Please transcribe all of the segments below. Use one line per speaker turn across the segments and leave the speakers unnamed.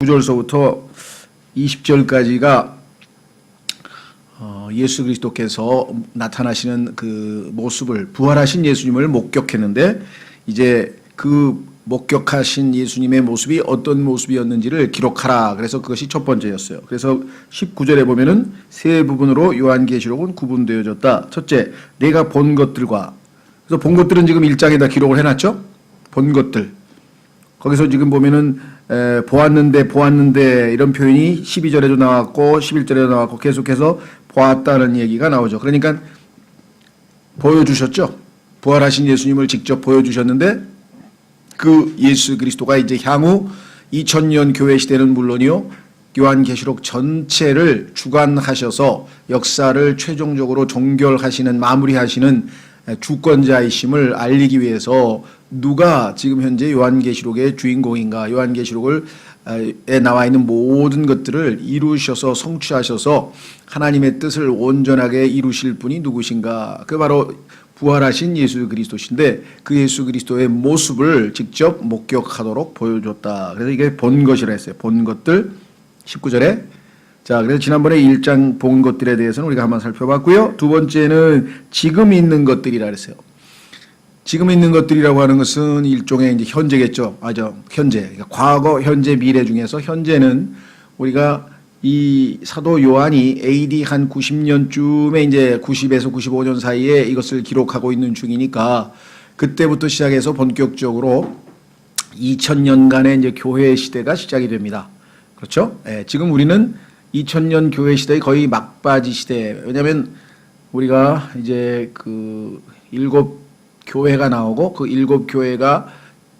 9절서부터 20절까지가 예수 그리스도께서 나타나시는 그 모습을, 부활하신 예수님을 목격했는데, 이제 그 목격하신 예수님의 모습이 어떤 모습이었는지를 기록하라. 그래서 그것이 첫 번째였어요. 그래서 19절에 보면은 세 부분으로 요한계시록은 구분되어졌다. 첫째, 내가 본 것들과, 그래서 본 것들은 지금 1장에다 기록을 해놨죠. 본 것들. 거기서 지금 보면은 보았는데 이런 표현이 12절에도 나왔고 11절에도 나왔고 계속해서 보았다는 얘기가 나오죠. 그러니까 보여주셨죠. 부활하신 예수님을 직접 보여주셨는데, 그 예수 그리스도가 이제 향후 2000년 교회 시대는 물론이요, 요한계시록 전체를 주관하셔서 역사를 최종적으로 종결하시는, 마무리하시는 주권자이심을 알리기 위해서 누가 지금 현재 요한계시록의 주인공인가, 요한계시록에 나와 있는 모든 것들을 이루셔서 성취하셔서 하나님의 뜻을 온전하게 이루실 분이 누구신가, 그 바로 부활하신 예수 그리스도신데, 그 예수 그리스도의 모습을 직접 목격하도록 보여줬다. 그래서 이게 본 것이라 했어요. 본 것들 19절에. 자, 그래서 지난번에 1장 본 것들에 대해서는 우리가 한번 살펴봤고요. 두 번째는 지금 있는 것들이라 그랬어요. 지금 있는 것들이라고 하는 것은 일종의 이제 현재겠죠. 현재. 그러니까 과거, 현재, 미래 중에서 현재는 우리가 이 사도 요한이 AD 한 90년쯤에 이제 90에서 95년 사이에 이것을 기록하고 있는 중이니까, 그때부터 시작해서 본격적으로 2000년간의 이제 교회 시대가 시작이 됩니다. 그렇죠? 예, 지금 우리는 2000년 교회 시대의 거의 막바지 시대. 왜냐하면 우리가 이제 그 7교회가 나오고, 그 7교회가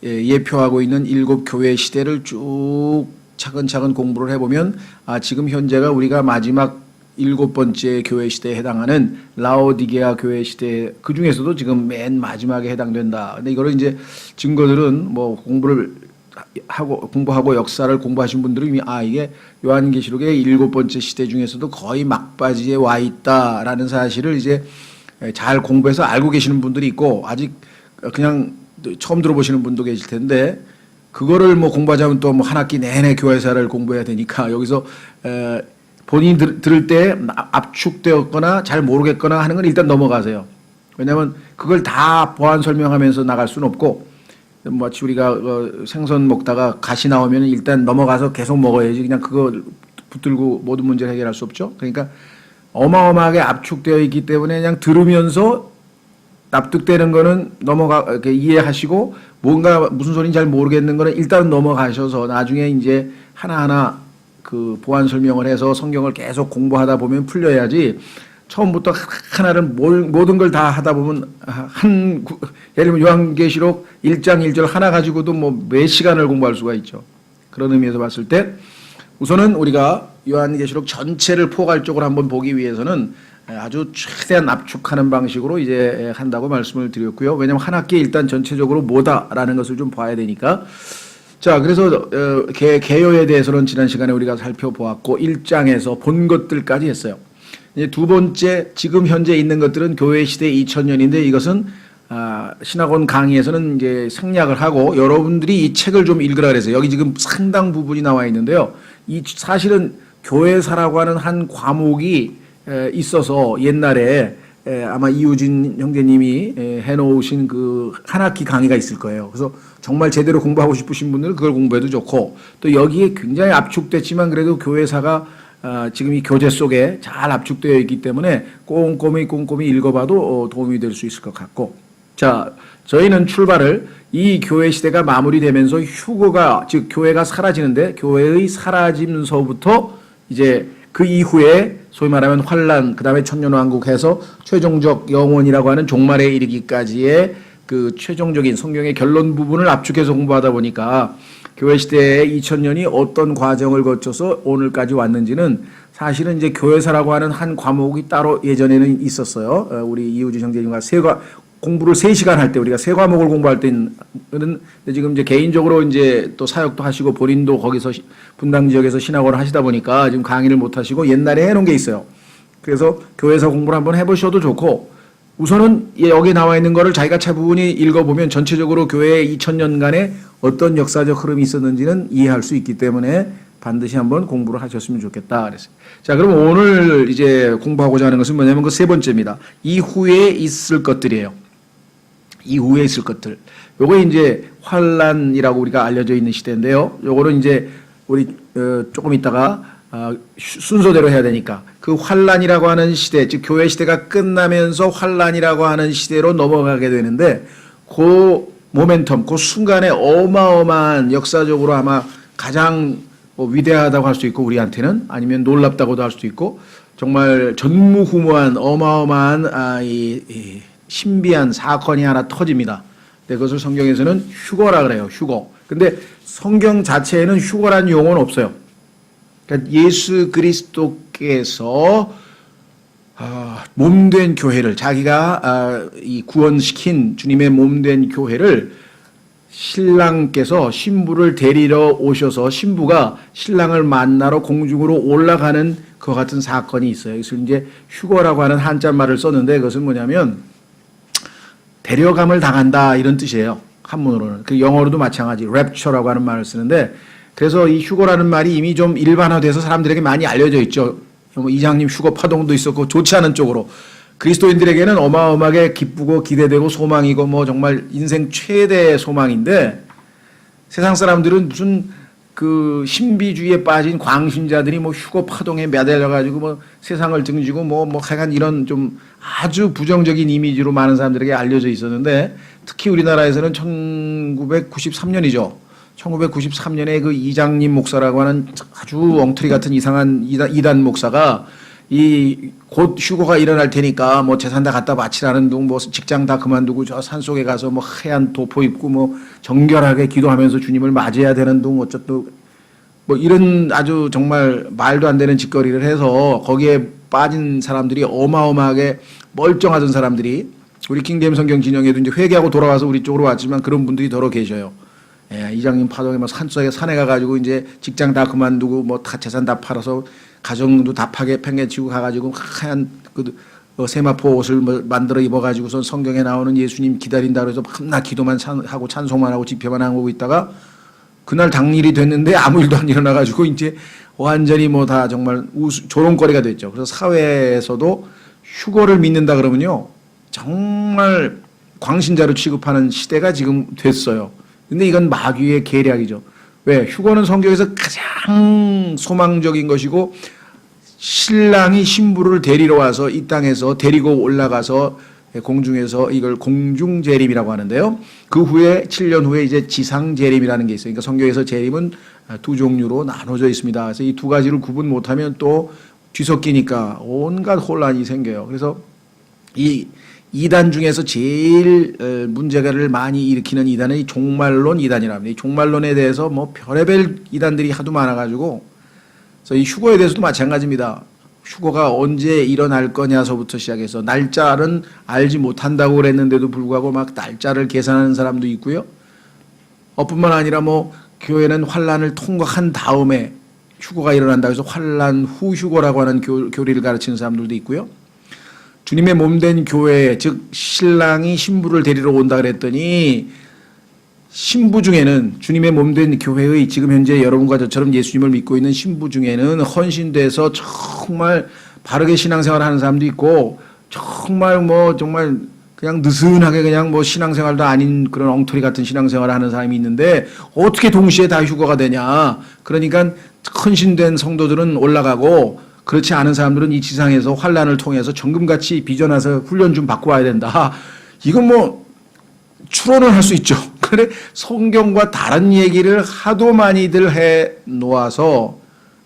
예표하고 있는 7교회 시대를 쭉 차근차근 공부를 해보면, 지금 현재가 우리가 마지막 7번째 교회 시대에 해당하는 라오디게아 교회 시대, 그 중에서도 지금 맨 마지막에 해당된다. 근데 이거를 이제 증거들은 뭐 공부하고 역사를 공부하신 분들은 이미 이게 요한계시록의 7번째 시대 중에서도 거의 막바지에 와 있다라는 사실을 이제 잘 공부해서 알고 계시는 분들이 있고, 아직 그냥 처음 들어보시는 분도 계실 텐데, 그거를 뭐 공부하자면 또 뭐 한 학기 내내 교회사를 공부해야 되니까, 여기서 본인이 들을 때 압축되었거나 잘 모르겠거나 하는 건 일단 넘어가세요. 왜냐하면 그걸 다 보완 설명하면서 나갈 수는 없고, 마치 우리가 생선 먹다가 가시 나오면 일단 넘어가서 계속 먹어야지, 그냥 그거 붙들고 모든 문제를 해결할 수 없죠. 그러니까 어마어마하게 압축되어 있기 때문에 그냥 들으면서 납득되는 거는 이렇게 이해하시고, 뭔가 무슨 소리인지 잘 모르겠는 거는 일단 넘어가셔서 나중에 이제 하나하나 그 보완 설명을 해서 성경을 계속 공부하다 보면 풀려야지, 처음부터 하나를 모든 걸 다 하다 보면 예를 들면 요한계시록 1장 1절 하나 가지고도 뭐 몇 시간을 공부할 수가 있죠. 그런 의미에서 봤을 때 우선은 우리가 요한계시록 전체를 포괄적으로 한번 보기 위해서는 아주 최대한 압축하는 방식으로 이제 한다고 말씀을 드렸고요. 왜냐하면 한 학기에 일단 전체적으로 뭐다라는 것을 좀 봐야 되니까. 자, 그래서 개요에 대해서는 지난 시간에 우리가 살펴보았고, 1장에서 본 것들까지 했어요. 이제 두 번째, 지금 현재 있는 것들은 교회 시대 2000년인데, 이것은 신학원 강의에서는 이제 생략을 하고 여러분들이 이 책을 좀 읽으라 그래서 여기 지금 상당 부분이 나와 있는데요. 사실은 교회사라고 하는 한 과목이 있어서 옛날에 아마 이우진 형제님이 해놓으신 그 한 학기 강의가 있을 거예요. 그래서 정말 제대로 공부하고 싶으신 분들은 그걸 공부해도 좋고, 또 여기에 굉장히 압축됐지만 그래도 교회사가 지금 이 교재 속에 잘 압축되어 있기 때문에 꼼꼼히 읽어봐도 도움이 될 수 있을 것 같고. 자, 저희는 출발을 이 교회 시대가 마무리되면서 휴거가, 즉 교회가 사라지는데, 교회의 사라짐서부터 이제 그 이후에 소위 말하면 환란, 그 다음에 천년왕국 해서 최종적 영원이라고 하는 종말에 이르기까지의 그 최종적인 성경의 결론 부분을 압축해서 공부하다 보니까 교회 시대의 2000년이 어떤 과정을 거쳐서 오늘까지 왔는지는 사실은 이제 교회사라고 하는 한 과목이 따로 예전에는 있었어요. 우리 이우주 형제님과 공부를 3시간 할 때, 우리가 3과목을 공부할 때는 지금 이제 개인적으로 이제 또 사역도 하시고 본인도 거기서 분당 지역에서 신학원을 하시다 보니까 지금 강의를 못 하시고 옛날에 해놓은 게 있어요. 그래서 교회사 공부를 한번 해보셔도 좋고, 우선은 여기 나와 있는 거를 자기가 차분히 읽어보면 전체적으로 교회의 2000년간의 어떤 역사적 흐름이 있었는지는 이해할 수 있기 때문에 반드시 한번 공부를 하셨으면 좋겠다 그랬어요. 자, 그럼 오늘 이제 공부하고자 하는 것은 뭐냐면 그 세 번째입니다. 이후에 있을 것들이에요. 이후에 있을 것들. 요거 이제 환란이라고 우리가 알려져 있는 시대인데요. 요거는 이제 우리 조금 있다가 순서대로 해야 되니까 그 환란이라고 하는 시대, 즉 교회 시대가 끝나면서 환란이라고 하는 시대로 넘어가게 되는데 그 모멘텀, 그 순간에 어마어마한 역사적으로 아마 가장 위대하다고 할 수 있고 우리한테는 아니면 놀랍다고도 할 수도 있고 정말 전무후무한 어마어마한 이 신비한 사건이 하나 터집니다. 네, 그것을 성경에서는 휴거라 그래요. 휴거. 근데 성경 자체에는 휴거란 용어는 없어요. 그러니까 예수 그리스도께서 몸된 교회를 자기가 이 구원시킨 주님의 몸된 교회를 신랑께서 신부를 데리러 오셔서 신부가 신랑을 만나러 공중으로 올라가는 그 같은 사건이 있어요. 그래서 이제 휴거라고 하는 한자말을 썼는데 그것은 뭐냐면 데려감을 당한다 이런 뜻이에요. 한문으로는. 그 영어로도 마찬가지 랩처라고 하는 말을 쓰는데 그래서 이 휴거라는 말이 이미 좀 일반화돼서 사람들에게 많이 알려져 있죠. 뭐 이장님 휴거 파동도 있었고 좋지 않은 쪽으로 그리스도인들에게는 어마어마하게 기쁘고 기대되고 소망이고 뭐 정말 인생 최대 소망인데 세상 사람들은 무슨 그 신비주의에 빠진 광신자들이 뭐 휴거 파동에 매달려 가지고 뭐 세상을 등지고 뭐 하여간 이런 좀 아주 부정적인 이미지로 많은 사람들에게 알려져 있었는데 특히 우리나라에서는 1993년이죠. 1993년에 그 이장님 목사라고 하는 아주 엉터리 같은 이상한 이단 목사가 이 곧 휴거가 일어날 테니까 뭐 재산 다 갖다 바치라는 둥 뭐 직장 다 그만두고 저 산속에 가서 뭐 하얀 도포 입고 뭐 정결하게 기도하면서 주님을 맞이해야 되는 둥 어쩌고 뭐 이런 아주 정말 말도 안 되는 짓거리를 해서 거기에 빠진 사람들이 어마어마하게 멀쩡하던 사람들이 우리 킹잼 성경 진영에도 이제 회개하고 돌아와서 우리 쪽으로 왔지만 그런 분들이 더러 계셔요. 예, 이장님 파동에 뭐 산에 가가지고 이제 직장 다 그만두고 뭐 다 재산 다 팔아서 가정도 다 팽개치고 가가지고 하얀 그 세마포 옷을 만들어 입어가지고서 성경에 나오는 예수님 기다린다 그래서 밤낮 기도만 하고 찬송만 하고 집회만 하고 있다가 그날 당일이 됐는데 아무 일도 안 일어나가지고 이제 완전히 뭐 다 정말 조롱거리가 됐죠. 그래서 사회에서도 휴거를 믿는다 그러면요 정말 광신자로 취급하는 시대가 지금 됐어요. 근데 이건 마귀의 계략이죠. 왜? 휴거는 성경에서 가장 소망적인 것이고 신랑이 신부를 데리러 와서 이 땅에서 데리고 올라가서 공중에서 이걸 공중재림이라고 하는데요. 그 후에 7년 후에 이제 지상재림이라는 게 있어요. 그러니까 성경에서 재림은 두 종류로 나눠져 있습니다. 그래서 이 두 가지를 구분 못하면 또 뒤섞이니까 온갖 혼란이 생겨요. 그래서 이 이단 중에서 제일 문제를 많이 일으키는 이단은 이 종말론 이단이라고 합니다. 이 종말론에 대해서 뭐 별의별 이단들이 하도 많아가지고 그래서 이 휴거에 대해서도 마찬가지입니다. 휴거가 언제 일어날 거냐서부터 시작해서 날짜는 알지 못한다고 그랬는데도 불구하고 막 날짜를 계산하는 사람도 있고요. 뿐만 아니라 뭐 교회는 환란을 통과한 다음에 휴거가 일어난다고 해서 환란 후 휴거라고 하는 교리를 가르치는 사람들도 있고요. 주님의 몸된 교회, 즉 신랑이 신부를 데리러 온다 그랬더니 신부 중에는 주님의 몸된 교회의 지금 현재 여러분과 저처럼 예수님을 믿고 있는 신부 중에는 헌신돼서 정말 바르게 신앙생활을 하는 사람도 있고 정말 뭐 정말 그냥 느슨하게 그냥 뭐 신앙생활도 아닌 그런 엉터리 같은 신앙생활을 하는 사람이 있는데 어떻게 동시에 다 휴거가 되냐. 그러니까 헌신된 성도들은 올라가고 그렇지 않은 사람들은 이 지상에서 환란을 통해서 정금같이 빚어나서 훈련 좀 받고 와야 된다. 이건 뭐 추론을 할 수 있죠. 그래 성경과 다른 얘기를 하도 많이들 해 놓아서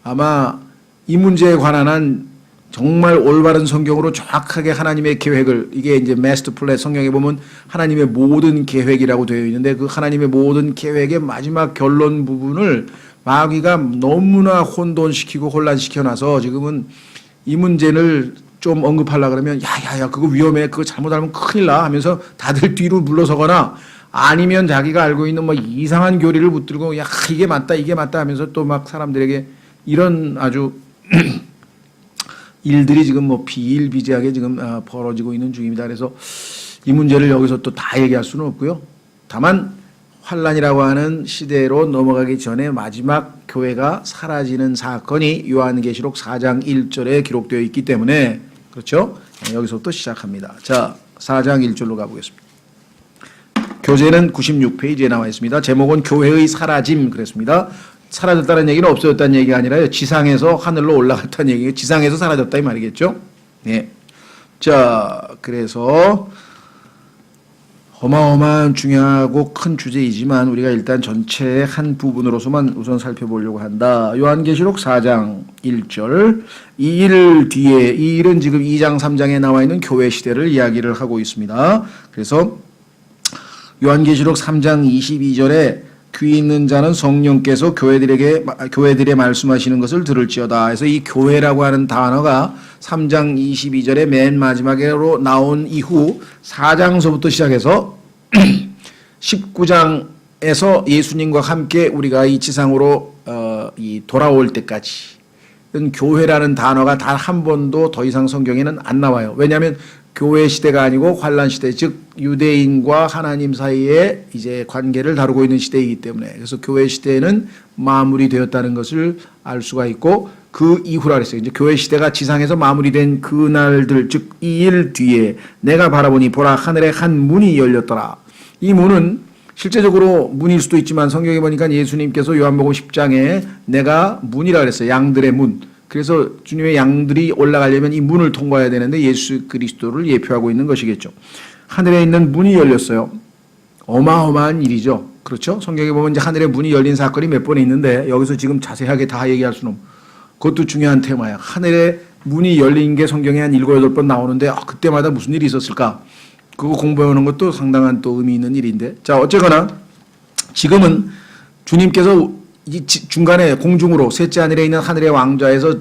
아마 이 문제에 관한 한 정말 올바른 성경으로 정확하게 하나님의 계획을 이게 이제 마스터 플랜 성경에 보면 하나님의 모든 계획이라고 되어 있는데 그 하나님의 모든 계획의 마지막 결론 부분을 마귀가 너무나 혼돈시키고 혼란시켜놔서 지금은 이 문제를 좀 언급하려고 그러면 야야야 그거 위험해 그거 잘못하면 큰일 나 하면서 다들 뒤로 물러서거나 아니면 자기가 알고 있는 뭐 이상한 교리를 붙들고 야 이게 맞다 하면서 또 막 사람들에게 이런 아주 일들이 지금 뭐 비일비재하게 지금 벌어지고 있는 중입니다. 그래서 이 문제를 여기서 또 다 얘기할 수는 없고요. 다만 환란이라고 하는 시대로 넘어가기 전에 마지막 교회가 사라지는 사건이 요한계시록 4장 1절에 기록되어 있기 때문에 그렇죠? 여기서부터 시작합니다. 자, 4장 1절로 가보겠습니다. 교재는 96페이지에 나와 있습니다. 제목은 교회의 사라짐 그랬습니다. 사라졌다는 얘기는 없어졌다는 얘기가 아니라요. 지상에서 하늘로 올라갔다는 얘기예요. 지상에서 사라졌다 이 말이겠죠. 네. 자, 그래서 어마어마한 중요하고 큰 주제이지만 우리가 일단 전체의 한 부분으로서만 우선 살펴보려고 한다. 요한계시록 4장 1절 이 일 뒤에 이 일은 지금 2장 3장에 나와 있는 교회 시대를 이야기를 하고 있습니다. 그래서 요한계시록 3장 22절에 귀 있는 자는 성령께서 교회들에 말씀하시는 것을 들을지어다. 그래서 이 교회라고 하는 단어가 3장 22절에 맨 마지막으로 나온 이후 4장서부터 시작해서 19장에서 예수님과 함께 우리가 이 지상으로 돌아올 때까지 교회라는 단어가 단 한 번도 더 이상 성경에는 안 나와요. 왜냐하면 교회 시대가 아니고 환란 시대, 즉 유대인과 하나님 사이의 이제 관계를 다루고 있는 시대이기 때문에 그래서 교회 시대는 마무리되었다는 것을 알 수가 있고 그 이후라 그랬어요. 이제 교회 시대가 지상에서 마무리된 그 날들, 즉 이 일 뒤에 내가 바라보니 보라 하늘에 한 문이 열렸더라. 이 문은 실제적으로 문일 수도 있지만 성경에 보니까 예수님께서 요한복음 10장에 내가 문이라 그랬어요. 양들의 문. 그래서 주님의 양들이 올라가려면 이 문을 통과해야 되는데 예수 그리스도를 예표하고 있는 것이겠죠. 하늘에 있는 문이 열렸어요. 어마어마한 일이죠. 그렇죠? 성경에 보면 이제 하늘에 문이 열린 사건이 몇 번 있는데 여기서 지금 자세하게 다 얘기할 수는 없고 그것도 중요한 테마야. 하늘에 문이 열린 게 성경에 한 7, 8번 나오는데 그때마다 무슨 일이 있었을까? 그거 공부해오는 것도 상당한 또 의미 있는 일인데 자 어쨌거나 지금은 주님께서 이 중간에 공중으로 셋째 하늘에 있는 하늘의 왕좌에서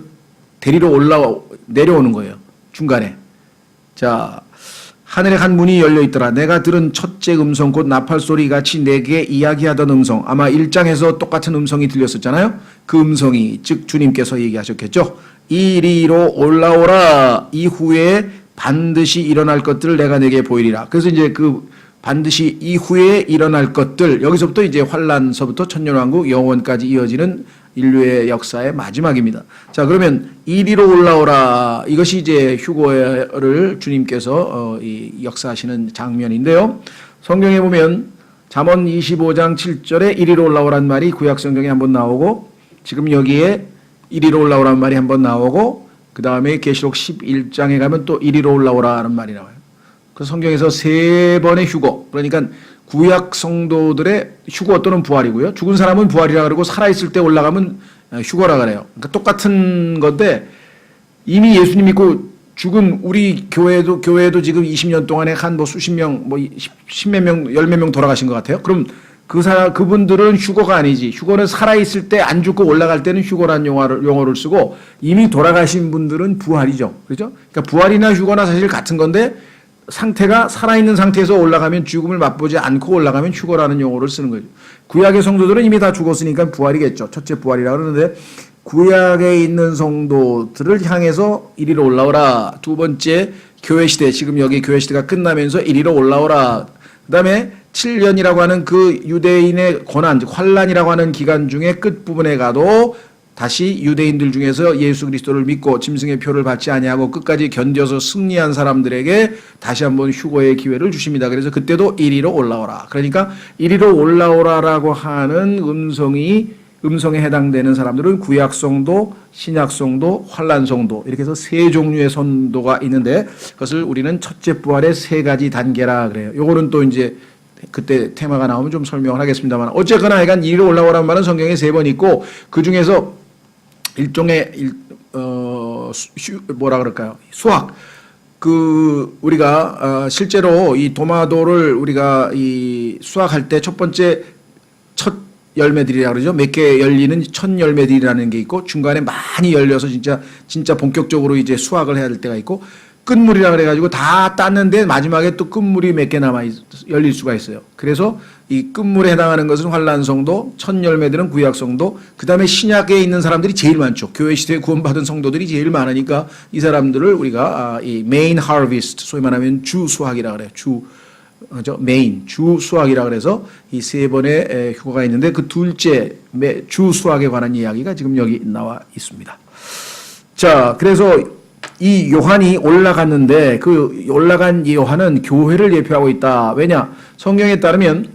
내려오는 거예요. 중간에. 자, 하늘에 한 문이 열려 있더라. 내가 들은 첫째 음성 곧 나팔 소리 같이 내게 이야기하던 음성. 아마 1장에서 똑같은 음성이 들렸었잖아요. 그 음성이 즉 주님께서 얘기하셨겠죠. 이리로 올라오라. 이후에 반드시 일어날 것들을 내가 내게 보이리라. 그래서 이제 그 반드시 이후에 일어날 것들 여기서부터 이제 환란서부터 천년왕국 영원까지 이어지는 인류의 역사의 마지막입니다. 자 그러면 이리로 올라오라 이것이 이제 휴거를 주님께서 역사하시는 장면인데요. 성경에 보면 잠언 25장 7절에 이리로 올라오란 말이 구약성경에 한번 나오고 지금 여기에 이리로 올라오란 말이 한번 나오고 그 다음에 계시록 11장에 가면 또 이리로 올라오라는 말이 나와요. 그 성경에서 3번의 휴거, 그러니까 구약 성도들의 휴거 또는 부활이고요. 죽은 사람은 부활이라 그러고 살아있을 때 올라가면 휴거라 그래요. 그러니까 똑같은 건데 이미 예수님 믿고 죽은 우리 교회도 지금 20년 동안에 한 뭐 수십 명, 뭐 십몇 명, 열몇 명 돌아가신 것 같아요. 그럼 그분들은 휴거가 아니지. 휴거는 살아있을 때 안 죽고 올라갈 때는 휴거란 용어를 쓰고 이미 돌아가신 분들은 부활이죠. 그렇죠? 그러니까 부활이나 휴거나 사실 같은 건데 상태가 살아있는 상태에서 올라가면 죽음을 맛보지 않고 올라가면 휴거라는 용어를 쓰는 거죠. 구약의 성도들은 이미 다 죽었으니까 부활이겠죠. 첫째 부활이라고 그러는데 구약에 있는 성도들을 향해서 이리로 올라오라. 두 번째 교회 시대, 지금 여기 교회 시대가 끝나면서 이리로 올라오라. 그 다음에 7년이라고 하는 그 유대인의 고난, 환란이라고 하는 기간 중에 끝부분에 가도 다시 유대인들 중에서 예수 그리스도를 믿고 짐승의 표를 받지 아니하고 끝까지 견뎌서 승리한 사람들에게 다시 한번 휴거의 기회를 주십니다. 그래서 그때도 이리로 올라오라. 그러니까 이리로 올라오라라고 하는 음성에 해당되는 사람들은 구약성도, 신약성도, 환란성도 이렇게 해서 3종류의 성도가 있는데 그것을 우리는 첫째 부활의 3가지 단계라 그래요. 요거는 또 이제 그때 테마가 나오면 좀 설명을 하겠습니다만 어쨌거나 약간 이리로 올라오라는 말은 성경에 3번 있고 그 중에서 일종의 뭐라 그럴까요? 수학. 우리가 실제로 이 도마도를 우리가 이 수확할 때 첫 번째 첫 열매들이라 그러죠. 몇 개 열리는 첫 열매들이라는 게 있고 중간에 많이 열려서 진짜 본격적으로 이제 수확을 해야 될 때가 있고 끝물이라 그래가지고 다 땄는데 마지막에 또 끝물이 몇 개 남아 열릴 수가 있어요. 그래서 이 끝물에 해당하는 것은 환란성도, 첫 열매들은 구약성도, 그 다음에 신약에 있는 사람들이 제일 많죠. 교회 시대에 구원받은 성도들이 제일 많으니까 이 사람들을 우리가 이 메인 하비스트, 소위 말하면 주 수확이라 그래요. 메인 주 수학이라 그래서 이 세 번의 휴거가 있는데 그 둘째 주 수학에 관한 이야기가 지금 여기 나와 있습니다. 자, 그래서 이 요한이 올라갔는데 그 올라간 이 요한은 교회를 예표하고 있다. 왜냐? 성경에 따르면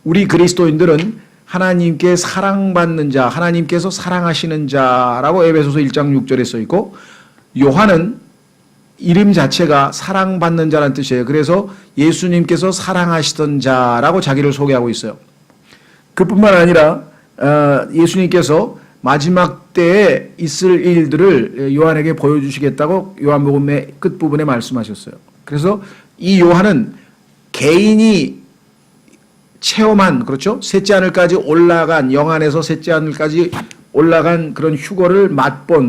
우리 그리스도인들은 하나님께 사랑받는 자, 하나님께서 사랑하시는 자라고 에베소서 1장 6절에 써 있고, 요한은 이름 자체가 사랑받는 자라는 뜻이에요. 그래서 예수님께서 사랑하시던 자라고 자기를 소개하고 있어요. 그뿐만 아니라 예수님께서 마지막 때에 있을 일들을 요한에게 보여주시겠다고 요한복음의 끝부분에 말씀하셨어요. 그래서 이 요한은 개인이 체험한, 그렇죠? 셋째 하늘까지 올라간, 영안에서 셋째 하늘까지 올라간 그런 휴거를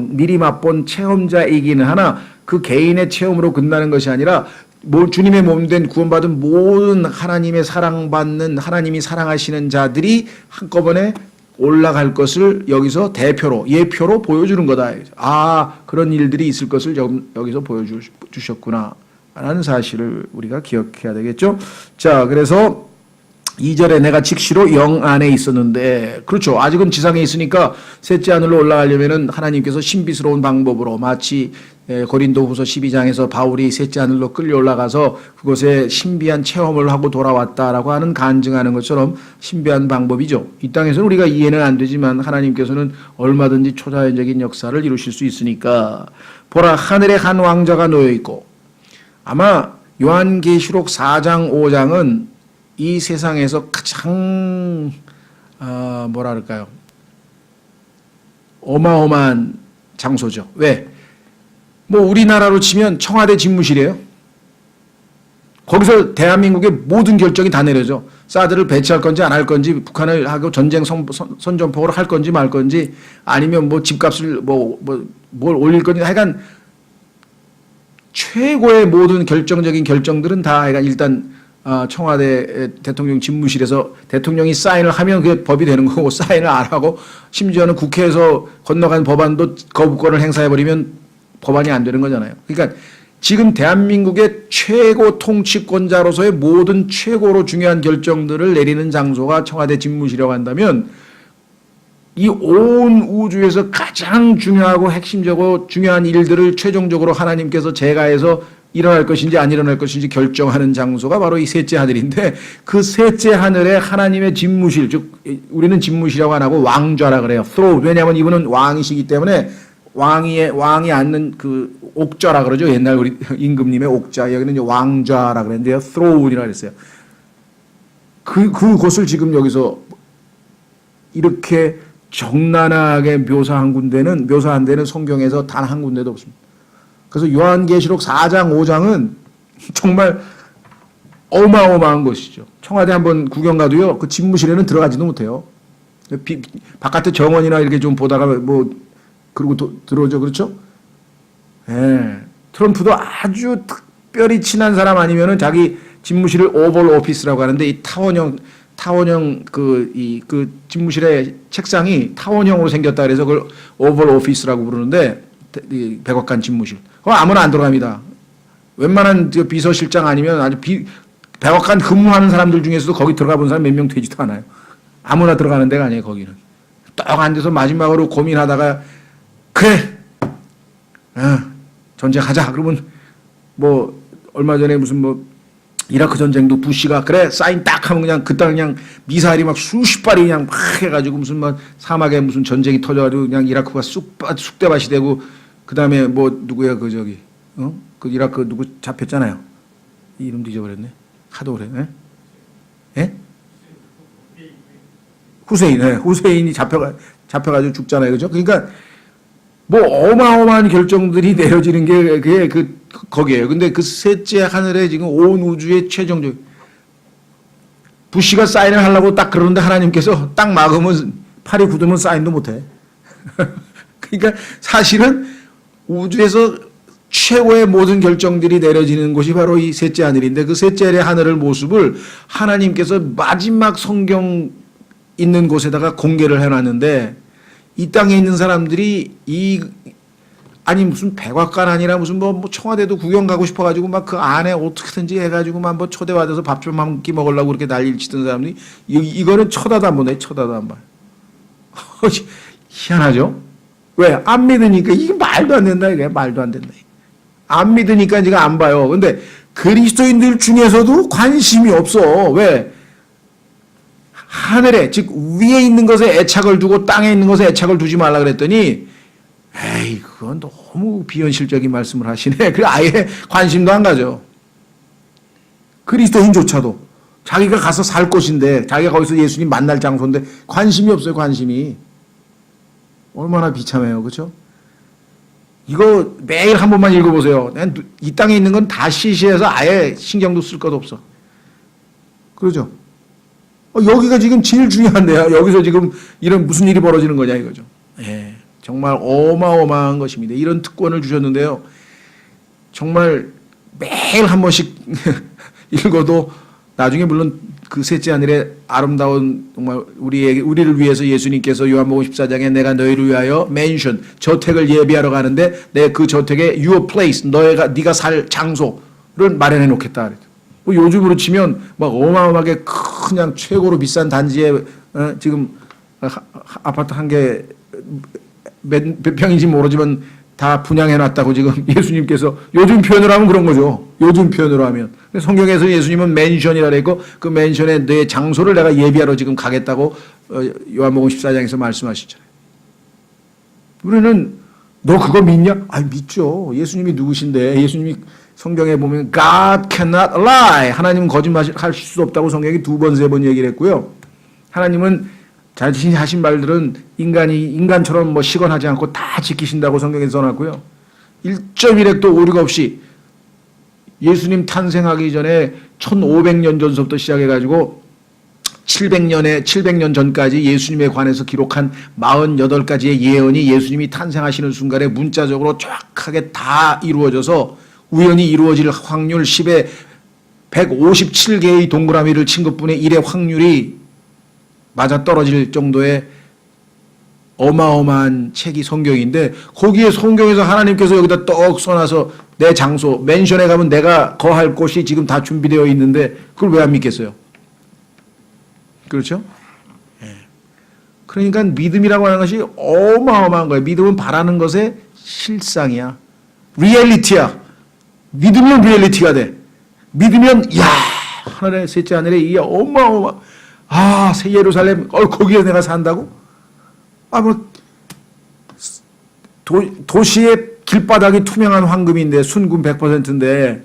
미리 맛본 체험자이기는 하나 그 개인의 체험으로 끝나는 것이 아니라 주님의 몸된 구원받은 모든 하나님의 사랑받는, 하나님이 사랑하시는 자들이 한꺼번에 올라갈 것을 여기서 대표로, 예표로 보여주는 거다. 아, 그런 일들이 있을 것을 여기서 보여주셨구나 라는 사실을 우리가 기억해야 되겠죠. 자, 그래서 2절에 내가 직시로 영 안에 있었는데, 그렇죠. 아직은 지상에 있으니까 셋째 하늘로 올라가려면은 하나님께서 신비스러운 방법으로, 마치 고린도후서 12장에서 바울이 셋째 하늘로 끌려 올라가서 그곳에 신비한 체험을 하고 돌아왔다라고 하는 간증하는 것처럼 신비한 방법이죠. 이 땅에서는 우리가 이해는 안 되지만 하나님께서는 얼마든지 초자연적인 역사를 이루실 수 있으니까, 보라 하늘에 한 왕자가 놓여 있고, 아마 요한계시록 4장 5장은 이 세상에서 가장 뭐라 그럴까요? 어마어마한 장소죠. 왜? 뭐 우리나라로 치면 청와대 집무실이에요. 거기서 대한민국의 모든 결정이 다 내려져. 사드를 배치할 건지 안 할 건지, 북한을 하고 전쟁 선전포고를 할 건지 말 건지, 아니면 뭐 집값을 뭘 올릴 건지, 하여간 최고의 모든 결정적인 결정들은 다 하여간 일단 청와대 대통령 집무실에서 대통령이 사인을 하면 그게 법이 되는 거고, 사인을 안 하고 심지어는 국회에서 건너간 법안도 거부권을 행사해버리면 법안이 안 되는 거잖아요. 그러니까 지금 대한민국의 최고 통치권자로서의 모든 최고로 중요한 결정들을 내리는 장소가 청와대 집무실이라고 한다면, 이 온 우주에서 가장 중요하고 핵심적으로 중요한 일들을 최종적으로 하나님께서 제가해서 일어날 것인지 안 일어날 것인지 결정하는 장소가 바로 이 셋째 하늘인데, 그 셋째 하늘에 하나님의 집무실, 즉 우리는 집무실이라고 안 하고 왕좌라 그래요. throne. 왜냐하면 이분은 왕이시기 때문에 왕이 앉는 그 옥좌라 그러죠. 옛날 우리 임금님의 옥좌, 여기는 이제 왕좌라 그랬는데요. throne이라 그랬어요. 그곳을 지금 여기서 이렇게 적나라하게 묘사한 데는 성경에서 단 한 군데도 없습니다. 그래서 요한계시록 4장 5장은 정말 어마어마한 것이죠. 청와대 한번 구경 가도요, 그 집무실에는 들어가지도 못해요. 바깥에 정원이나 이렇게 좀 보다가 그러고 들어오죠. 그렇죠? 예. 트럼프도 아주 특별히 친한 사람 아니면은 자기 집무실을 오벌 오피스라고 하는데, 이 타원형 그 집무실의 책상이 타원형으로 생겼다 그래서 그걸 오벌 오피스라고 부르는데, 백악관 집무실. 아무나 안 들어갑니다. 웬만한 비서실장 아니면 아주 백악관 근무하는 사람들 중에서도 거기 들어가 본 사람 몇 명 되지도 않아요. 아무나 들어가는 데가 아니에요, 거기는. 떡 앉아서 마지막으로 고민하다가, 그래! 전쟁하자. 그러면 얼마 전에 무슨 이라크 전쟁도 부시가, 그래! 사인 딱 하면 그냥 그땅 그냥 미사일이 막 수십 발이 그냥 막 해가지고 무슨 사막에 무슨 전쟁이 터져가지고 그냥 이라크가 쑥대밭이 되고, 그 다음에 누구야, 그 이라크 누구 잡혔잖아요. 이름도 잊어버렸네. 하도 오래. 예? 후세인이 잡혀가지고 죽잖아요. 그죠? 그러니까, 어마어마한 결정들이 내려지는 게, 그게 거기에요. 근데 그 셋째 하늘에 지금 온 우주의 최종적, 부시가 사인을 하려고 딱 그러는데 하나님께서 딱 막으면, 팔이 굳으면 사인도 못해. 그러니까 사실은 우주에서 최고의 모든 결정들이 내려지는 곳이 바로 이 셋째 하늘인데, 그 셋째 하늘의 모습을 하나님께서 마지막 성경 있는 곳에다가 공개를 해놨는데, 이 땅에 있는 사람들이 이 아니 무슨 백악관 아니라 무슨 뭐 청와대도 구경 가고 싶어가지고 막 그 안에 어떻게든지 해가지고 막 뭐 초대받아서 밥 좀 한 끼 먹으려고 그렇게 난리를 치던 사람들이 이거는 쳐다도 안 보네. 쳐다도 안 봐. 희한하죠? 왜? 안 믿으니까 이게 말도 안 된다. 이게 말도 안 된다. 안 믿으니까 지금 안 봐요. 근데 그리스도인들 중에서도 관심이 없어. 왜? 하늘에 즉 위에 있는 것에 애착을 두고 땅에 있는 것에 애착을 두지 말라 그랬더니 에이 그건 너무 비현실적인 말씀을 하시네. 그 아예 관심도 안 가죠. 그리스도인조차도 자기가 가서 살 곳인데 자기가 거기서 예수님 만날 장소인데 관심이 없어요. 관심이. 얼마나 비참해요. 그렇죠? 이거 매일 한 번만 읽어보세요. 이 땅에 있는 건 다 시시해서 아예 신경도 쓸 것 없어. 그러죠? 여기가 지금 제일 중요한데요. 여기서 지금 이런 무슨 일이 벌어지는 거냐 이거죠. 예, 정말 어마어마한 것입니다. 이런 특권을 주셨는데요. 정말 매일 한 번씩 읽어도 나중에 물론 그 셋째 하늘의 아름다운 정말 우리를 위해서 예수님께서 요한복음 14장에 내가 너희를 위하여 맨션 저택을 예비하러 가는데 내 그 저택에 your place 네가 살 장소를 마련해 놓겠다. 뭐 요즘으로 치면 막 어마어마하게 그냥 최고로 비싼 단지에 지금 아파트 한 개 몇 평인지 모르지만 다 분양해 놨다고 지금 예수님께서 요즘 표현으로 하면 그런 거죠. 요즘 표현으로 하면. 성경에서 예수님은 맨션이라 그랬고 그 맨션에 내 장소를 내가 예비하러 지금 가겠다고 요한복음 14장에서 말씀하시잖아요. 우리는 너 그거 믿냐? 아 믿죠. 예수님이 누구신데 예수님이 성경에 보면 God cannot lie. 하나님은 거짓말할 수 없다고 성경이 2번, 3번 얘기를 했고요. 하나님은 자신이 하신 말들은 인간처럼 뭐 시건하지 않고 다 지키신다고 성경에 써놨고요. 1.1핵도 오류가 없이 예수님 탄생하기 전에 1500년 전서부터 시작해가지고 700년 전까지 예수님에 관해서 기록한 48가지의 예언이 예수님이 탄생하시는 순간에 문자적으로 정확하게 다 이루어져서 우연히 이루어질 확률 10에 157개의 동그라미를 친 것분의 1의 확률이 맞아떨어질 정도의 어마어마한 책이 성경인데 거기에 성경에서 하나님께서 여기다 떡 써놔서 내 장소 맨션에 가면 내가 거할 곳이 지금 다 준비되어 있는데 그걸 왜 안 믿겠어요? 그렇죠? 그러니까 믿음이라고 하는 것이 어마어마한 거예요. 믿음은 바라는 것의 실상이야. 리얼리티야. 믿으면 리얼리티가 돼. 믿으면 야 하늘에 셋째 하늘에 이 어마어마 새 예루살렘 거기에 내가 산다고? 뭐 도시의 길바닥이 투명한 황금인데 순금 100%인데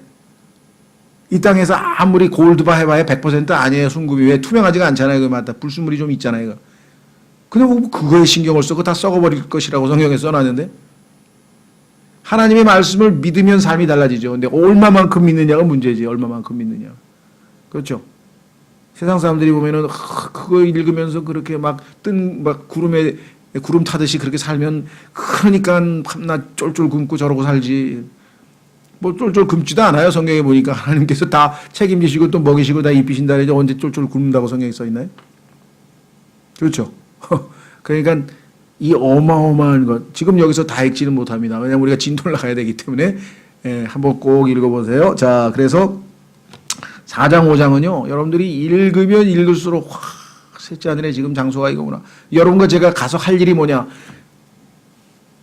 이 땅에서 아무리 골드바 해봐야 100% 아니에요. 순금이 왜 투명하지가 않잖아요. 그거 맞다. 불순물이 좀 있잖아요. 이거. 근데 뭐 그거에 신경을 쓰고 다 썩어버릴 것이라고 성경에 써놨는데 하나님의 말씀을 믿으면 삶이 달라지죠. 근데 얼마만큼 믿느냐가 문제지. 얼마만큼 믿느냐. 그렇죠. 세상 사람들이 보면은 그거 읽으면서 그렇게 막 구름 타듯이 그렇게 살면 그러니까 밤낮 쫄쫄 굶고 저러고 살지. 뭐 쫄쫄 굶지도 않아요. 성경에 보니까 하나님께서 다 책임지시고 또 먹이시고 다 입히신다 그러죠. 언제 쫄쫄 굶는다고 성경에 써 있나요? 그렇죠. 그러니까 이 어마어마한 것 지금 여기서 다 읽지는 못합니다. 왜냐하면 우리가 진도를 나가야 되기 때문에 한번 꼭 읽어보세요. 자, 그래서 4장 5장은요. 여러분들이 읽으면 읽을수록 셋째 하늘에 지금 장소가 이거구나. 여러분과 제가 가서 할 일이 뭐냐.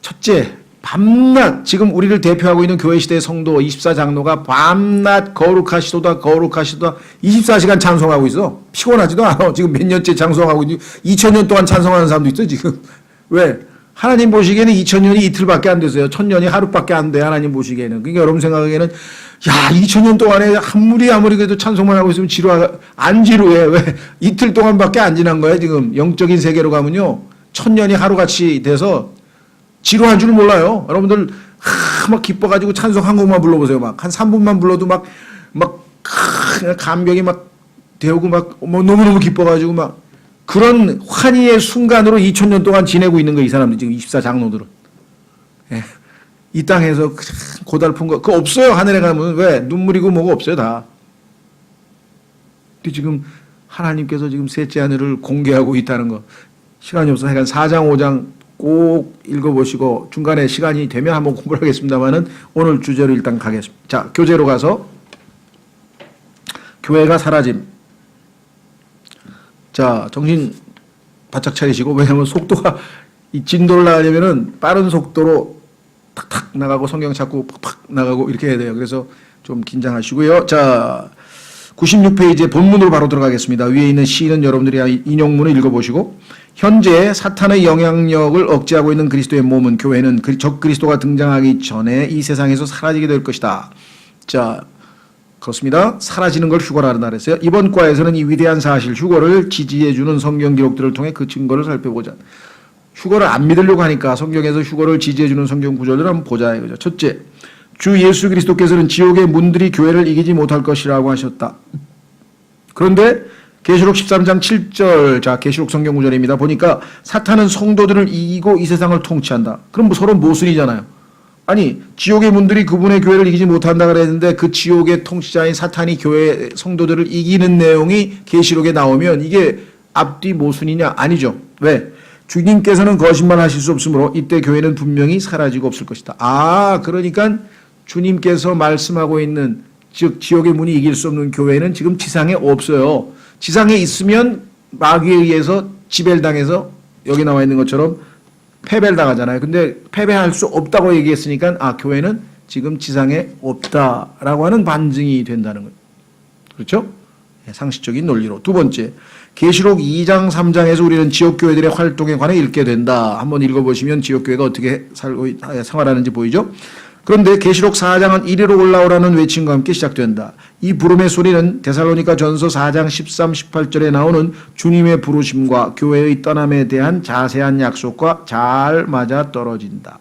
첫째, 밤낮 지금 우리를 대표하고 있는 교회시대의 성도 24장로가 밤낮 거룩하시도다 24시간 찬송하고 있어. 피곤하지도 않아. 지금 몇 년째 찬송하고 있니. 2000년 동안 찬송하는 사람도 있어 지금. 왜? 하나님 보시기에는 2000년이 이틀밖에 안 됐어요. 1000년이 하루밖에 안 돼. 하나님 보시기에는. 그러니까 여러분 생각하기에는 야 2000년 동안에 아무리 그래도 찬송만 하고 있으면 안 지루해. 왜? 이틀 동안밖에 안 지난 거야 지금. 영적인 세계로 가면요. 1000년이 하루같이 돼서 지루한 줄 몰라요. 여러분들 막 기뻐가지고 찬송 한 곡만 불러보세요. 막 한 3분만 불러도 막 감격이 막 되고 막 너무너무 기뻐가지고 막 그런 환희의 순간으로 2000년 동안 지내고 있는 거 이 사람들 지금 24장로들은. 예. 이 땅에서 고달픈 거 그거 없어요. 하늘에 가면 왜 눈물이고 뭐고 없어요 다. 근데 지금 하나님께서 지금 셋째 하늘을 공개하고 있다는 거 시간이 없어서 하여간 4장 5장 꼭 읽어보시고 중간에 시간이 되면 한번 공부를 하겠습니다만은 오늘 주제로 일단 가겠습니다. 자, 교재로 가서 교회가 사라짐. 자, 정신 바짝 차리시고, 왜냐하면 속도가 이 진도를 나가려면은 빠른 속도로 탁탁 나가고 성경 찾고 팍팍 나가고 이렇게 해야 돼요. 그래서 좀 긴장하시고요. 자, 96페이지에 본문으로 바로 들어가겠습니다. 위에 있는 시는 여러분들이 인용문을 읽어보시고, 현재 사탄의 영향력을 억제하고 있는 그리스도의 몸은 교회는 적 그리스도가 등장하기 전에 이 세상에서 사라지게 될 것이다. 자, 그렇습니다. 사라지는 걸 휴거라 한다 그랬어요. 이번 과에서는 이 위대한 사실 휴거를 지지해주는 성경 기록들을 통해 그 증거를 살펴보자. 휴거를 안 믿으려고 하니까 성경에서 휴거를 지지해주는 성경 구절들을 한번 보자 이거죠. 첫째, 주 예수 그리스도께서는 지옥의 문들이 교회를 이기지 못할 것이라고 하셨다. 그런데 계시록 13장 7절, 자, 계시록 성경 구절입니다. 보니까 사탄은 성도들을 이기고 이 세상을 통치한다. 그럼 서로 모순이잖아요. 아니, 지옥의 문들이 그분의 교회를 이기지 못한다 그랬는데 그 지옥의 통치자인 사탄이 교회 성도들을 이기는 내용이 계시록에 나오면 이게 앞뒤 모순이냐? 아니죠. 왜? 주님께서는 거짓말하실 수 없으므로 이때 교회는 분명히 사라지고 없을 것이다. 아, 그러니까 주님께서 말씀하고 있는, 즉 지옥의 문이 이길 수 없는 교회는 지금 지상에 없어요. 지상에 있으면 마귀에 의해서 지배당해서 여기 나와 있는 것처럼 패배를 당하잖아요. 근데 패배할 수 없다고 얘기했으니까 아, 교회는 지금 지상에 없다라고 하는 반증이 된다는 거예요. 그렇죠? 상식적인 논리로. 두 번째, 계시록 2장 3장에서 우리는 지역교회들의 활동에 관해 읽게 된다. 한번 읽어보시면 지역교회가 어떻게 살고 생활하는지 보이죠? 그런데 계시록 4장은 이리로 올라오라는 외침과 함께 시작된다. 이 부름의 소리는 데살로니가 전서 4장 13, 18절에 나오는 주님의 부르심과 교회의 떠남에 대한 자세한 약속과 잘 맞아 떨어진다.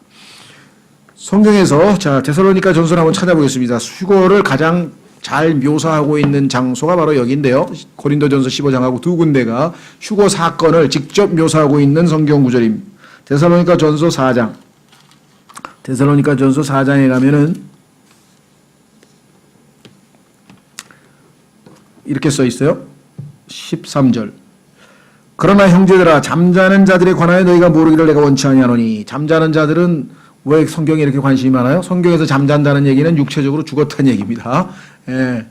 성경에서 자, 데살로니가 전서를 한번 찾아보겠습니다. 휴거를 가장 잘 묘사하고 있는 장소가 바로 여기인데요. 고린도전서 15장하고 두 군데가 휴거 사건을 직접 묘사하고 있는 성경 구절입니다. 데살로니가 전서 4장. 데살로니가 전서 4장에 가면은 이렇게 써 있어요. 13절. 그러나 형제들아, 잠자는 자들에 관하여 너희가 모르기를 내가 원치 아니하노니. 잠자는 자들은 왜 성경에 이렇게 관심이 많아요? 성경에서 잠잔다는 얘기는 육체적으로 죽었다는 얘기입니다. 예.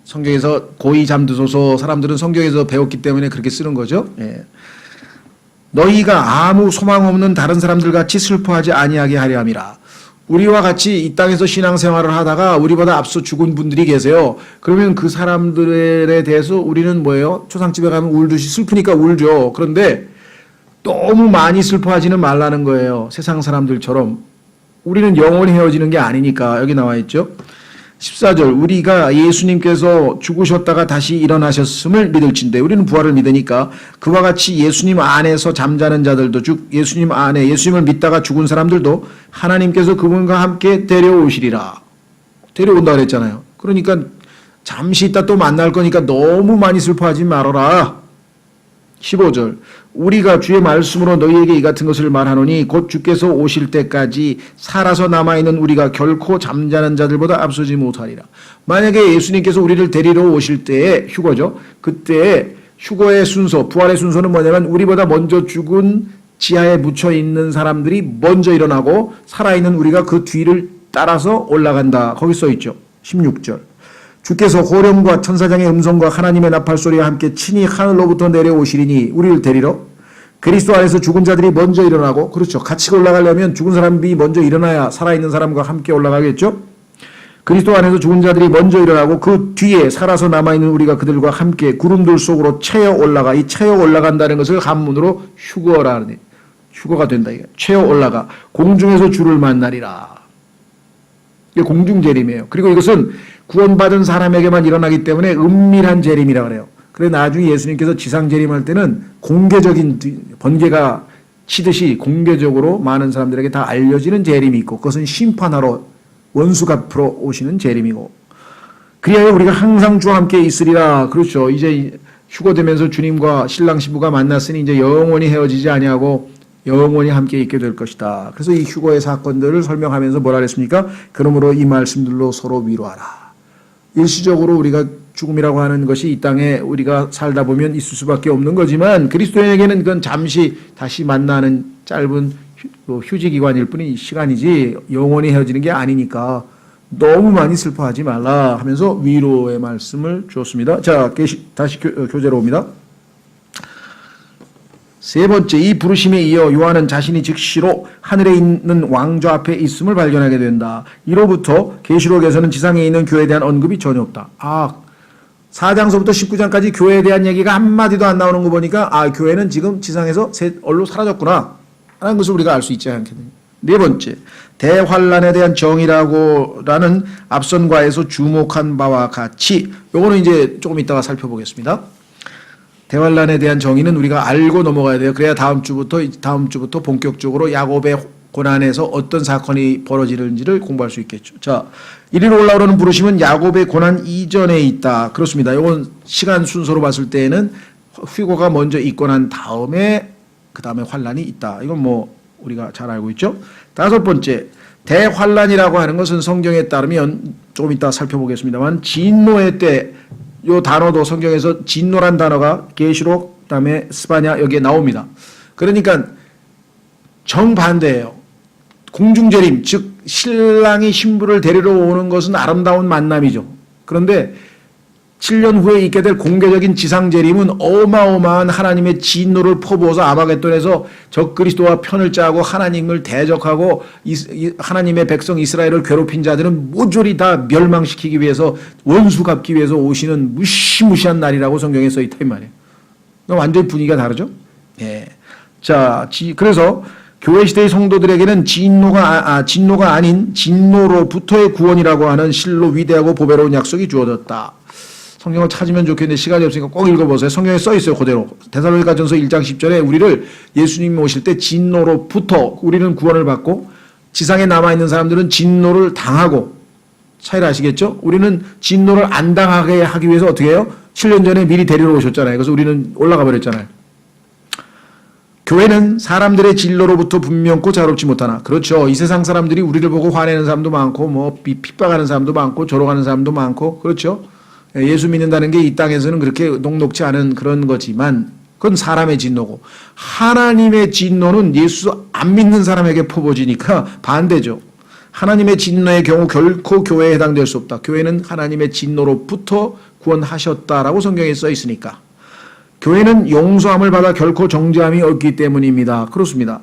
성경에서 고이 잠드소서, 사람들은 성경에서 배웠기 때문에 그렇게 쓰는 거죠. 예. 너희가 아무 소망 없는 다른 사람들 같이 슬퍼하지 아니하게 하려 함이라. 우리와 같이 이 땅에서 신앙생활을 하다가 우리보다 앞서 죽은 분들이 계세요. 그러면 그 사람들에 대해서 우리는 뭐예요? 초상집에 가면 울듯이 슬프니까 울죠. 그런데 너무 많이 슬퍼하지는 말라는 거예요. 세상 사람들처럼. 우리는 영원히 헤어지는 게 아니니까. 여기 나와 있죠. 14절, 우리가 예수님께서 죽으셨다가 다시 일어나셨음을 믿을진데, 우리는 부활을 믿으니까 그와 같이 예수님 안에서 잠자는 자들도, 즉 예수님 안에 예수님을 믿다가 죽은 사람들도 하나님께서 그분과 함께 데려오시리라. 데려온다 그랬잖아요. 그러니까 잠시 있다 또 만날 거니까 너무 많이 슬퍼하지 말아라. 15절, 우리가 주의 말씀으로 너희에게 이 같은 것을 말하노니 곧 주께서 오실 때까지 살아서 남아있는 우리가 결코 잠자는 자들보다 앞서지 못하리라. 만약에 예수님께서 우리를 데리러 오실 때에 휴거죠. 그때 휴거의 순서, 부활의 순서는 뭐냐면 우리보다 먼저 죽은 지하에 묻혀있는 사람들이 먼저 일어나고 살아있는 우리가 그 뒤를 따라서 올라간다. 거기 써있죠. 16절. 주께서 호령과 천사장의 음성과 하나님의 나팔 소리와 함께 친히 하늘로부터 내려오시리니 우리를 데리러 그리스도 안에서 죽은 자들이 먼저 일어나고, 그렇죠. 같이 올라가려면 죽은 사람이 먼저 일어나야 살아있는 사람과 함께 올라가겠죠. 그리스도 안에서 죽은 자들이 먼저 일어나고 그 뒤에 살아서 남아있는 우리가 그들과 함께 구름들 속으로 채어 올라가. 이 채어 올라간다는 것을 한문으로 휴거라는, 휴거가 된다. 채어 올라가 공중에서 주를 만나리라. 이게 공중 재림이에요. 그리고 이것은 구원받은 사람에게만 일어나기 때문에 은밀한 재림이라고 그래요. 그래 나중에 예수님께서 지상 재림할 때는 공개적인, 번개가 치듯이 공개적으로 많은 사람들에게 다 알려지는 재림이 있고, 그것은 심판하러 원수 갚으러 오시는 재림이고, 그리하여 우리가 항상 주와 함께 있으리라. 그렇죠. 이제 휴거되면서 주님과 신랑 신부가 만났으니 이제 영원히 헤어지지 아니하고 영원히 함께 있게 될 것이다. 그래서 이 휴거의 사건들을 설명하면서 뭐라 그랬습니까? 그러므로 이 말씀들로 서로 위로하라. 일시적으로 우리가 죽음이라고 하는 것이 이 땅에 우리가 살다 보면 있을 수밖에 없는 거지만 그리스도인에게는 그건 잠시 다시 만나는 짧은 휴지 기간일 뿐이 시간이지 영원히 헤어지는 게 아니니까 너무 많이 슬퍼하지 말라 하면서 위로의 말씀을 주었습니다. 자, 다시 교재로 옵니다. 세 번째, 이 부르심에 이어 요한은 자신이 즉시로 하늘에 있는 왕좌 앞에 있음을 발견하게 된다. 이로부터 계시록에서는 지상에 있는 교회에 대한 언급이 전혀 없다. 4장서부터 19장까지 교회에 대한 얘기가 한마디도 안 나오는 거 보니까 교회는 지금 지상에서 얼로 사라졌구나 라는 것을 우리가 알 수 있지 않겠느냐. 네 번째, 대환란에 대한 정의라는 앞선과에서 주목한 바와 같이 요거는 이제 조금 이따가 살펴보겠습니다. 대환란에 대한 정의는 우리가 알고 넘어가야 돼요. 그래야 다음 주부터 본격적으로 야곱의 고난에서 어떤 사건이 벌어지는지를 공부할 수 있겠죠. 자, 이리로 올라오는 부르심은 야곱의 고난 이전에 있다. 그렇습니다. 이건 시간 순서로 봤을 때에는 휴거가 먼저 있고 난 다음에 그 다음에 환란이 있다. 이건 뭐 우리가 잘 알고 있죠. 다섯 번째, 대환란이라고 하는 것은 성경에 따르면 조금 이따 살펴보겠습니다만 진노의 때, 요 단어도 성경에서 진노란 단어가 계시록 그다음에 스바냐 여기에 나옵니다. 그러니까 정반대예요. 공중재림, 즉 신랑이 신부를 데리러 오는 것은 아름다운 만남이죠. 그런데 7년 후에 있게 될 공개적인 지상재림은 어마어마한 하나님의 진노를 퍼부어서 아마겟돈에서 적그리스도와 편을 짜고 하나님을 대적하고 하나님의 백성 이스라엘을 괴롭힌 자들은 모조리 다 멸망시키기 위해서 원수 갚기 위해서 오시는 무시무시한 날이라고 성경에 써 있다 이 말이에요. 완전히 분위기가 다르죠. 예. 자, 그래서 교회 시대의 성도들에게는 진노가 아닌 진노로부터의 구원이라고 하는 실로 위대하고 보배로운 약속이 주어졌다. 성경을 찾으면 좋겠는데 시간이 없으니까 꼭 읽어보세요. 성경에 써 있어요. 그대로. 데살로니가전서 1장 10절에 우리를 예수님이 오실 때 진노로부터 우리는 구원을 받고 지상에 남아있는 사람들은 진노를 당하고, 차이를 아시겠죠? 우리는 진노를 안 당하게 하기 위해서 어떻게 해요? 7년 전에 미리 데리러 오셨잖아요. 그래서 우리는 올라가 버렸잖아요. 교회는 사람들의 진노로부터 분명코 자유롭지 못하나. 그렇죠. 이 세상 사람들이 우리를 보고 화내는 사람도 많고 뭐 핍박하는 사람도 많고 조롱하는 사람도 많고 그렇죠. 예수 믿는다는 게 이 땅에서는 그렇게 녹록지 않은 그런 거지만 그건 사람의 진노고, 하나님의 진노는 예수 안 믿는 사람에게 퍼부어지니까 반대죠. 하나님의 진노의 경우 결코 교회에 해당될 수 없다. 교회는 하나님의 진노로부터 구원하셨다라고 성경에 써 있으니까. 교회는 용서함을 받아 결코 정죄함이 없기 때문입니다. 그렇습니다.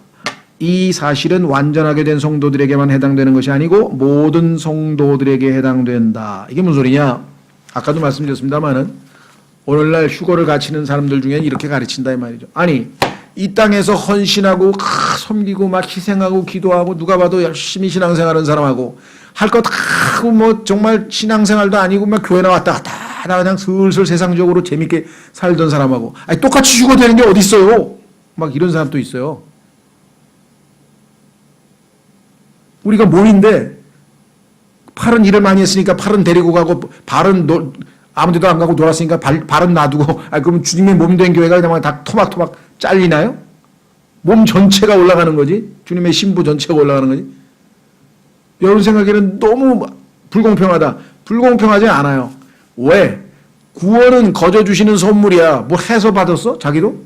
이 사실은 완전하게 된 성도들에게만 해당되는 것이 아니고 모든 성도들에게 해당된다. 이게 무슨 소리냐? 아까도 말씀드렸습니다만은 오늘날 휴거를 가치는 사람들 중에는 이렇게 가르친다 이 말이죠. 아니, 이 땅에서 헌신하고 섬기고 막 희생하고 기도하고 누가 봐도 열심히 신앙생활하는 사람하고 할 거 다 하고 뭐 정말 신앙생활도 아니고 막 교회 나왔다 갔다 하다 그냥 슬슬 세상적으로 재밌게 살던 사람하고 똑같이 휴거되는 게 어디 있어요? 막 이런 사람도 있어요. 우리가 모인데 팔은 일을 많이 했으니까 팔은 데리고 가고 발은 아무 데도 안 가고 놀았으니까 발은 놔두고 그럼 주님의 몸 된 교회가 그냥 다 토막토막 잘리나요? 몸 전체가 올라가는 거지. 주님의 신부 전체가 올라가는 거지. 여러분 생각에는 너무 불공평하다. 불공평하지 않아요. 왜? 구원은 거저 주시는 선물이야. 뭐 해서 받았어? 자기도?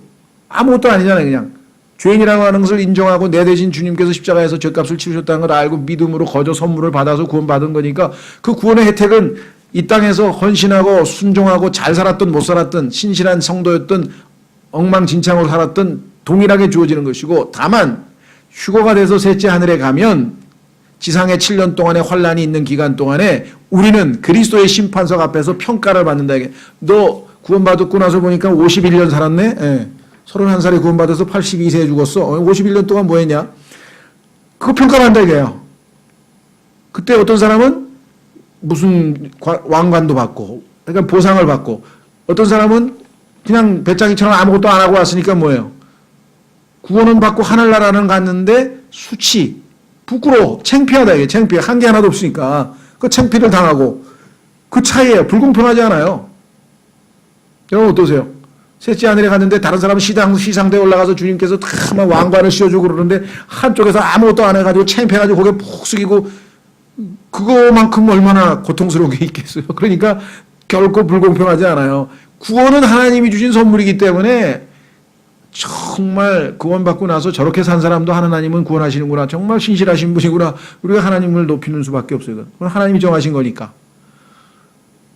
아무것도 아니잖아요. 그냥 죄인이라고 하는 것을 인정하고 내 대신 주님께서 십자가에서 죄값을 치르셨다는 걸 알고 믿음으로 거저 선물을 받아서 구원받은 거니까 그 구원의 혜택은 이 땅에서 헌신하고 순종하고 잘 살았든 못 살았든 신실한 성도였든 엉망진창으로 살았든 동일하게 주어지는 것이고, 다만 휴거가 돼서 셋째 하늘에 가면 지상의 7년 동안의 환란이 있는 기간 동안에 우리는 그리스도의 심판석 앞에서 평가를 받는다. 이게 너 구원받고 나서 보니까 51년 살았네. 예. 31살에 구원받아서 82세에 죽었어. 51년 동안 뭐 했냐? 그거 평가를 한다 이게요. 그때 어떤 사람은 무슨 왕관도 받고, 그러니까 보상을 받고, 어떤 사람은 그냥 배짱이처럼 아무것도 안 하고 왔으니까 뭐예요? 구원은 받고 하늘나라는 갔는데 수치, 부끄러워, 창피하다 이게. 창피해. 한 게 하나도 없으니까 그 창피를 당하고, 그 차이예요. 불공평하지 않아요. 여러분 어떠세요? 셋째 하늘에 갔는데 다른 사람은 시상대에 올라가서 주님께서 막 왕관을 씌워주고 그러는데 한쪽에서 아무것도 안 해가지고 창피해가지고 고개 푹 숙이고, 그거만큼 얼마나 고통스러운 게 있겠어요. 그러니까 결코 불공평하지 않아요. 구원은 하나님이 주신 선물이기 때문에 정말 구원받고 나서 저렇게 산 사람도 하나님은 구원하시는구나. 정말 신실하신 분이구나. 우리가 하나님을 높이는 수밖에 없어요. 그건 하나님이 정하신 거니까.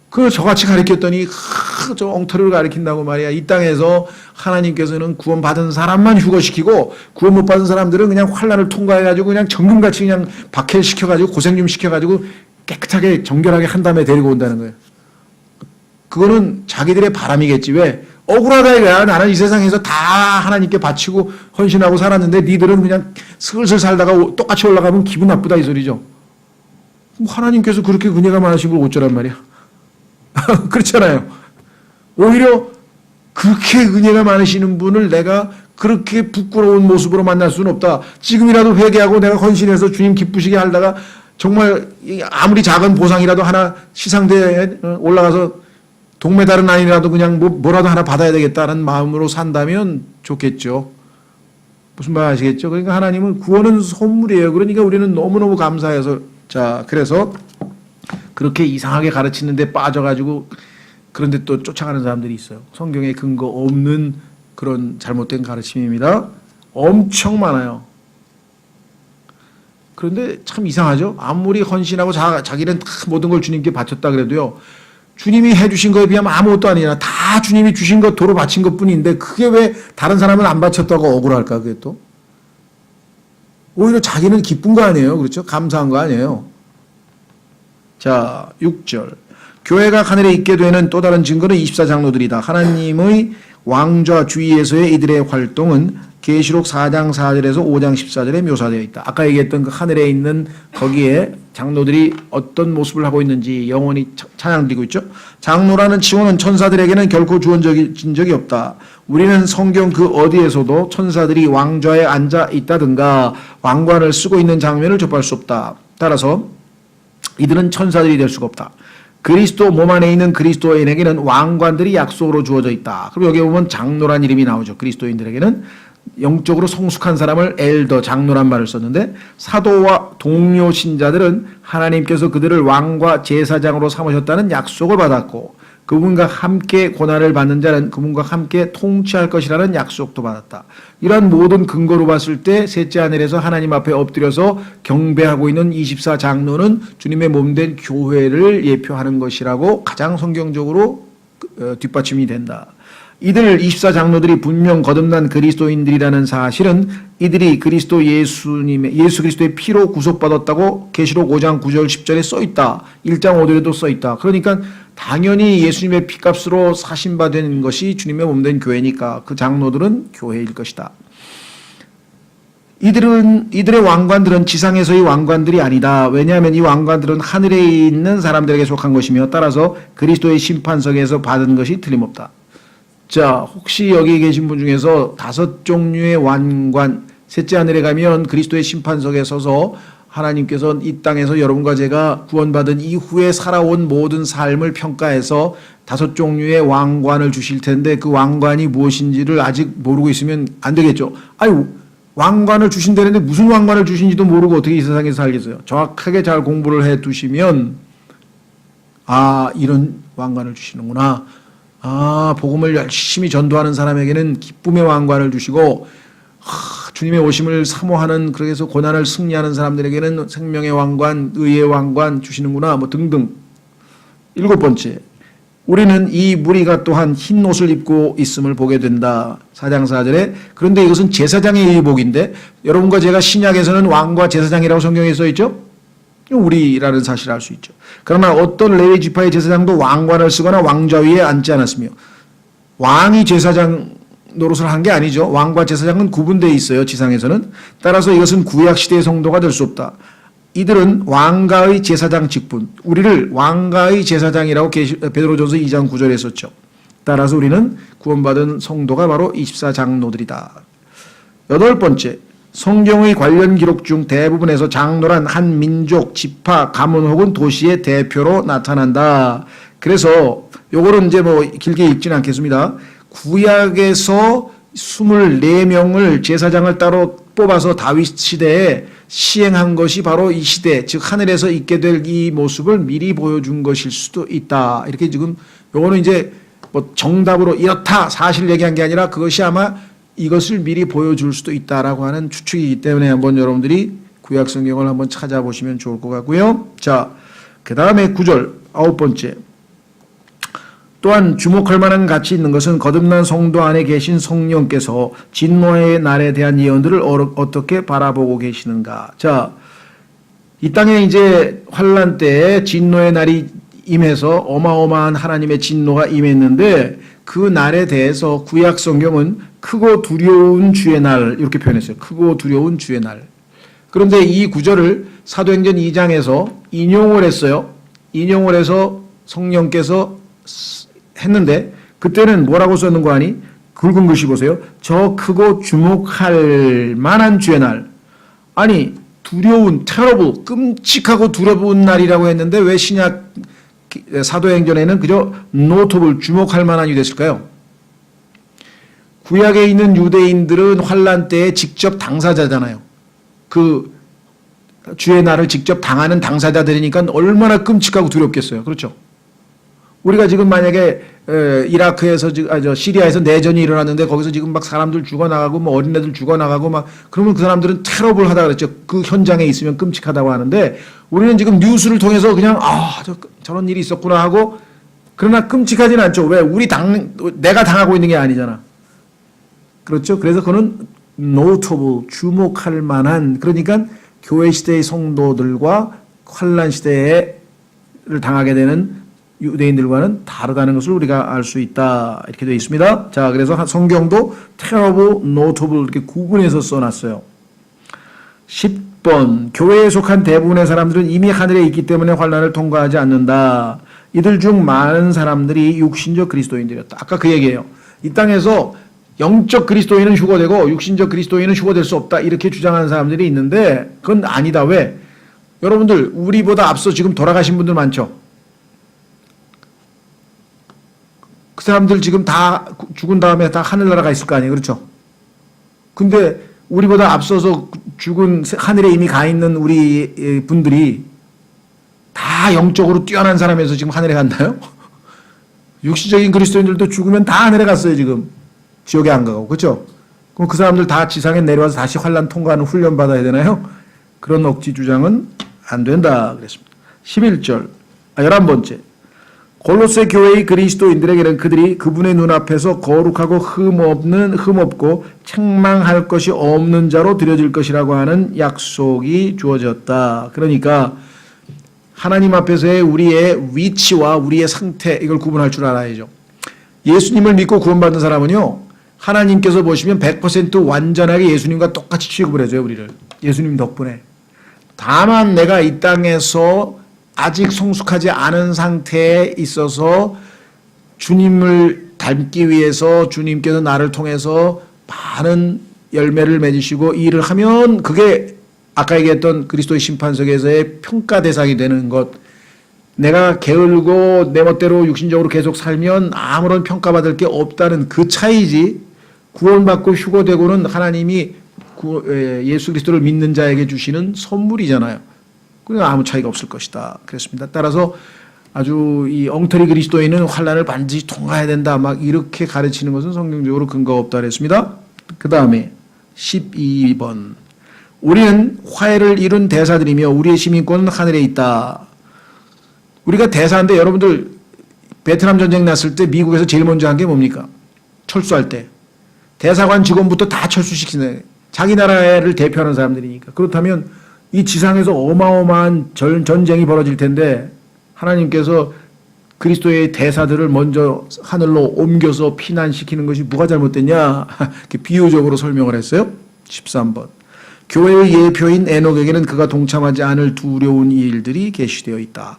그걸 저같이 가르쳤더니 저 엉터리를 가르친다고 말이야. 이 땅에서 하나님께서는 구원받은 사람만 휴거시키고 구원 못 받은 사람들은 그냥 환난을 통과해가지고 그냥 정금같이 그냥 박해시켜가지고 고생 좀 시켜가지고 깨끗하게 정결하게 한 다음에 데리고 온다는 거예요. 그거는 자기들의 바람이겠지. 왜? 억울하다 이거야. 나는 이 세상에서 다 하나님께 바치고 헌신하고 살았는데 니들은 그냥 슬슬 살다가 똑같이 올라가면 기분 나쁘다 이 소리죠. 하나님께서 그렇게 은혜가 많으신 걸 어쩌란 말이야. 그렇잖아요. 오히려 그렇게 은혜가 많으시는 분을 내가 그렇게 부끄러운 모습으로 만날 수는 없다. 지금이라도 회개하고 내가 헌신해서 주님 기쁘시게 하다가 정말 아무리 작은 보상이라도 하나 시상대에 올라가서 동메달은 아니라도 그냥 뭐라도 하나 받아야 되겠다는 마음으로 산다면 좋겠죠. 무슨 말 아시겠죠? 그러니까 하나님은 구원은 선물이에요. 그러니까 우리는 너무너무 감사해서 자 그래서 그렇게 이상하게 가르치는데 빠져가지고 그런데 또 쫓아가는 사람들이 있어요. 성경에 근거 없는 그런 잘못된 가르침입니다. 엄청 많아요. 그런데 참 이상하죠. 아무리 헌신하고 자기는 다 모든 걸 주님께 바쳤다 그래도요. 주님이 해주신 거에 비하면 아무것도 아니잖아. 다 주님이 주신 것 도로 바친 것뿐인데 그게 왜 다른 사람은 안 바쳤다고 억울할까 그게 또. 오히려 자기는 기쁜 거 아니에요. 그렇죠? 감사한 거 아니에요. 자 6절 교회가 하늘에 있게 되는 또 다른 증거는 24장로들이다. 하나님의 왕좌 주위에서의 이들의 활동은 계시록 4장 4절에서 5장 14절에 묘사되어 있다. 아까 얘기했던 그 하늘에 있는 거기에 장로들이 어떤 모습을 하고 있는지 영원히 찬양드리고 있죠. 장로라는 칭호는 천사들에게는 결코 주어진 적이 없다. 우리는 성경 그 어디에서도 천사들이 왕좌에 앉아 있다든가 왕관을 쓰고 있는 장면을 접할 수 없다. 따라서 이들은 천사들이 될 수가 없다. 그리스도 몸 안에 있는 그리스도인에게는 왕관들이 약속으로 주어져 있다. 그럼 여기 보면 장로란 이름이 나오죠. 그리스도인들에게는 영적으로 성숙한 사람을 엘더, 장로란 말을 썼는데 사도와 동료 신자들은 하나님께서 그들을 왕과 제사장으로 삼으셨다는 약속을 받았고 그분과 함께 고난을 받는 자는 그분과 함께 통치할 것이라는 약속도 받았다. 이러한 모든 근거로 봤을 때 셋째 하늘에서 하나님 앞에 엎드려서 경배하고 있는 24장로는 주님의 몸된 교회를 예표하는 것이라고 가장 성경적으로 뒷받침이 된다. 이들 24장로들이 분명 거듭난 그리스도인들이라는 사실은 이들이 그리스도 예수 그리스도의 피로 구속받았다고 계시록 5장 9절 10절에 써있다. 1장 5절에도 써있다. 그러니까 당연히 예수님의 피값으로 사신받은 것이 주님의 몸된 교회니까 그 장로들은 교회일 것이다. 이들의 왕관들은 지상에서의 왕관들이 아니다. 왜냐하면 이 왕관들은 하늘에 있는 사람들에게 속한 것이며 따라서 그리스도의 심판석에서 받은 것이 틀림없다. 자, 혹시 여기 계신 분 중에서 5종류의 왕관, 셋째 하늘에 가면 그리스도의 심판석에 서서 하나님께서 이 땅에서 여러분과 제가 구원받은 이후에 살아온 모든 삶을 평가해서 5종류의 왕관을 주실 텐데 그 왕관이 무엇인지를 아직 모르고 있으면 안 되겠죠. 아유, 왕관을 주신다는데 무슨 왕관을 주신지도 모르고 어떻게 이 세상에서 살겠어요. 정확하게 잘 공부를 해 두시면 아, 이런 왕관을 주시는구나. 아, 복음을 열심히 전도하는 사람에게는 기쁨의 왕관을 주시고 주님의 오심을 사모하는 그래서 고난을 승리하는 사람들에게는 생명의 왕관, 의의 왕관 주시는구나 뭐 등등. 7번째, 우리는 이 무리가 또한 흰 옷을 입고 있음을 보게 된다. 4장 4절에 그런데 이것은 제사장의 의복인데 여러분과 제가 신약에서는 왕과 제사장이라고 성경에 써있죠. 우리라는 사실을 알 수 있죠. 그러나 어떤 레위 지파의 제사장도 왕관을 쓰거나 왕좌 위에 앉지 않았으며 왕이 제사장 노릇을 한 게 아니죠. 왕과 제사장은 구분되어 있어요. 지상에서는. 따라서 이것은 구약시대의 성도가 될 수 없다. 이들은 왕가의 제사장 직분, 우리를 왕가의 제사장이라고 베드로전서 2장 9절에 썼죠. 따라서 우리는 구원받은 성도가 바로 24장로들이다. 8번째, 성경의 관련 기록 중 대부분에서 장로란 한 민족, 지파, 가문 혹은 도시의 대표로 나타난다. 그래서 요거는 이제 뭐 길게 읽지는 않겠습니다. 구약에서 24명을 제사장을 따로 뽑아서 다윗 시대에 시행한 것이 바로 이 시대, 즉 하늘에서 있게 될 이 모습을 미리 보여준 것일 수도 있다. 이렇게 지금 요거는 이제 뭐 정답으로 이렇다 사실 얘기한 게 아니라 그것이 아마 이것을 미리 보여줄 수도 있다라고 하는 추측이기 때문에 한번 여러분들이 구약 성경을 한번 찾아보시면 좋을 것 같고요. 자, 그 다음에 9절 9번째. 또한 주목할 만한 가치 있는 것은 거듭난 성도 안에 계신 성령께서 진노의 날에 대한 예언들을 어떻게 바라보고 계시는가. 자, 이 땅에 이제 환란 때에 진노의 날이 임해서 어마어마한 하나님의 진노가 임했는데 그 날에 대해서 구약 성경은 크고 두려운 주의 날 이렇게 표현했어요. 크고 두려운 주의 날. 그런데 이 구절을 사도행전 2장에서 인용을 했어요. 인용을 해서 성령께서 했는데 그때는 뭐라고 썼는 거 아니? 굵은 글씨 보세요. 저 크고 주목할 만한 주의 날. 아니 두려운 terrible 끔찍하고 두려운 날이라고 했는데 왜 신약 사도행전에는 그저 notable 주목할 만한이 됐을까요? 구약에 있는 유대인들은 환란 때에 직접 당사자잖아요. 그 주의 날을 직접 당하는 당사자들이니까 얼마나 끔찍하고 두렵겠어요. 그렇죠? 우리가 지금 만약에 이라크에서 시리아에서 내전이 일어났는데 거기서 지금 막 사람들 죽어나가고 뭐 어린애들 죽어나가고 막 그러면 그 사람들은 테러블하다 그랬죠. 그 현장에 있으면 끔찍하다고 하는데 우리는 지금 뉴스를 통해서 그냥 저런 일이 있었구나 하고 그러나 끔찍하진 않죠. 왜? 내가 당하고 있는 게 아니잖아. 그렇죠? 그래서 그는 notable 주목할 만한 그러니까 교회 시대의 성도들과 환란 시대를 당하게 되는 유대인들과는 다르다는 것을 우리가 알 수 있다. 이렇게 되어 있습니다. 자, 그래서 성경도 terrible, notable 이렇게 구분해서 써놨어요. 10번 교회에 속한 대부분의 사람들은 이미 하늘에 있기 때문에 환난을 통과하지 않는다. 이들 중 많은 사람들이 육신적 그리스도인들이었다. 아까 그 얘기예요. 이 땅에서 영적 그리스도인은 휴거되고 육신적 그리스도인은 휴거될 수 없다. 이렇게 주장하는 사람들이 있는데 그건 아니다. 왜? 여러분들 우리보다 앞서 지금 돌아가신 분들 많죠. 그 사람들 지금 다 죽은 다음에 다 하늘나라가 있을 거 아니에요. 그렇죠? 근데 우리보다 앞서서 죽은 하늘에 이미 가 있는 우리 분들이 다 영적으로 뛰어난 사람에서 지금 하늘에 갔나요? 육신적인 그리스도인들도 죽으면 다 하늘에 갔어요. 지금. 지옥에 안 가고. 그렇죠? 그럼 그 사람들 다 지상에 내려와서 다시 환난 통과하는 훈련 받아야 되나요? 그런 억지 주장은 안 된다. 그랬습니다. 11절. 11번째. 골로새 교회의 그리스도인들에게는 그들이 그분의 눈앞에서 거룩하고 흠없고 책망할 것이 없는 자로 드려질 것이라고 하는 약속이 주어졌다. 그러니까 하나님 앞에서의 우리의 위치와 우리의 상태 이걸 구분할 줄 알아야죠. 예수님을 믿고 구원받은 사람은요. 하나님께서 보시면 100% 완전하게 예수님과 똑같이 취급을 해줘요. 우리를. 예수님 덕분에. 다만 내가 이 땅에서 아직 성숙하지 않은 상태에 있어서 주님을 닮기 위해서 주님께서 나를 통해서 많은 열매를 맺으시고 일을 하면 그게 아까 얘기했던 그리스도의 심판석에서의 평가 대상이 되는 것. 내가 게을고 내 멋대로 육신적으로 계속 살면 아무런 평가받을 게 없다는 그 차이지 구원받고 휴거되고는 하나님이 예수 그리스도를 믿는 자에게 주시는 선물이잖아요. 그러니까 아무 차이가 없을 것이다. 그랬습니다. 따라서 아주 이 엉터리 그리스도인은 환난을 반드시 통과해야 된다. 막 이렇게 가르치는 것은 성경적으로 근거가 없다. 그랬습니다. 그 다음에 12번. 우리는 화해를 이룬 대사들이며 우리의 시민권은 하늘에 있다. 우리가 대사인데 여러분들 베트남 전쟁 났을 때 미국에서 제일 먼저 한 게 뭡니까? 철수할 때. 대사관 직원부터 다 철수시키는 자기 나라를 대표하는 사람들이니까. 그렇다면 이 지상에서 어마어마한 전쟁이 벌어질 텐데 하나님께서 그리스도의 대사들을 먼저 하늘로 옮겨서 피난시키는 것이 뭐가 잘못됐냐? 이렇게 비유적으로 설명을 했어요. 13번. 교회의 예표인 에녹에게는 그가 동참하지 않을 두려운 일들이 계시되어 있다.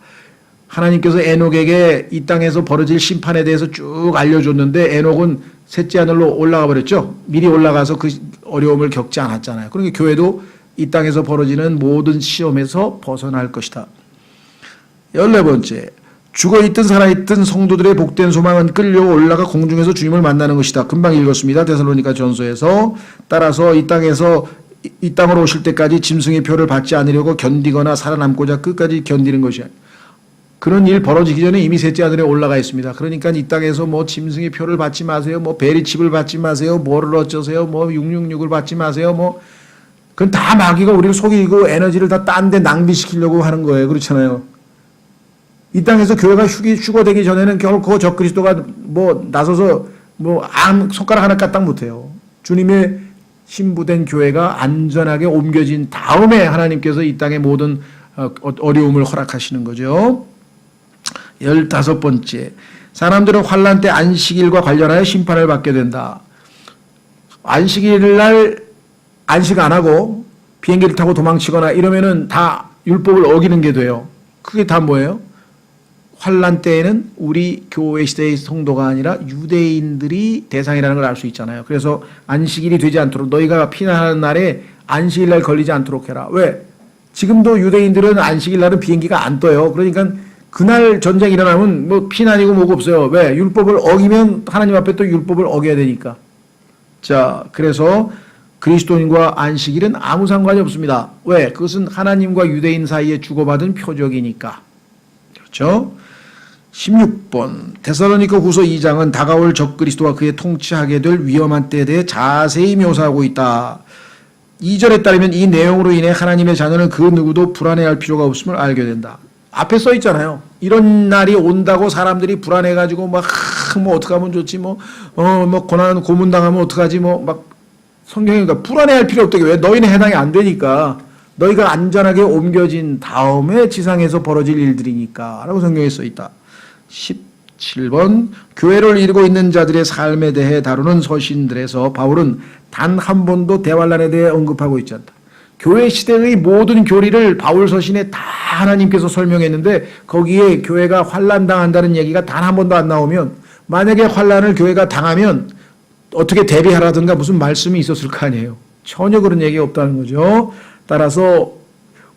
하나님께서 에녹에게 이 땅에서 벌어질 심판에 대해서 쭉 알려줬는데 에녹은 셋째 하늘로 올라가 버렸죠. 미리 올라가서 그 어려움을 겪지 않았잖아요. 그러니까 교회도 이 땅에서 벌어지는 모든 시험에서 벗어날 것이다. 14번째. 죽어있든 살아있든 성도들의 복된 소망은 끌려 올라가 공중에서 주님을 만나는 것이다. 금방 읽었습니다. 데살로니가 전서에서. 따라서 이 땅에서 이 땅으로 오실 때까지 짐승의 표를 받지 않으려고 견디거나 살아남고자 끝까지 견디는 것이야. 그런 일 벌어지기 전에 이미 셋째 하늘에 올라가 있습니다. 그러니까 이 땅에서 뭐 짐승의 표를 받지 마세요. 뭐 베리칩을 받지 마세요. 뭐를 어쩌세요. 뭐 666을 받지 마세요. 뭐 그건 다 마귀가 우리를 속이고 에너지를 다 딴 데 낭비시키려고 하는 거예요. 그렇잖아요. 이 땅에서 교회가 휴거되기 전에는 결코 적그리스도가 뭐 나서서 뭐 손가락 하나 까딱 못해요. 주님의 신부된 교회가 안전하게 옮겨진 다음에 하나님께서 이 땅의 모든 어려움을 허락하시는 거죠. 15번째, 사람들은 환난 때 안식일과 관련하여 심판을 받게 된다. 안식일 날 안식 안 하고 비행기를 타고 도망치거나 이러면은 다 율법을 어기는 게 돼요. 그게 다 뭐예요? 환난 때에는 우리 교회 시대의 성도가 아니라 유대인들이 대상이라는 걸 알 수 있잖아요. 그래서 안식일이 되지 않도록 너희가 피난하는 날에 안식일 날 걸리지 않도록 해라. 왜? 지금도 유대인들은 안식일 날은 비행기가 안 떠요. 그러니까 그날 전쟁이 일어나면 뭐 피난이고 뭐고 없어요. 왜? 율법을 어기면 하나님 앞에 또 율법을 어겨야 되니까. 자, 그래서 그리스도인과 안식일은 아무 상관이 없습니다. 왜? 그것은 하나님과 유대인 사이에 주고받은 표적이니까. 그렇죠? 16번 데살로니가 후서 2장은 다가올 적그리스도와 그의 통치하게 될 위험한 때에 대해 자세히 묘사하고 있다. 2절에 따르면 이 내용으로 인해 하나님의 자녀는 그 누구도 불안해할 필요가 없음을 알게 된다. 앞에 써 있잖아요. 이런 날이 온다고 사람들이 불안해가지고 뭐 어떡하면 좋지 뭐 고난 고문당하면 어떡하지 막 성경이니까 불안해할 필요 없다게. 왜? 너희는 해당이 안 되니까. 너희가 안전하게 옮겨진 다음에 지상에서 벌어질 일들이니까 라고 성경에 써 있다. 17번 교회를 이루고 있는 자들의 삶에 대해 다루는 서신들에서 바울은 단 한 번도 대환란에 대해 언급하고 있지 않다. 교회 시대의 모든 교리를 바울 서신에 다 하나님께서 설명했는데 거기에 교회가 환난당한다는 얘기가 단 한 번도 안 나오면 만약에 환난을 교회가 당하면 어떻게 대비하라든가 무슨 말씀이 있었을 거 아니에요. 전혀 그런 얘기가 없다는 거죠. 따라서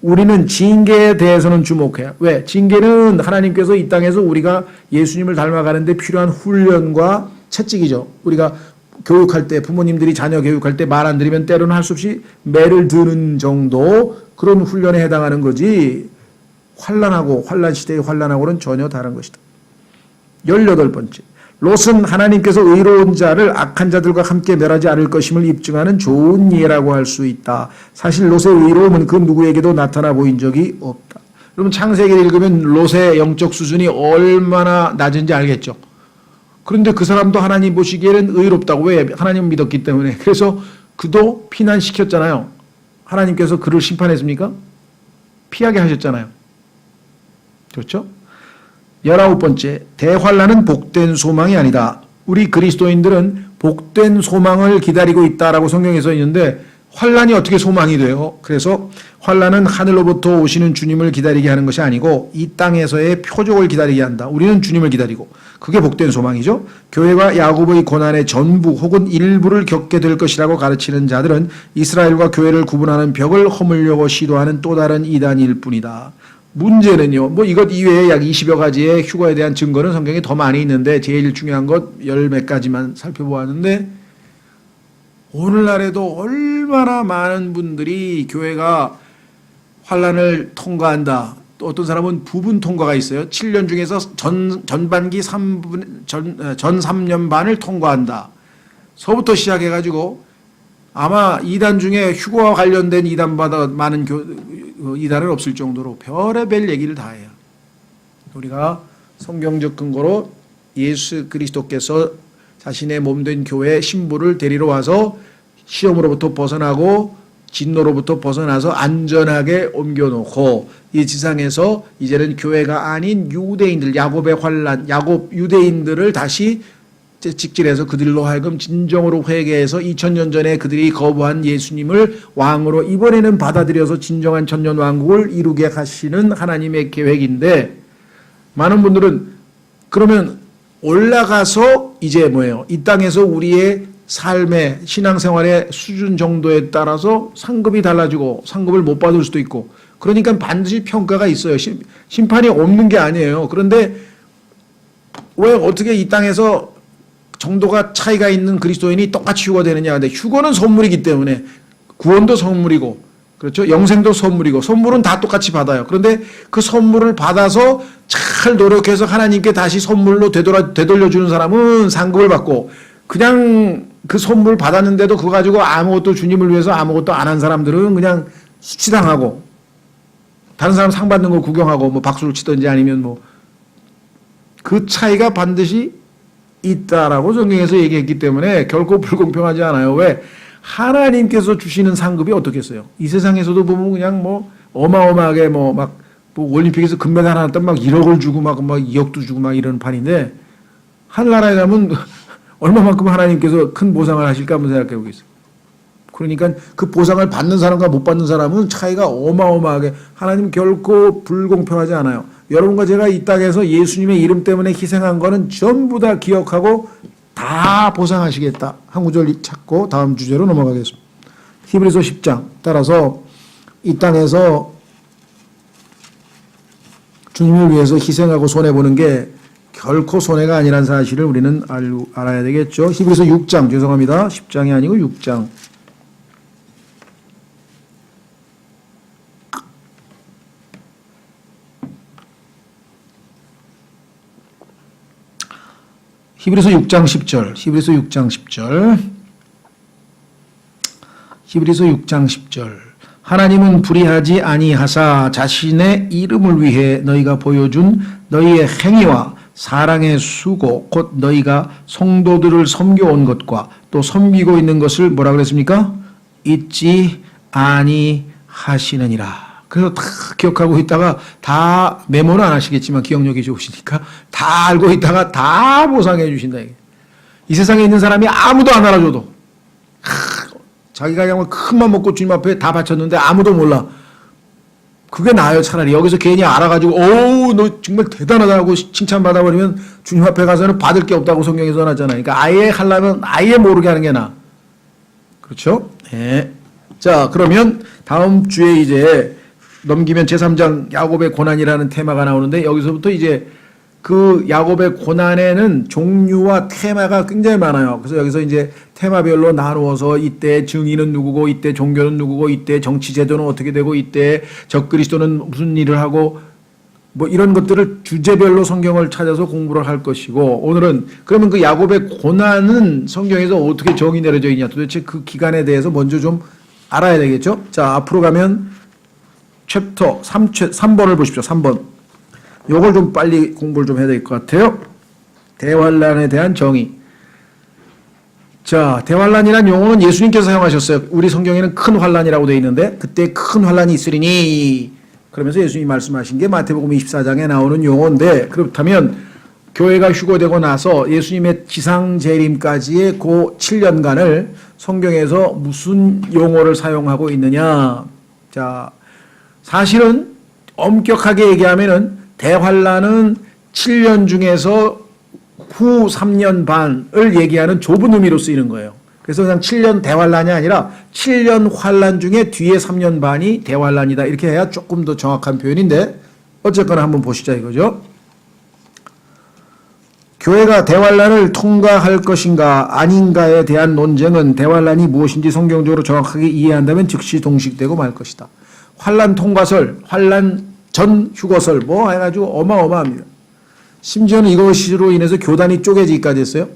우리는 징계에 대해서는 주목해야. 왜? 징계는 하나님께서 이 땅에서 우리가 예수님을 닮아가는데 필요한 훈련과 채찍이죠. 우리가 교육할 때 부모님들이 자녀 교육할 때 말 안 들으면 때로는 할 수 없이 매를 드는 정도 그런 훈련에 해당하는 거지 환난하고 환난 시대의 환난하고는 전혀 다른 것이다. 18번째 롯은 하나님께서 의로운 자를 악한 자들과 함께 멸하지 않을 것임을 입증하는 좋은 예라고 할 수 있다. 사실 롯의 의로움은 그 누구에게도 나타나 보인 적이 없다. 여러분 창세기를 읽으면 롯의 영적 수준이 얼마나 낮은지 알겠죠. 그런데 그 사람도 하나님 보시기에는 의롭다고. 왜? 하나님을 믿었기 때문에. 그래서 그도 피난시켰잖아요. 하나님께서 그를 심판했습니까? 피하게 하셨잖아요. 그렇죠? 19번째, 대환란은 복된 소망이 아니다. 우리 그리스도인들은 복된 소망을 기다리고 있다라고 성경에 써 있는데 환란이 어떻게 소망이 돼요? 그래서 환란은 하늘로부터 오시는 주님을 기다리게 하는 것이 아니고 이 땅에서의 표적을 기다리게 한다. 우리는 주님을 기다리고 그게 복된 소망이죠. 교회가 야곱의 고난의 전부 혹은 일부를 겪게 될 것이라고 가르치는 자들은 이스라엘과 교회를 구분하는 벽을 허물려고 시도하는 또 다른 이단일 뿐이다. 문제는요, 뭐 이것 이외에 약 20여 가지의 휴거에 대한 증거는 성경에 더 많이 있는데 제일 중요한 것 열 몇 가지만 살펴보았는데 오늘날에도 얼마나 많은 분들이 교회가 환난을 통과한다. 또 어떤 사람은 부분 통과가 있어요. 7년 중에서 전반기 3년 반을 통과한다. 서부터 시작해가지고 아마 이단 중에 휴거와 관련된 이단보다 많은 이단은 없을 정도로 별의별 얘기를 다 해요. 우리가 성경적 근거로 예수 그리스도께서 자신의 몸된 교회 신부를 데리러 와서 시험으로부터 벗어나고 진노로부터 벗어나서 안전하게 옮겨놓고 이 지상에서 이제는 교회가 아닌 유대인들, 야곱의 환난, 야곱 유대인들을 다시 직질해서 그들로 하여금 진정으로 회개해서 2000년 전에 그들이 거부한 예수님을 왕으로 이번에는 받아들여서 진정한 천년왕국을 이루게 하시는 하나님의 계획인데 많은 분들은 그러면 올라가서 이제 뭐예요? 이 땅에서 우리의 삶의 신앙생활의 수준 정도에 따라서 상급이 달라지고 상급을 못 받을 수도 있고 그러니까 반드시 평가가 있어요. 심판이 없는 게 아니에요. 그런데 왜 어떻게 이 땅에서 정도가 차이가 있는 그리스도인이 똑같이 휴거되느냐. 근데 휴거는 선물이기 때문에 구원도 선물이고, 그렇죠? 영생도 선물이고, 선물은 다 똑같이 받아요. 그런데 그 선물을 받아서 잘 노력해서 하나님께 다시 선물로 되돌려주는 사람은 상급을 받고, 그냥 그 선물 받았는데도 그거 가지고 아무것도 주님을 위해서 아무것도 안 한 사람들은 그냥 수치당하고, 다른 사람 상 받는 거 구경하고, 뭐 박수를 치든지 아니면 뭐, 그 차이가 반드시 있다라고 성경에서 얘기했기 때문에 결코 불공평하지 않아요. 왜? 하나님께서 주시는 상급이 어떻겠어요? 이 세상에서도 보면 그냥 뭐 어마어마하게 뭐 올림픽에서 금메달 하나 땄막 1억을 주고 막 2억도 주고 막 이런 판인데, 하늘나라에 가면 얼마만큼 하나님께서 큰 보상을 하실까 한번 생각해 보겠어요. 그러니까 그 보상을 받는 사람과 못 받는 사람은 차이가 어마어마하게, 하나님 결코 불공평하지 않아요. 여러분과 제가 이 땅에서 예수님의 이름 때문에 희생한 거는 전부 다 기억하고 다 보상하시겠다. 한 구절 찾고 다음 주제로 넘어가겠습니다. 히브리서 10장. 따라서 이 땅에서 주님을 위해서 희생하고 손해보는 게 결코 손해가 아니라는 사실을 우리는 알아야 되겠죠. 히브리서 6장, 죄송합니다. 10장이 아니고 6장. 히브리서 6장 10절. 히브리서 6장 10절. 히브리서 6장 10절. 하나님은 불의하지 아니하사 자신의 이름을 위해 너희가 보여준 너희의 행위와 사랑의 수고 곧 너희가 성도들을 섬겨온 것과 또 섬기고 있는 것을 뭐라 그랬습니까? 잊지 아니하시느니라. 그래서 다 기억하고 있다가 다 메모는 안 하시겠지만 기억력이 좋으시니까 다 알고 있다가 다 보상해 주신다. 이 세상에 있는 사람이 아무도 안 알아줘도 자기가 그냥 큰 맘 먹고 주님 앞에 다 바쳤는데 아무도 몰라. 그게 나아요. 차라리 여기서 괜히 알아가지고 어우 너 정말 대단하다고 칭찬받아버리면 주님 앞에 가서는 받을 게 없다고 성경에 써놨잖아요. 그러니까 아예 하려면 아예 모르게 하는 게 나아. 그렇죠? 네. 자, 그러면 다음 주에 이제 넘기면 제3장 야곱의 고난이라는 테마가 나오는데, 여기서부터 이제 그 야곱의 고난에는 종류와 테마가 굉장히 많아요. 그래서 여기서 이제 테마별로 나누어서 이때 증인은 누구고, 이때 종교는 누구고, 이때 정치 제도는 어떻게 되고, 이때 적그리스도는 무슨 일을 하고, 뭐 이런 것들을 주제별로 성경을 찾아서 공부를 할 것이고, 오늘은 그러면 그 야곱의 고난은 성경에서 어떻게 정의 내려져 있냐, 도대체 그 기간에 대해서 먼저 좀 알아야 되겠죠. 자, 앞으로 가면 챕터 3번을 보십시오. 3번. 요걸 좀 빨리 공부를 좀 해야 될 것 같아요. 대환란에 대한 정의. 자, 대환란이라는 용어는 예수님께서 사용하셨어요. 우리 성경에는 큰 환란이라고 되어 있는데, 그때 큰 환란이 있으리니 그러면서 예수님이 말씀하신 게 마태복음 24장에 나오는 용어인데, 그렇다면 교회가 휴거되고 나서 예수님의 지상 재림까지의 그 7년간을 성경에서 무슨 용어를 사용하고 있느냐. 자, 사실은 엄격하게 얘기하면은 대환란은 7년 중에서 후 3년 반을 얘기하는 좁은 의미로 쓰이는 거예요. 그래서 그냥 7년 대환란이 아니라 7년 환란 중에 뒤에 3년 반이 대환란이다. 이렇게 해야 조금 더 정확한 표현인데, 어쨌거나 한번 보시자 이거죠. 교회가 대환란을 통과할 것인가 아닌가에 대한 논쟁은 대환란이 무엇인지 성경적으로 정확하게 이해한다면 즉시 동식되고 말 것이다. 환란 통과설, 환란 전 휴거설 뭐 해가지고 어마어마합니다. 심지어는 이것으로 인해서 교단이 쪼개지기까지 했어요.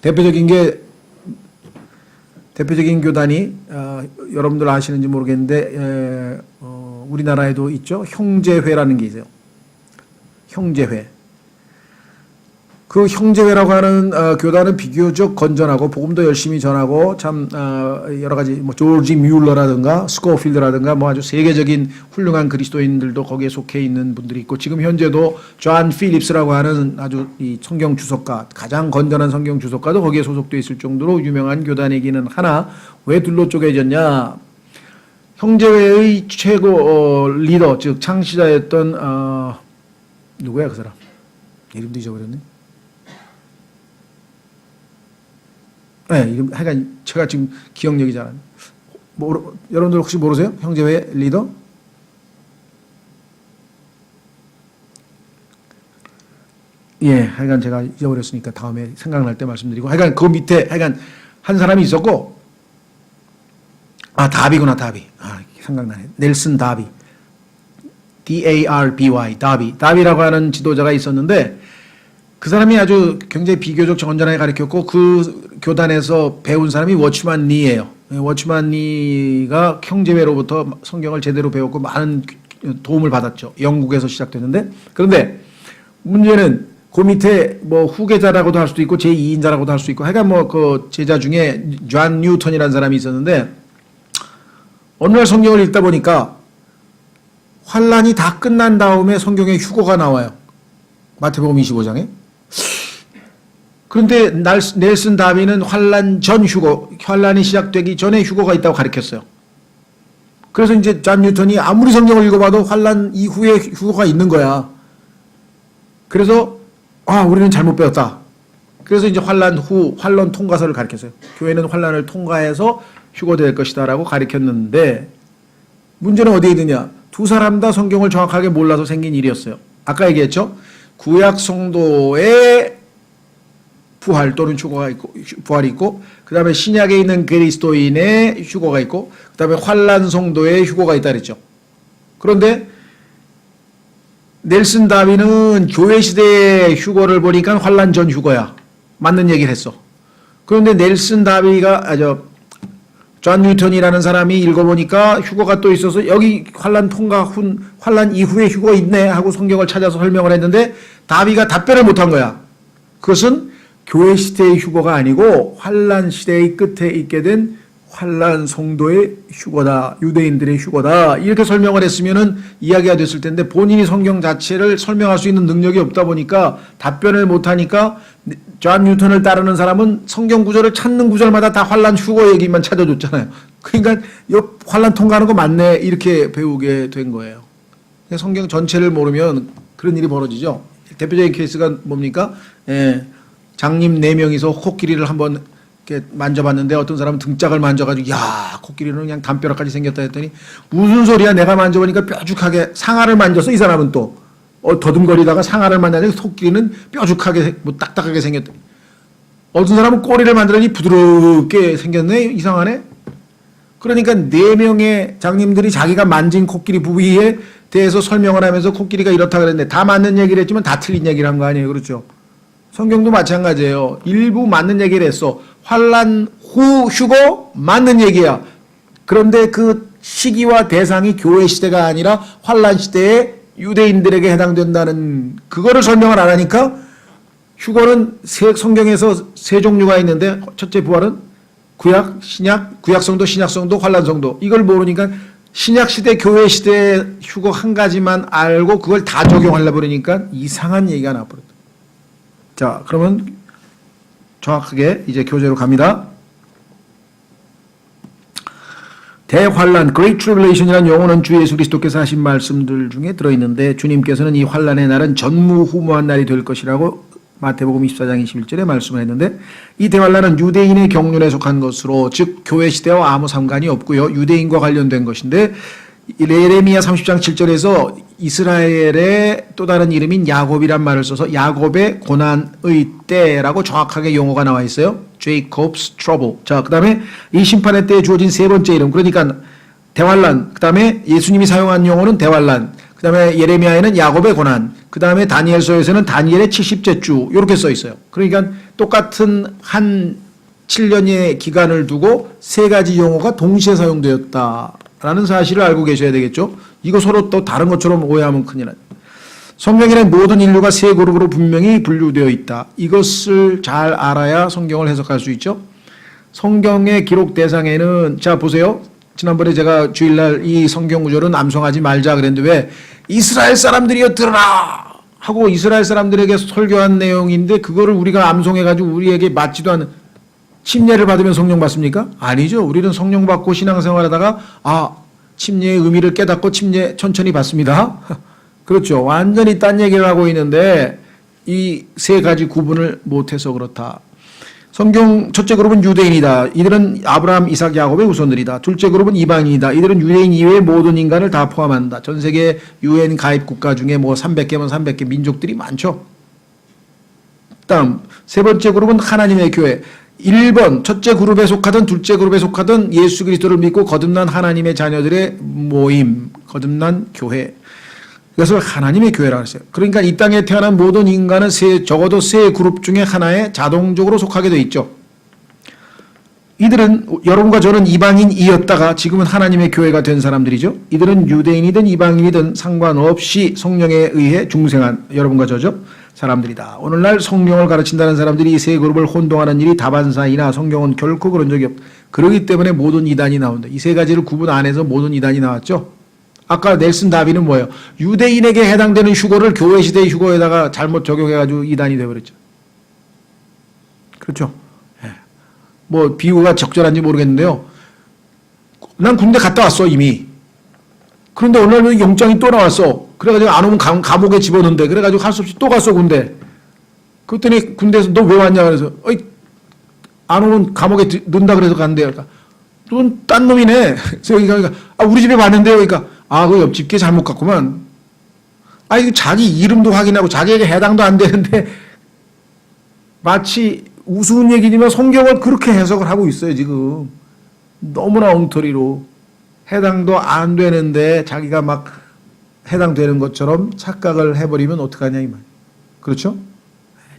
대표적인 교단이 여러분들 아시는지 모르겠는데 우리나라에도 있죠. 형제회라는 게 있어요. 형제회. 그 형제회라고 하는 교단은 비교적 건전하고 복음도 열심히 전하고 참 여러 가지 뭐 조지 뮬러라든가 스코필드라든가 뭐 아주 세계적인 훌륭한 그리스도인들도 거기에 속해 있는 분들이 있고, 지금 현재도 존 필립스라고 하는 아주 이 성경 주석가, 가장 건전한 성경 주석가도 거기에 소속되어 있을 정도로 유명한 교단이기는 하나, 왜 둘로 쪼개졌냐? 형제회의 최고 리더, 즉 창시자였던 누구야 그 사람? 이름도 잊어버렸네. 네, 이름, 하여간 제가 지금 기억력이 잘 안. 여러분들 혹시 모르세요? 형제회 리더? 예, 하여간 제가 잊어버렸으니까 다음에 생각날 때 말씀드리고, 하여간 그 밑에 하여간 한 사람이 있었고, 다비구나, 다비. 생각나네. 넬슨 다비. D-A-R-B-Y, 다비. 다비라고 하는 지도자가 있었는데 그 사람이 아주 굉장히 비교적 건전하게 가르쳤고 그 교단에서 배운 사람이 워치만 리예요. 워치만 리가 형제회로부터 성경을 제대로 배웠고 많은 도움을 받았죠. 영국에서 시작됐는데 그런데 문제는 그 밑에 뭐 후계자라고도 할 수도 있고 제2인자라고도 할 수 있고 하여간 뭐 그 제자 중에 존 뉴턴이라는 사람이 있었는데 어느 날 성경을 읽다 보니까 환란이 다 끝난 다음에 성경에 휴거가 나와요. 마태복음 25장에. 그런데 넬슨 다비는 환란 전 휴거, 환란이 시작되기 전에 휴거가 있다고 가르쳤어요. 그래서 이제 존 뉴턴이 아무리 성경을 읽어봐도 환란 이후에 휴거가 있는 거야. 그래서 우리는 잘못 배웠다. 그래서 이제 환란 후 환란 통과서를 가르쳤어요. 교회는 환란을 통과해서 휴거될 것이다라고 가르쳤는데 문제는 어디에 있느냐? 두 사람 다 성경을 정확하게 몰라서 생긴 일이었어요. 아까 얘기했죠? 구약 성도의 부활 또는 휴거가 있고, 부활이 있고, 그 다음에 신약에 있는 그리스도인의 휴거가 있고, 그 다음에 환란 성도의 휴거가 있다 그랬죠. 그런데 넬슨 다비는 교회 시대의 휴거를 보니까 환란 전 휴거야. 맞는 얘기를 했어. 그런데 넬슨 다비가 존 뉴턴이라는 사람이 읽어보니까 휴거가 또 있어서 여기 환란 통과 후 환란 이후에 휴거 있네 하고 성경을 찾아서 설명을 했는데 다비가 답변을 못한 거야. 그것은 교회 시대의 휴거가 아니고 환란 시대의 끝에 있게 된 환란 성도의 휴거다. 유대인들의 휴거다. 이렇게 설명을 했으면은 이야기가 됐을 텐데 본인이 성경 자체를 설명할 수 있는 능력이 없다 보니까 답변을 못하니까 존 뉴턴을 따르는 사람은 성경 구절을 찾는 구절마다 다 환란 휴거 얘기만 찾아줬잖아요. 그러니까 환란 통과하는 거 맞네 이렇게 배우게 된 거예요. 성경 전체를 모르면 그런 일이 벌어지죠. 대표적인 케이스가 뭡니까? 장님 4명이서 코끼리를 한번 이렇게 만져봤는데 어떤 사람은 등짝을 만져가지고 야 코끼리는 그냥 담벼락까지 생겼다 했더니 무슨 소리야 내가 만져보니까 뾰족하게 상아를 만졌어 이 사람은 또 더듬거리다가 상아를 만나니까 코끼리는 뾰족하게 뭐 딱딱하게 생겼다. 어떤 사람은 꼬리를 만들더니 부드럽게 생겼네 이상하네. 그러니까 4명의 장님들이 자기가 만진 코끼리 부위에 대해서 설명을 하면서 코끼리가 이렇다 그랬는데 다 맞는 얘기를 했지만 다 틀린 얘기를 한 거 아니에요. 그렇죠? 성경도 마찬가지예요. 일부 맞는 얘기를 했어. 환란 후 휴거 맞는 얘기야. 그런데 그 시기와 대상이 교회 시대가 아니라 환란 시대에 유대인들에게 해당된다는 그거를 설명을 안 하니까 휴거는 성경에서 3종류가 있는데 첫째 부활은 구약, 신약, 구약성도, 신약성도, 환란성도 이걸 모르니까 신약시대, 교회시대 휴거 한 가지만 알고 그걸 다 적용하려고 그러니까 이상한 얘기가 나와버렸다. 자, 그러면 정확하게 이제 교재로 갑니다. 대환란, Great Tribulation이라는 용어는 주 예수 그리스도께서 하신 말씀들 중에 들어있는데 주님께서는 이 환란의 날은 전무후무한 날이 될 것이라고 마태복음 24장 21절에 말씀을 했는데 이 대환란은 유대인의 경륜에 속한 것으로 즉 교회 시대와 아무 상관이 없고요. 유대인과 관련된 것인데 예레미야 30장 7절에서 이스라엘의 또 다른 이름인 야곱이란 말을 써서 야곱의 고난의 때라고 정확하게 용어가 나와 있어요. Jacob's trouble. 자, 그 다음에 이 심판의 때에 주어진 세 번째 이름. 그러니까 대환란. 그 다음에 예수님이 사용한 용어는 대환란. 그 다음에 예레미야에는 야곱의 고난. 그 다음에 다니엘서에서는 다니엘의 70째 주. 이렇게 써 있어요. 그러니까 똑같은 한 7년의 기간을 두고 세 가지 용어가 동시에 사용되었다. 라는 사실을 알고 계셔야 되겠죠. 이거 서로 또 다른 것처럼 오해하면 큰일 나요. 성경에는 모든 인류가 세 그룹으로 분명히 분류되어 있다. 이것을 잘 알아야 성경을 해석할 수 있죠. 성경의 기록 대상에는 자 보세요. 지난번에 제가 주일날 이 성경 구절은 암송하지 말자 그랬는데 왜 이스라엘 사람들이여 들으라 하고 이스라엘 사람들에게 설교한 내용인데 그거를 우리가 암송해가지고 우리에게 맞지도 않는 침례를 받으면 성령 받습니까? 아니죠. 우리는 성령 받고 신앙생활하다가 침례의 의미를 깨닫고 침례 천천히 받습니다. 그렇죠. 완전히 딴 얘기를 하고 있는데 이 세 가지 구분을 못해서 그렇다. 성경 첫째 그룹은 유대인이다. 이들은 아브라함, 이삭, 야곱의 후손들이다. 둘째 그룹은 이방인이다. 이들은 유대인 이외의 모든 인간을 다 포함한다. 전 세계 UN 가입 국가 중에 뭐 300개면 300개 민족들이 많죠. 다음 세 번째 그룹은 하나님의 교회. 1번 첫째 그룹에 속하든 둘째 그룹에 속하든 예수 그리스도를 믿고 거듭난 하나님의 자녀들의 모임, 거듭난 교회. 그래서 하나님의 교회라고 했어요. 그러니까 이 땅에 태어난 모든 인간은 적어도 세 그룹 중에 하나에 자동적으로 속하게 돼 있죠. 이들은 여러분과 저는 이방인이었다가 지금은 하나님의 교회가 된 사람들이죠. 이들은 유대인이든 이방인이든 상관없이 성령에 의해 중생한 여러분과 저죠. 사람들이다. 오늘날 성령을 가르친다는 사람들이 이 세 그룹을 혼동하는 일이 다반사이나 성경은 결코 그런 적이 없다. 그렇기 때문에 모든 이단이 나온다. 이 세 가지를 구분 안 해서 모든 이단이 나왔죠. 아까 넬슨 다비는 뭐예요? 유대인에게 해당되는 휴거를 교회 시대의 휴거에다가 잘못 적용해가지고 이단이 되어버렸죠. 그렇죠. 뭐 비유가 적절한지 모르겠는데요. 난 군대 갔다 왔어 이미. 그런데 오늘 영장이 또 나왔어. 그래가지고 안 오면 감옥에 집어넣는데 그래가지고 할 수 없이 또 갔어 군대. 그랬더니 군대에서 너 왜 왔냐 그래서 안 오면 감옥에 넣는다 그래서 간대. 그러니까 넌 딴 놈이네. 그러니까 우리 집에 왔는데요. 그러니까 그 옆집 게 잘못 갔구만. 이거 자기 이름도 확인하고 자기에게 해당도 안 되는데 마치 우스운 얘기지만 성경을 그렇게 해석을 하고 있어요 지금. 너무나 엉터리로 해당도 안 되는데 자기가 막 해당되는 것처럼 착각을 해버리면 어떡하냐 이 말. 그렇죠?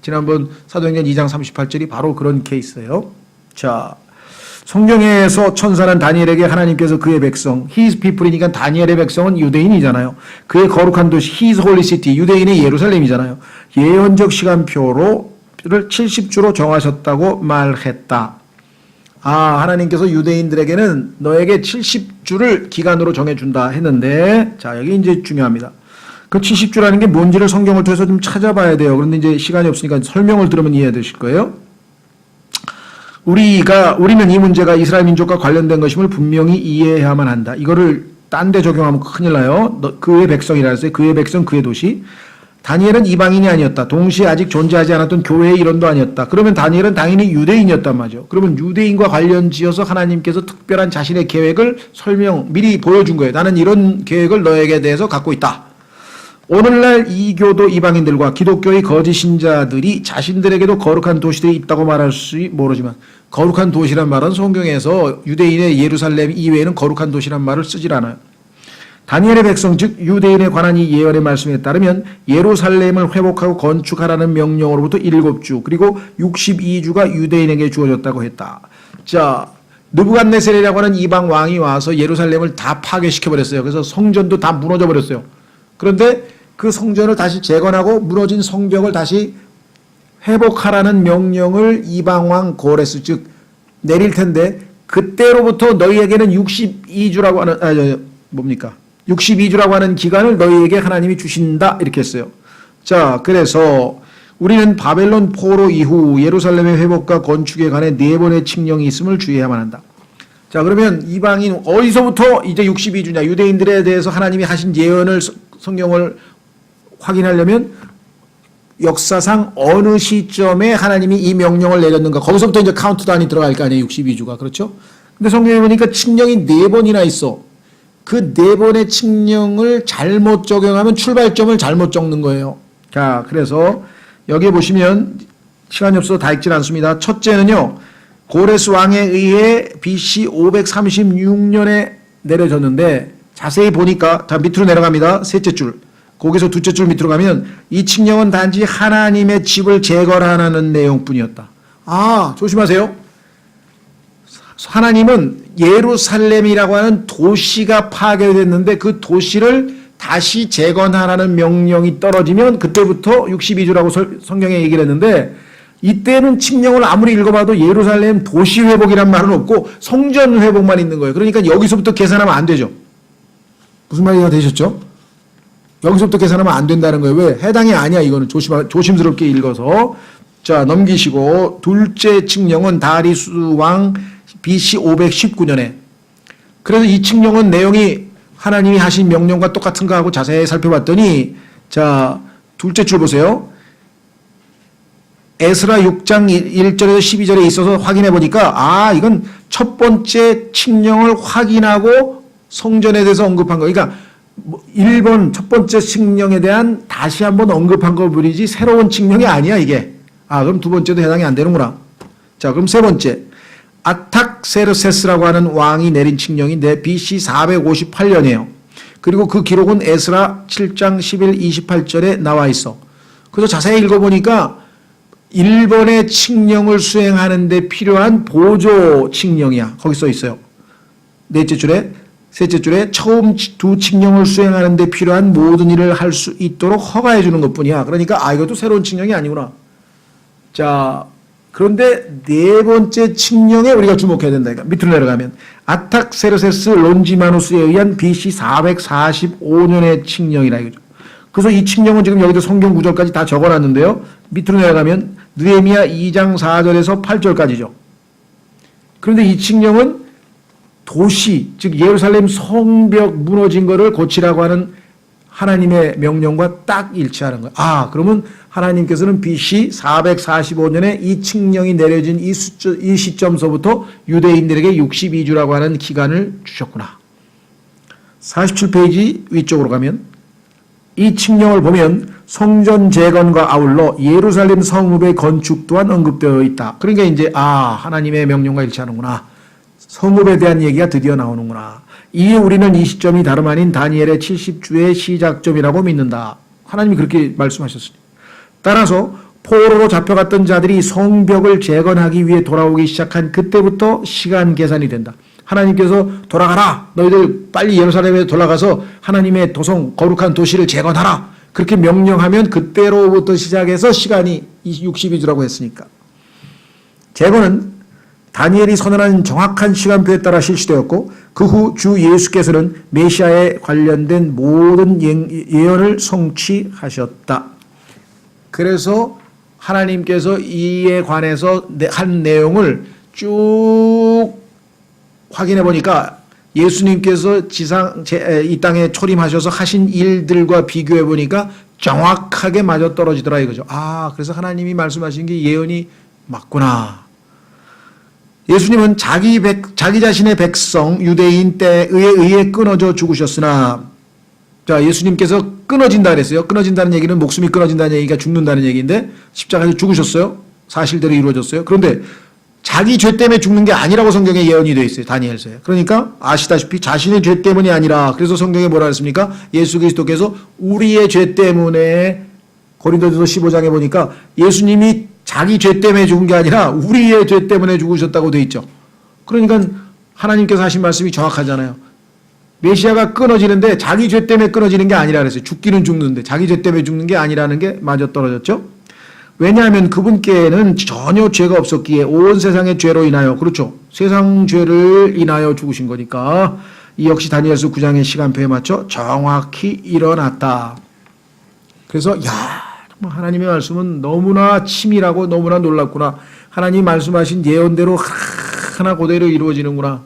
지난번 사도행전 2장 38절이 바로 그런 케이스예요. 자, 성경에서 천사는 다니엘에게 하나님께서 그의 백성, His people이니까 다니엘의 백성은 유대인이잖아요. 그의 거룩한 도시, His holy city, 유대인의 예루살렘이잖아요. 예언적 시간표를 70주로 정하셨다고 말했다. 하나님께서 유대인들에게는 너에게 70주를 기간으로 정해준다 했는데, 자, 여기 이제 중요합니다. 그 70주라는 게 뭔지를 성경을 통해서 좀 찾아봐야 돼요. 그런데 이제 시간이 없으니까 설명을 들으면 이해되실 거예요. 우리는 이 문제가 이스라엘 민족과 관련된 것임을 분명히 이해해야만 한다. 이거를 딴 데 적용하면 큰일 나요. 그의 백성이라 했어요. 그의 백성, 그의 도시. 다니엘은 이방인이 아니었다. 동시에 아직 존재하지 않았던 교회의 일원도 아니었다. 그러면 다니엘은 당연히 유대인이었단 말이죠. 그러면 유대인과 관련 지어서 하나님께서 특별한 자신의 계획을 미리 보여준 거예요. 나는 이런 계획을 너에게 대해서 갖고 있다. 오늘날 이교도 이방인들과 기독교의 거짓 신자들이 자신들에게도 거룩한 도시들이 있다고 말할지 모르지만 거룩한 도시란 말은 성경에서 유대인의 예루살렘 이외에는 거룩한 도시란 말을 쓰질 않아요. 다니엘의 백성 즉 유대인에 관한 이 예언의 말씀에 따르면 예루살렘을 회복하고 건축하라는 명령으로부터 7주 그리고 62주가 유대인에게 주어졌다고 했다. 자, 느부갓네살이라고 하는 이방 왕이 와서 예루살렘을 다 파괴시켜버렸어요. 그래서 성전도 다 무너져 버렸어요. 그런데 그 성전을 다시 재건하고 무너진 성벽을 다시 회복하라는 명령을 이방왕 고레스 즉 내릴 텐데 그때로부터 너희에게는 62주라고 하는 62주라고 하는 기간을 너희에게 하나님이 주신다 이렇게 했어요. 자, 그래서 우리는 바벨론 포로 이후 예루살렘의 회복과 건축에 관해 4번의 칙령이 있음을 주의해야만 한다. 자, 그러면 이방인 어디서부터 이제 62주냐? 유대인들에 대해서 하나님이 하신 예언을 성경을 확인하려면 역사상 어느 시점에 하나님이 이 명령을 내렸는가 거기서부터 이제 카운트다운이 들어갈 거 아니에요. 62주가. 그렇죠? 근데 성경에 보니까 칙령이 4번이나 있어. 그 4번의 칙령을 잘못 적용하면 출발점을 잘못 적는 거예요. 자, 그래서 여기에 보시면 시간이 없어서 다 읽진 않습니다. 첫째는요. 고레스 왕에 의해 BC 536년에 내려졌는데 자세히 보니까 자 밑으로 내려갑니다. 셋째 줄. 거기서 둘째 줄 밑으로 가면 이 칙령은 단지 하나님의 집을 재건하는 내용뿐이었다. 조심하세요. 하나님은 예루살렘이라고 하는 도시가 파괴됐는데 그 도시를 다시 재건하라는 명령이 떨어지면 그때부터 62주라고 성경에 얘기를 했는데 이때는 칙령을 아무리 읽어봐도 예루살렘 도시 회복이란 말은 없고 성전 회복만 있는 거예요. 그러니까 여기서부터 계산하면 안 되죠. 무슨 말이가 되셨죠? 여기서부터 계산하면 안 된다는 거예요. 왜? 해당이 아니야. 이거는 조심스럽게 읽어서. 자, 넘기시고 둘째 칙령은 다리수 왕 BC 519년에 그래서 이 칙령은 내용이 하나님이 하신 명령과 똑같은 거하고 자세히 살펴봤더니 자, 둘째 줄 보세요. 에스라 6장 1절에서 12절에 있어서 확인해 보니까 이건 첫 번째 칙령을 확인하고 성전에 대해서 언급한 거. 그러니까 1번 첫 번째 칙령에 대한 다시 한번 언급한 거 뿐이지 새로운 칙령이 아니야 이게. 그럼 두 번째도 해당이 안 되는구나. 자, 그럼 세 번째. 아탁세르세스라고 하는 왕이 내린 칙령인데 BC 458년이에요. 그리고 그 기록은 에스라 7장 11, 28절에 나와 있어. 그래서 자세히 읽어보니까 일본의 칙령을 수행하는 데 필요한 보조 칙령이야. 거기 써 있어요. 넷째 줄에, 셋째 줄에 처음 두 칙령을 수행하는 데 필요한 모든 일을 할 수 있도록 허가해 주는 것뿐이야. 그러니까 이것도 새로운 칙령이 아니구나. 자, 그런데 네 번째 칙령에 우리가 주목해야 된다. 그러니까 밑으로 내려가면 아탁세르세스 론지마누스에 의한 BC 445년의 칙령이라 이거죠. 그래서 이 칙령은 지금 여기도 성경 구절까지 다 적어놨는데요. 밑으로 내려가면 느헤미야 2장 4절에서 8절까지죠. 그런데 이 칙령은 도시, 즉 예루살렘 성벽 무너진 거를 고치라고 하는 하나님의 명령과 딱 일치하는 거예요. 그러면 하나님께서는 BC 445년에 이 칙령이 내려진 이 시점서부터 유대인들에게 62주라고 하는 기간을 주셨구나. 47페이지 위쪽으로 가면 이 칙령을 보면 성전 재건과 아울러 예루살렘 성읍의 건축 또한 언급되어 있다. 그러니까 이제 하나님의 명령과 일치하는구나. 성읍에 대한 얘기가 드디어 나오는구나. 이에 우리는 이 시점이 다름 아닌 다니엘의 70주의 시작점이라고 믿는다. 하나님이 그렇게 말씀하셨으니. 따라서 포로로 잡혀갔던 자들이 성벽을 재건하기 위해 돌아오기 시작한 그때부터 시간 계산이 된다. 하나님께서 돌아가라. 너희들 빨리 예루살렘에 돌아가서 하나님의 도성 거룩한 도시를 재건하라. 그렇게 명령하면 그때로부터 시작해서 시간이 62주라고 했으니까. 재건은 다니엘이 선언한 정확한 시간표에 따라 실시되었고 그 후 주 예수께서는 메시아에 관련된 모든 예언을 성취하셨다. 그래서 하나님께서 이에 관해서 한 내용을 쭉 확인해 보니까 예수님께서 이 땅에 초림하셔서 하신 일들과 비교해 보니까 정확하게 맞아떨어지더라 이거죠. 그래서 하나님이 말씀하신 게 예언이 맞구나. 예수님은 자기 자신의 백성 유대인 때에 의해 끊어져 죽으셨으나, 자, 예수님께서 끊어진다 그랬어요. 끊어진다는 얘기는 목숨이 끊어진다는 얘기가 죽는다는 얘기인데 십자가에서 죽으셨어요. 사실대로 이루어졌어요. 그런데 자기 죄 때문에 죽는 게 아니라고 성경에 예언이 되어 있어요. 다니엘서에. 그러니까 아시다시피 자신의 죄 때문이 아니라, 그래서 성경에 뭐라 그랬습니까? 예수 그리스도께서 우리의 죄 때문에, 고린도전서 15장에 보니까 예수님이 자기 죄 때문에 죽은 게 아니라 우리의 죄 때문에 죽으셨다고 되어 있죠. 그러니까 하나님께서 하신 말씀이 정확하잖아요. 메시아가 끊어지는데 자기 죄 때문에 끊어지는 게 아니라 그랬어요. 죽기는 죽는데 자기 죄 때문에 죽는 게 아니라는 게 맞아떨어졌죠. 왜냐하면 그분께는 전혀 죄가 없었기에 온 세상의 죄로 인하여, 그렇죠, 세상 죄를 인하여 죽으신 거니까 이 역시 다니엘서 9장의 시간표에 맞춰 정확히 일어났다. 그래서 하나님의 말씀은 너무나 치밀하고 너무나 놀랍구나. 하나님이 말씀하신 예언대로 하나 그대로 이루어지는구나.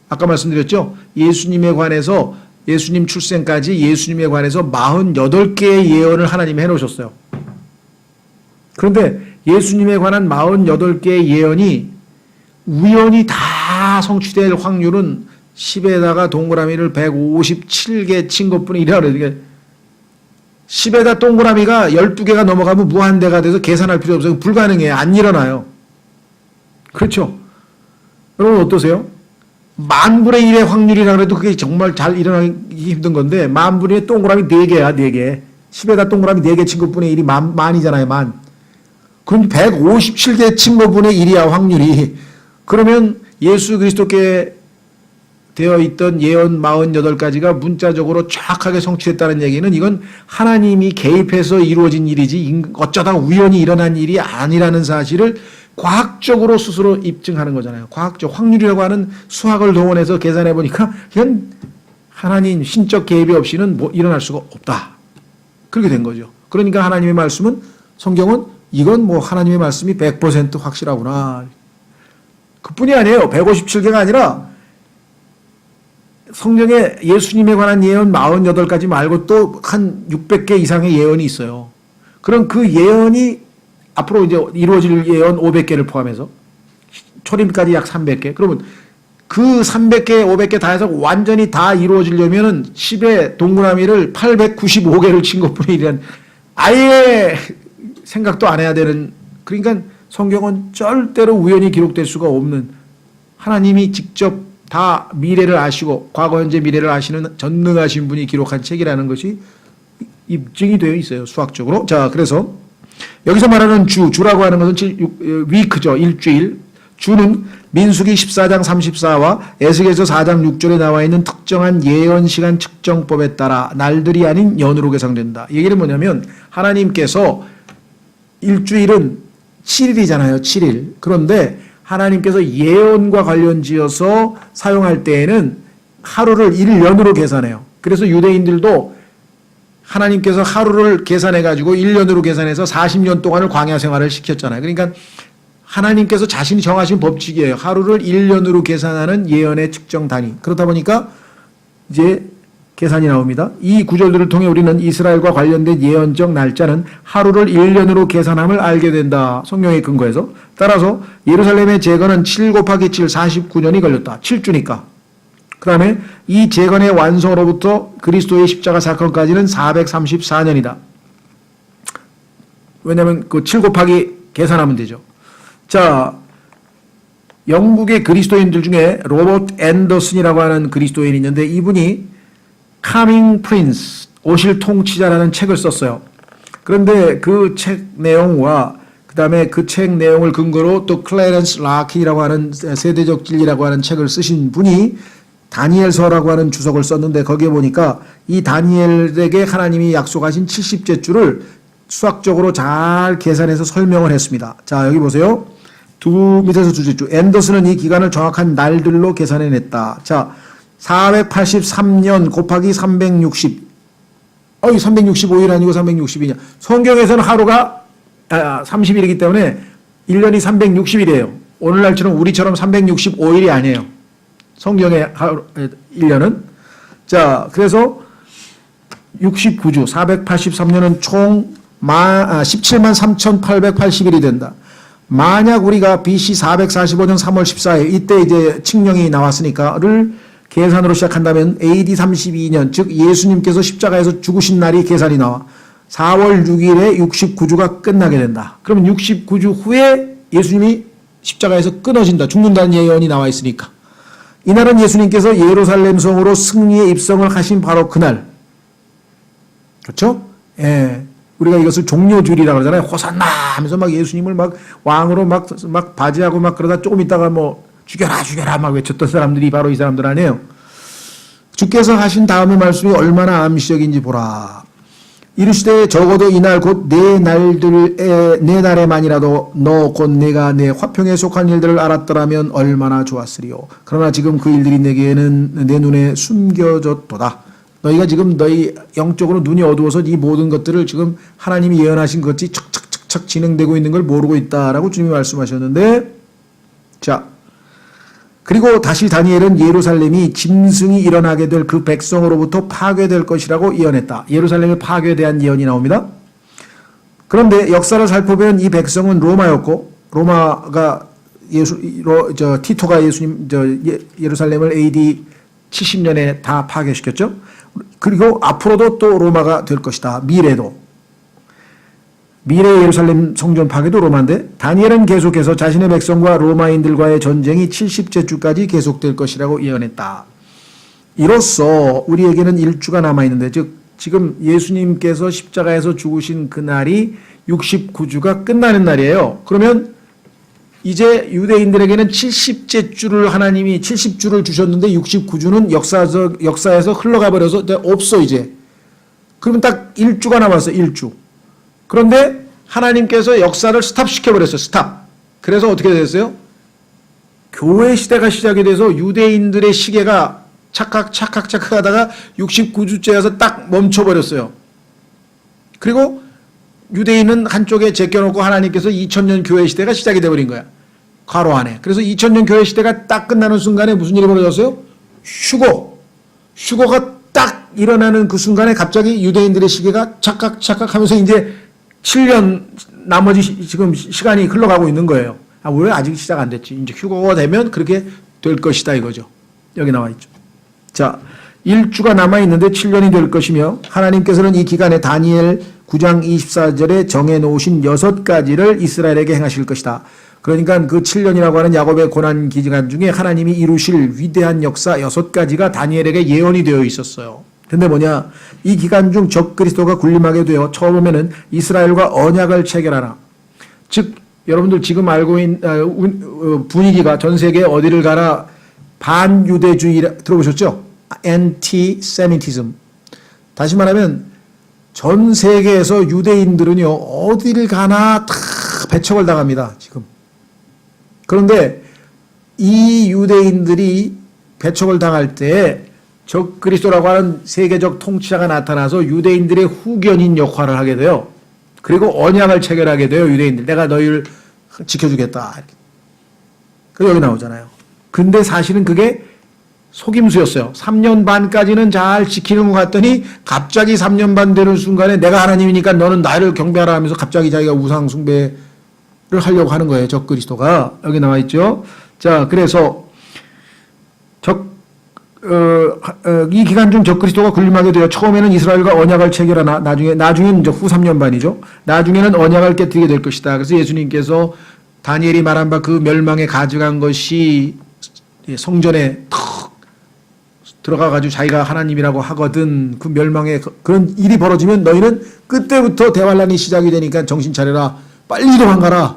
아까 말씀드렸죠. 예수님에 관해서, 예수님 출생까지 예수님에 관해서 48개의 예언을 하나님이 해놓으셨어요. 그런데 예수님에 관한 48개의 예언이 우연히 다 성취될 확률은 10에다가 동그라미를 157개 친 것뿐이 이라 그래요. 10에다 동그라미가 12개가 넘어가면 무한대가 돼서 계산할 필요 없어요. 불가능해요. 안 일어나요. 그렇죠? 여러분 어떠세요? 10,000분의 1의 확률이라 그래도 그게 정말 잘 일어나기 힘든 건데, 10,000분의 1의 동그라미 4개야, 4개. 10에다 동그라미 4개 친 것분의 1이 만이잖아요, 만. 그럼 157개 친 것분의 1이야, 확률이. 그러면 예수 그리스도께 되어 있던 예언 48가지가 문자적으로 정확하게 성취됐다는 얘기는 이건 하나님이 개입해서 이루어진 일이지 어쩌다 우연히 일어난 일이 아니라는 사실을 과학적으로 스스로 입증하는 거잖아요. 과학적 확률이라고 하는 수학을 동원해서 계산해 보니까 이건 하나님 신적 개입이 없이는 일어날 수가 없다. 그렇게 된 거죠. 그러니까 하나님의 말씀은, 성경은 이건 하나님의 말씀이 100% 확실하구나. 그뿐이 아니에요. 157개가 아니라 성경에 예수님에 관한 예언 48가지 말고 또 한 600개 이상의 예언이 있어요. 그럼 그 예언이 앞으로 이제 이루어질 예언 500개를 포함해서 초림까지 약 300개. 그러면 그 300개, 500개 다 해서 완전히 다 이루어지려면은 10의 동그라미를 895개를 친 것뿐이 아니라 아예 생각도 안 해야 되는, 그러니까 성경은 절대로 우연히 기록될 수가 없는, 하나님이 직접 다 미래를 아시고 과거 현재 미래를 아시는 전능하신 분이 기록한 책이라는 것이 입증이 되어 있어요, 수학적으로. 자, 그래서 여기서 말하는 주라고 하는 것은 위크죠, 일주일. 주는 민수기 14장 34와 에스겔서 4장 6절에 나와 있는 특정한 예언 시간 측정법에 따라 날들이 아닌 연으로 계산된다. 이 얘기는 뭐냐면 하나님께서 일주일은 7일이잖아요. 7일. 그런데 하나님께서 예언과 관련지어서 사용할 때에는 하루를 1년으로 계산해요. 그래서 유대인들도 하나님께서 하루를 계산해 가지고 1년으로 계산해서 40년 동안을 광야 생활을 시켰잖아요. 그러니까 하나님께서 자신이 정하신 법칙이에요. 하루를 1년으로 계산하는 예언의 측정 단위. 그렇다 보니까 이제 계산이 나옵니다. 이 구절들을 통해 우리는 이스라엘과 관련된 예언적 날짜는 하루를 1년으로 계산함을 알게 된다. 성경의 근거에서. 따라서 예루살렘의 재건은 7 곱하기 7 49년이 걸렸다. 7주니까. 그 다음에 이 재건의 완성으로부터 그리스도의 십자가 사건까지는 434년이다. 왜냐하면 그 7 곱하기 계산하면 되죠. 자, 영국의 그리스도인들 중에 로버트 앤더슨이라고 하는 그리스도인이 있는데 이분이 Coming Prince, 오실 통치자라는 책을 썼어요. 그런데 그 책 내용과 그 다음에 그 책 내용을 근거로 또 클래런스 라키라고 하는 세대적 진리라고 하는 책을 쓰신 분이 다니엘서라고 하는 주석을 썼는데 거기에 보니까 이 다니엘에게 하나님이 약속하신 70째 주를 수학적으로 잘 계산해서 설명을 했습니다. 자, 여기 보세요. 밑에서 두째 주. 앤더슨은 이 기간을 정확한 날들로 계산해냈다. 자, 483년 곱하기 360. 365일 아니고 360이냐. 성경에서는 하루가 30일이기 때문에 1년이 360일이에요. 오늘날처럼 우리처럼 365일이 아니에요. 성경의 1년은. 자, 그래서 69주, 483년은 총 17만 3,880일이 된다. 만약 우리가 BC 445년 3월 14일, 이때 이제 칙령이 나왔으니까를 계산으로 시작한다면 AD 32년, 즉 예수님께서 십자가에서 죽으신 날이 계산이 나와 4월 6일에 69주가 끝나게 된다. 그러면 69주 후에 예수님이 십자가에서 끊어진다. 죽는다는 예언이 나와 있으니까. 이날은 예수님께서 예루살렘 성으로 승리의 입성을 하신 바로 그날. 그렇죠? 예. 우리가 이것을 종료주일이라고 그러잖아요. 호산나 하면서 막 예수님을 막 왕으로 막 바지하고 막 그러다 조금 있다가 뭐 죽여라 막 외쳤던 사람들이 바로 이 사람들 아니에요. 주께서 하신 다음의 말씀이 얼마나 암시적인지 보라. 이르시되 적어도 이날 곧 내 날에만이라도 너 곧 내가 내 화평에 속한 일들을 알았더라면 얼마나 좋았으리요. 그러나 지금 그 일들이 내게는 내 눈에 숨겨졌도다. 너희가 지금 너희 영적으로 눈이 어두워서 이 모든 것들을 지금 하나님이 예언하신 것이 척척척척 진행되고 있는 걸 모르고 있다라고 주님이 말씀하셨는데, 자, 그리고 다시 다니엘은 예루살렘이 짐승이 일어나게 될 그 백성으로부터 파괴될 것이라고 예언했다. 예루살렘의 파괴에 대한 예언이 나옵니다. 그런데 역사를 살펴보면 이 백성은 로마였고, 로마가 티토가 예루살렘을 AD 70년에 다 파괴시켰죠. 그리고 앞으로도 또 로마가 될 것이다. 미래 예루살렘 성전 파괴도 로마인데, 다니엘은 계속해서 자신의 백성과 로마인들과의 전쟁이 70째 주까지 계속될 것이라고 예언했다. 이로써 우리에게는 1주가 남아있는데, 즉 지금 예수님께서 십자가에서 죽으신 그날이 69주가 끝나는 날이에요. 그러면 이제 유대인들에게는 70째 주를 하나님이 70주를 주셨는데 69주는 역사에서 흘러가 버려서 없어 이제. 그러면 딱 1주가 남았어. 1주. 그런데 하나님께서 역사를 스탑시켜버렸어요. 스탑. 그래서 어떻게 됐어요? 교회 시대가 시작이 돼서 유대인들의 시계가 착각 하다가 69주째여서 딱 멈춰버렸어요. 그리고 유대인은 한쪽에 제껴놓고 하나님께서 2000년 교회 시대가 시작이 돼버린 거야. 괄호 안에. 그래서 2000년 교회 시대가 딱 끝나는 순간에 무슨 일이 벌어졌어요? 휴거가 딱 일어나는 그 순간에 갑자기 유대인들의 시계가 착각 하면서 이제 7년 나머지 지금 시간이 흘러가고 있는 거예요. 왜 아직 시작 안 됐지? 이제 휴거가 되면 그렇게 될 것이다 이거죠. 여기 나와 있죠. 자, 1주가 남아있는데 7년이 될 것이며, 하나님께서는 이 기간에 다니엘 9장 24절에 정해놓으신 6가지를 이스라엘에게 행하실 것이다. 그러니까 그 7년이라고 하는 야곱의 고난 기간 중에 하나님이 이루실 위대한 역사 6가지가 다니엘에게 예언이 되어 있었어요. 근데 뭐냐, 이 기간 중 적그리스도가 군림하게 되어 처음에는 이스라엘과 언약을 체결하라. 즉 여러분들 지금 알고 있는 분위기가 전 세계 어디를 가나 반유대주의 들어보셨죠? anti-Semitism. 다시 말하면 전 세계에서 유대인들은요 어디를 가나 다 배척을 당합니다 지금. 그런데 이 유대인들이 배척을 당할 때 적그리스도라고 하는 세계적 통치자가 나타나서 유대인들의 후견인 역할을 하게 돼요. 그리고 언약을 체결하게 돼요. 유대인들, 내가 너희를 지켜주겠다. 그 여기 나오잖아요. 근데 사실은 그게 속임수였어요. 3년 반까지는 잘 지키는 것 같더니 갑자기 3년 반 되는 순간에 내가 하나님이니까 너는 나를 경배하라 하면서 갑자기 자기가 우상 숭배를 하려고 하는 거예요. 적그리스도가. 여기 나와 있죠. 자, 그래서 이 기간 중 적그리스도가 군림하게 되어 처음에는 이스라엘과 언약을 체결하나 나중에는 이제 후 3년 반이죠. 나중에는 언약을 깨뜨리게 될 것이다. 그래서 예수님께서 다니엘이 말한 바 그 멸망에 가져간 것이 성전에 턱 들어가가지고 자기가 하나님이라고 하거든. 그 멸망에 그런 일이 벌어지면 너희는 그때부터 대환란이 시작이 되니까 정신 차려라. 빨리 도망가라.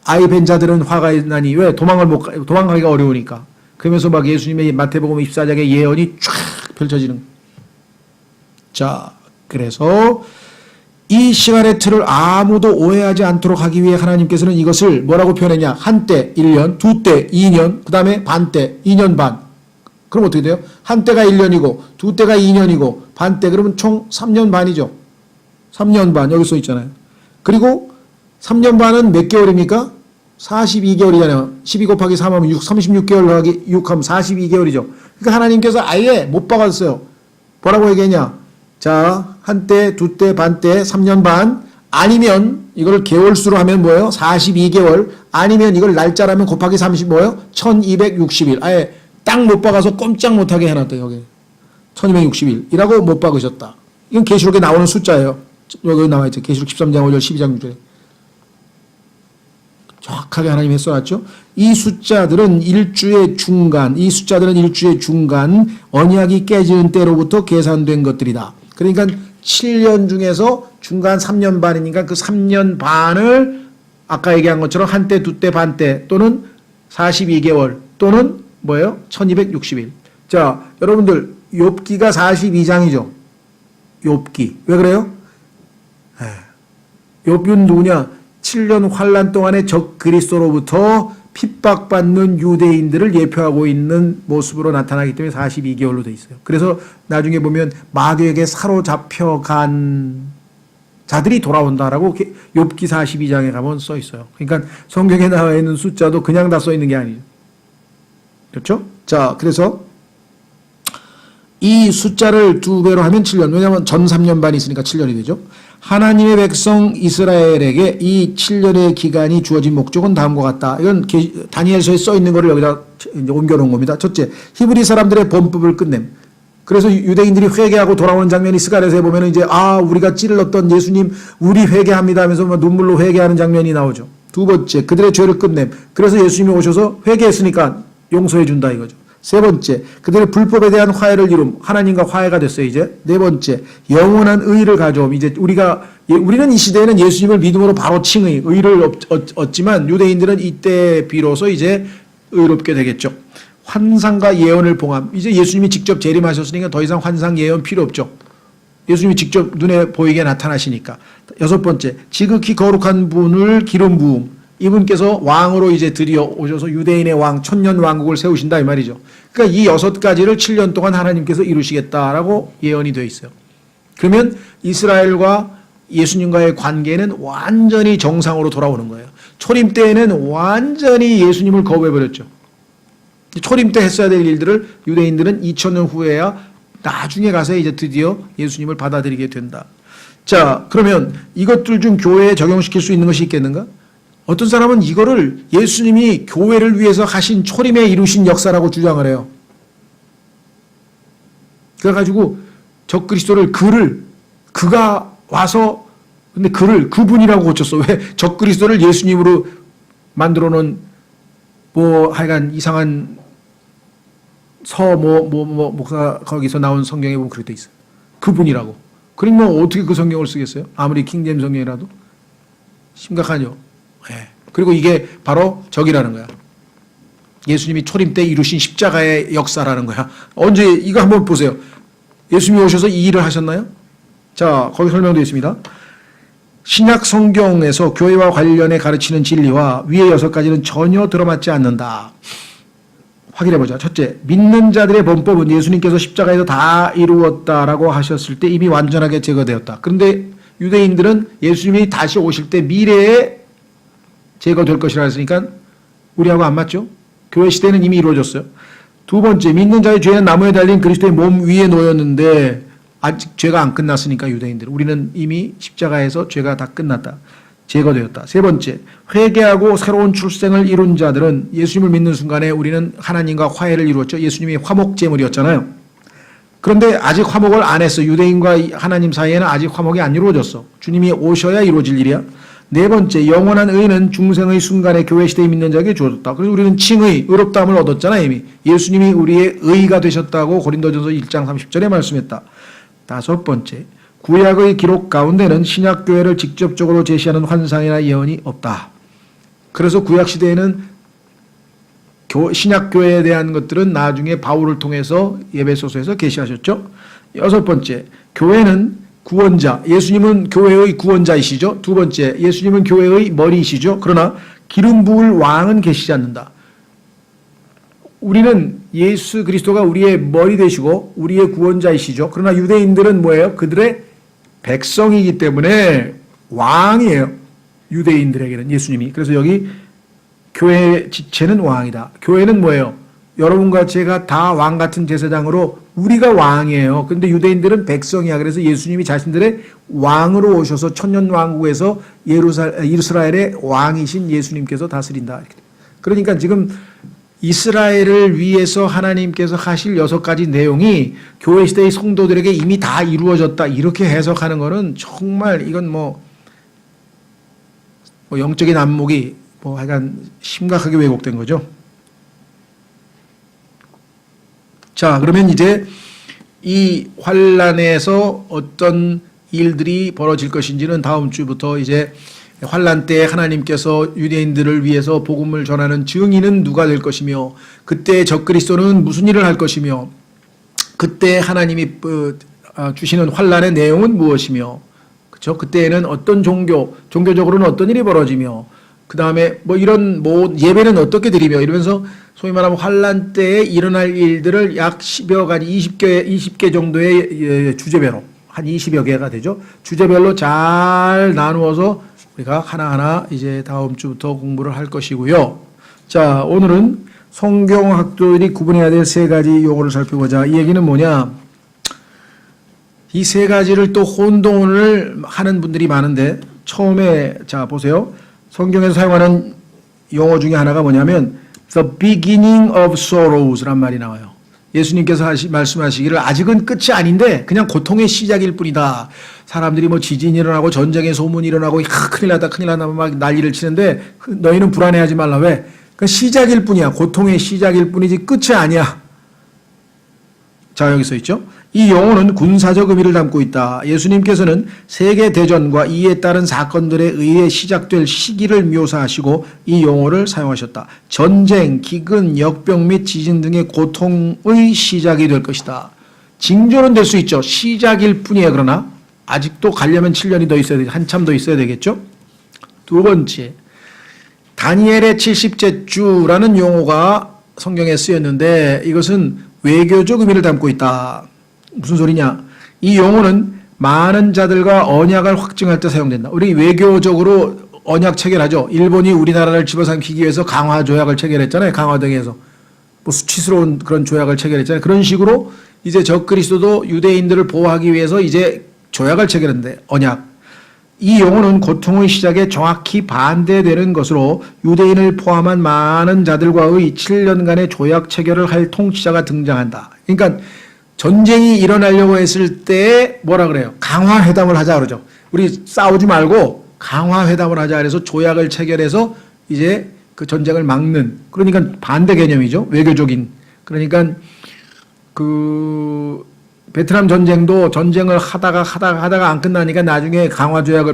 아이 벤 자들은 화가 나니 왜 도망가기가 어려우니까. 그러면서 막 예수님의 마태복음 24장의 예언이 쫙 펼쳐지는. 자, 그래서 이 시간의 틀을 아무도 오해하지 않도록 하기 위해 하나님께서는 이것을 뭐라고 표현했냐? 한때 1년, 두때 2년, 그 다음에 반때 2년 반. 그럼 어떻게 돼요? 한때가 1년이고 두때가 2년이고 반때 그러면 총 3년 반이죠. 3년 반 여기 써 있잖아요. 그리고 3년 반은 몇 개월입니까? 42개월이잖아요. 12 곱하기 3 하면 36개월 더하기 6 하면 42개월이죠. 그러니까 하나님께서 아예 못 박았어요. 뭐라고 얘기했냐? 자, 한때, 두때, 반때, 3년 반, 아니면 이걸 개월수로 하면 뭐예요? 42개월, 아니면 이걸 날짜라면 곱하기 30 뭐예요? 1260일. 아예 딱 못 박아서 꼼짝 못하게 해놨다, 여기. 1260일이라고 못 박으셨다. 이건 계시록에 나오는 숫자예요. 여기 나와 있죠. 계시록 13장 5절, 12장 6절에. 정확하게 하나님이 써놨죠. 이 숫자들은 일주의 중간, 언약이 깨지는 때로부터 계산된 것들이다. 그러니까 7년 중에서 중간 3년 반이니까 그 3년 반을 아까 얘기한 것처럼 한때, 두때, 반때 또는 42개월 또는 뭐예요? 1260일. 자, 여러분들 욥기가 42장이죠. 욥기. 왜 그래요? 욥은 누구냐? 7년 환란 동안에 적그리스도로부터 핍박받는 유대인들을 예표하고 있는 모습으로 나타나기 때문에 42개월로 돼 있어요. 그래서 나중에 보면 마귀에게 사로잡혀간 자들이 돌아온다라고 욥기 42장에 가면 써 있어요. 그러니까 성경에 나와 있는 숫자도 그냥 다 써 있는 게 아니죠. 그렇죠? 자, 그래서 이 숫자를 2배로 하면 7년. 왜냐하면 전 3년 반이 있으니까 7년이 되죠. 하나님의 백성 이스라엘에게 이 7년의 기간이 주어진 목적은 다음과 같다. 이건 다니엘서에 써 있는 거를 여기다 이제 옮겨놓은 겁니다. 첫째, 히브리 사람들의 범법을 끝냄. 그래서 유대인들이 회개하고 돌아오는 장면이 스가랴서에 보면 이제 우리가 찔렀던 예수님 우리 회개합니다 하면서 눈물로 회개하는 장면이 나오죠. 두 번째, 그들의 죄를 끝냄. 그래서 예수님이 오셔서 회개했으니까 용서해 준다 이거죠. 세 번째, 그들의 불법에 대한 화해를 이룸. 하나님과 화해가 됐어요, 이제. 네 번째, 영원한 의를 가져옴. 이제 우리는 이 시대에는 예수님을 믿음으로 바로 칭의, 의를 얻지만 유대인들은 이때 비로소 이제 의롭게 되겠죠. 환상과 예언을 봉함. 이제 예수님이 직접 재림하셨으니까 더 이상 환상, 예언 필요 없죠. 예수님이 직접 눈에 보이게 나타나시니까. 여섯 번째, 지극히 거룩한 분을 기름 부음. 이분께서 왕으로 이제 드디어 오셔서 유대인의 왕, 천년 왕국을 세우신다 이 말이죠. 그러니까 이 6가지를 7년 동안 하나님께서 이루시겠다라고 예언이 되어 있어요. 그러면 이스라엘과 예수님과의 관계는 완전히 정상으로 돌아오는 거예요. 초림 때에는 완전히 예수님을 거부해버렸죠. 초림 때 했어야 될 일들을 유대인들은 2000년 후에야 나중에 가서 이제 드디어 예수님을 받아들이게 된다. 자, 그러면 이것들 중 교회에 적용시킬 수 있는 것이 있겠는가? 어떤 사람은 이거를 예수님이 교회를 위해서 하신 초림에 이루신 역사라고 주장을 해요. 그래가지고 적그리스도를 그가 와서 근데 그를 그분이라고 고쳤어. 왜 적그리스도를 예수님으로 만들어 놓은 뭐 하여간 이상한 목사 거기서 나온 성경에 보면 그렇게 돼 있어요. 그분이라고. 그러면 어떻게 그 성경을 쓰겠어요? 아무리 킹제임 성경이라도 심각하죠. 네. 그리고 이게 바로 적이라는 거야. 예수님이 초림 때 이루신 십자가의 역사라는 거야. 언제 이거 한번 보세요. 예수님이 오셔서 이 일을 하셨나요? 자, 거기 설명되어 있습니다. 신약 성경에서 교회와 관련해 가르치는 진리와 위의 6가지는 전혀 들어맞지 않는다. 확인해보자. 첫째, 믿는 자들의 범법은 예수님께서 십자가에서 다 이루었다라고 하셨을 때 이미 완전하게 제거되었다. 그런데 유대인들은 예수님이 다시 오실 때 미래에 제거될 것이라 했으니까 우리하고 안 맞죠? 교회 시대는 이미 이루어졌어요. 두 번째, 믿는 자의 죄는 나무에 달린 그리스도의 몸 위에 놓였는데 아직 죄가 안 끝났으니까 유대인들. 우리는 이미 십자가에서 죄가 다 끝났다. 제거되었다. 세 번째, 회개하고 새로운 출생을 이룬 자들은 예수님을 믿는 순간에 우리는 하나님과 화해를 이루었죠. 예수님이 화목제물이었잖아요. 그런데 아직 화목을 안 했어. 유대인과 하나님 사이에는 아직 화목이 안 이루어졌어. 주님이 오셔야 이루어질 일이야. 네 번째, 영원한 의는 중생의 순간에 교회 시대에 믿는 자에게 주어졌다. 그래서 우리는 칭의, 의롭다함을 얻었잖아 이미. 예수님이 우리의 의가 되셨다고 고린도전서 1장 30절에 말씀했다. 다섯 번째, 구약의 기록 가운데는 신약교회를 직접적으로 제시하는 환상이나 예언이 없다. 그래서 구약시대에는 신약교회에 대한 것들은 나중에 바울을 통해서 에베소서에서 계시하셨죠. 여섯 번째, 교회는 구원자, 예수님은 교회의 구원자이시죠. 두 번째, 예수님은 교회의 머리이시죠. 그러나 기름 부을 왕은 계시지 않는다. 우리는 예수 그리스도가 우리의 머리 되시고 우리의 구원자이시죠. 그러나 유대인들은 뭐예요? 그들의 백성이기 때문에 왕이에요. 유대인들에게는 예수님이. 그래서 여기 교회의 지체는 왕이다. 교회는 뭐예요? 여러분과 제가 다 왕 같은 제사장으로 우리가 왕이에요. 그런데 유대인들은 백성이야. 그래서 예수님이 자신들의 왕으로 오셔서 천년왕국에서 이스라엘의 왕이신 예수님께서 다스린다. 그러니까 지금 이스라엘을 위해서 하나님께서 하실 6가지 내용이 교회 시대의 성도들에게 이미 다 이루어졌다. 이렇게 해석하는 것은 정말 이건 뭐 영적인 안목이 하여간 심각하게 왜곡된 거죠. 자, 그러면 이제 이 환란에서 어떤 일들이 벌어질 것인지는 다음 주부터 이제 환란 때 하나님께서 유대인들을 위해서 복음을 전하는 증인은 누가 될 것이며 그때 적그리스도는 무슨 일을 할 것이며 그때 하나님이 주시는 환란의 내용은 무엇이며 그렇죠? 그때에는 어떤 종교적으로는 어떤 일이 벌어지며 그 다음에 이런 예배는 어떻게 드리며 이러면서 소위 말하면 환란 때에 일어날 일들을 약 10여 가지 20개 정도의 주제별로 한 20여 개가 되죠. 주제별로 잘 나누어서 우리가 하나하나 이제 다음 주부터 공부를 할 것이고요. 자, 오늘은 성경학도들이 구분해야 될 3가지 용어를 살펴보자. 이 얘기는 뭐냐? 이 3가지를 또 혼동을 하는 분들이 많은데 처음에 자 보세요. 성경에서 사용하는 용어 중에 하나가 뭐냐면 The beginning of sorrows란 말이 나와요. 예수님께서 말씀하시기를 아직은 끝이 아닌데 그냥 고통의 시작일 뿐이다. 사람들이 지진이 일어나고 전쟁의 소문이 일어나고 큰일 났다 막 난리를 치는데 너희는 불안해하지 말라. 왜? 그러니까 시작일 뿐이야. 고통의 시작일 뿐이지 끝이 아니야. 자, 여기 써 있죠. 이 용어는 군사적 의미를 담고 있다. 예수님께서는 세계대전과 이에 따른 사건들에 의해 시작될 시기를 묘사하시고 이 용어를 사용하셨다. 전쟁, 기근, 역병 및 지진 등의 고통의 시작이 될 것이다. 징조는 될 수 있죠. 시작일 뿐이에요. 그러나 아직도 가려면 7년이 더 있어야 한참 더 있어야 되겠죠. 두 번째, 다니엘의 70째 주라는 용어가 성경에 쓰였는데 이것은 외교적 의미를 담고 있다. 무슨 소리냐? 이 용어는 많은 자들과 언약을 확증할 때 사용된다. 우리 외교적으로 언약 체결하죠. 일본이 우리나라를 집어삼키기 위해서 강화 조약을 체결했잖아요. 강화 등에서 수치스러운 그런 조약을 체결했잖아요. 그런 식으로 이제 적그리스도도 유대인들을 보호하기 위해서 이제 조약을 체결했는데 언약. 이 용어는 고통의 시작에 정확히 반대되는 것으로 유대인을 포함한 많은 자들과의 7년간의 조약 체결을 할 통치자가 등장한다. 그러니까 전쟁이 일어나려고 했을 때 뭐라 그래요? 강화회담을 하자 그러죠. 우리 싸우지 말고 강화회담을 하자 그래서 조약을 체결해서 이제 그 전쟁을 막는, 그러니까 반대 개념이죠. 외교적인. 그러니까 그 베트남 전쟁도 전쟁을 하다가 안 끝나니까 나중에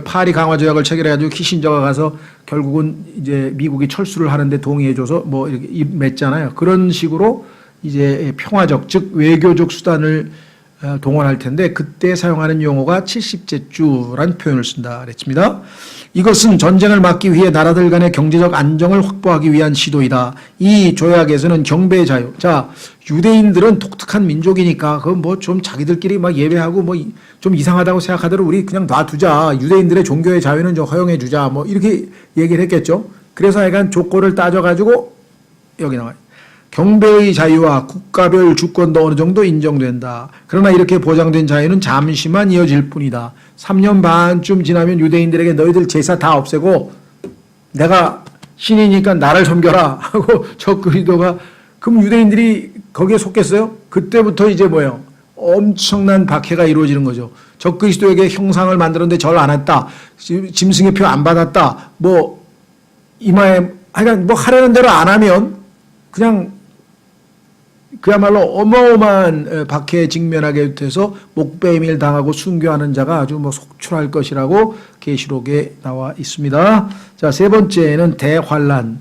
파리 강화조약을 체결해가지고 키신저가 가서 결국은 이제 미국이 철수를 하는데 동의해줘서 뭐 이렇게 맺잖아요. 그런 식으로 이제 평화적, 즉 외교적 수단을 동원할 텐데 그때 사용하는 용어가 70제주라는 표현을 쓴다 그랬습니다. 이것은 전쟁을 막기 위해 나라들 간의 경제적 안정을 확보하기 위한 시도이다. 이 조약에서는 경배의 자유. 자, 유대인들은 독특한 민족이니까 그건 뭐 좀 자기들끼리 막 예배하고 뭐 좀 이상하다고 생각하더라도 우리 그냥 놔두자. 유대인들의 종교의 자유는 좀 허용해 주자. 뭐 이렇게 얘기를 했겠죠. 그래서 약간 조건을 따져가지고 여기 나와요. 경배의 자유와 국가별 주권도 어느 정도 인정된다. 그러나 이렇게 보장된 자유는 잠시만 이어질 뿐이다. 3년 반쯤 지나면 유대인들에게 너희들 제사 다 없애고 내가 신이니까 나를 섬겨라 하고 적그리스도가, 그럼 유대인들이 거기에 속겠어요? 그때부터 이제 뭐예요? 엄청난 박해가 이루어지는 거죠. 적그리스도에게 형상을 만들었는데 절 안 했다. 짐승의 표 안 받았다. 뭐 이마에 하여간 뭐 하려는 대로 안 하면 그냥 그야말로 어마어마한 박해에 직면하게 돼서 목배임을 당하고 순교하는 자가 아주 뭐 속출할 것이라고 계시록에 나와 있습니다. 자, 세 번째는 대환란.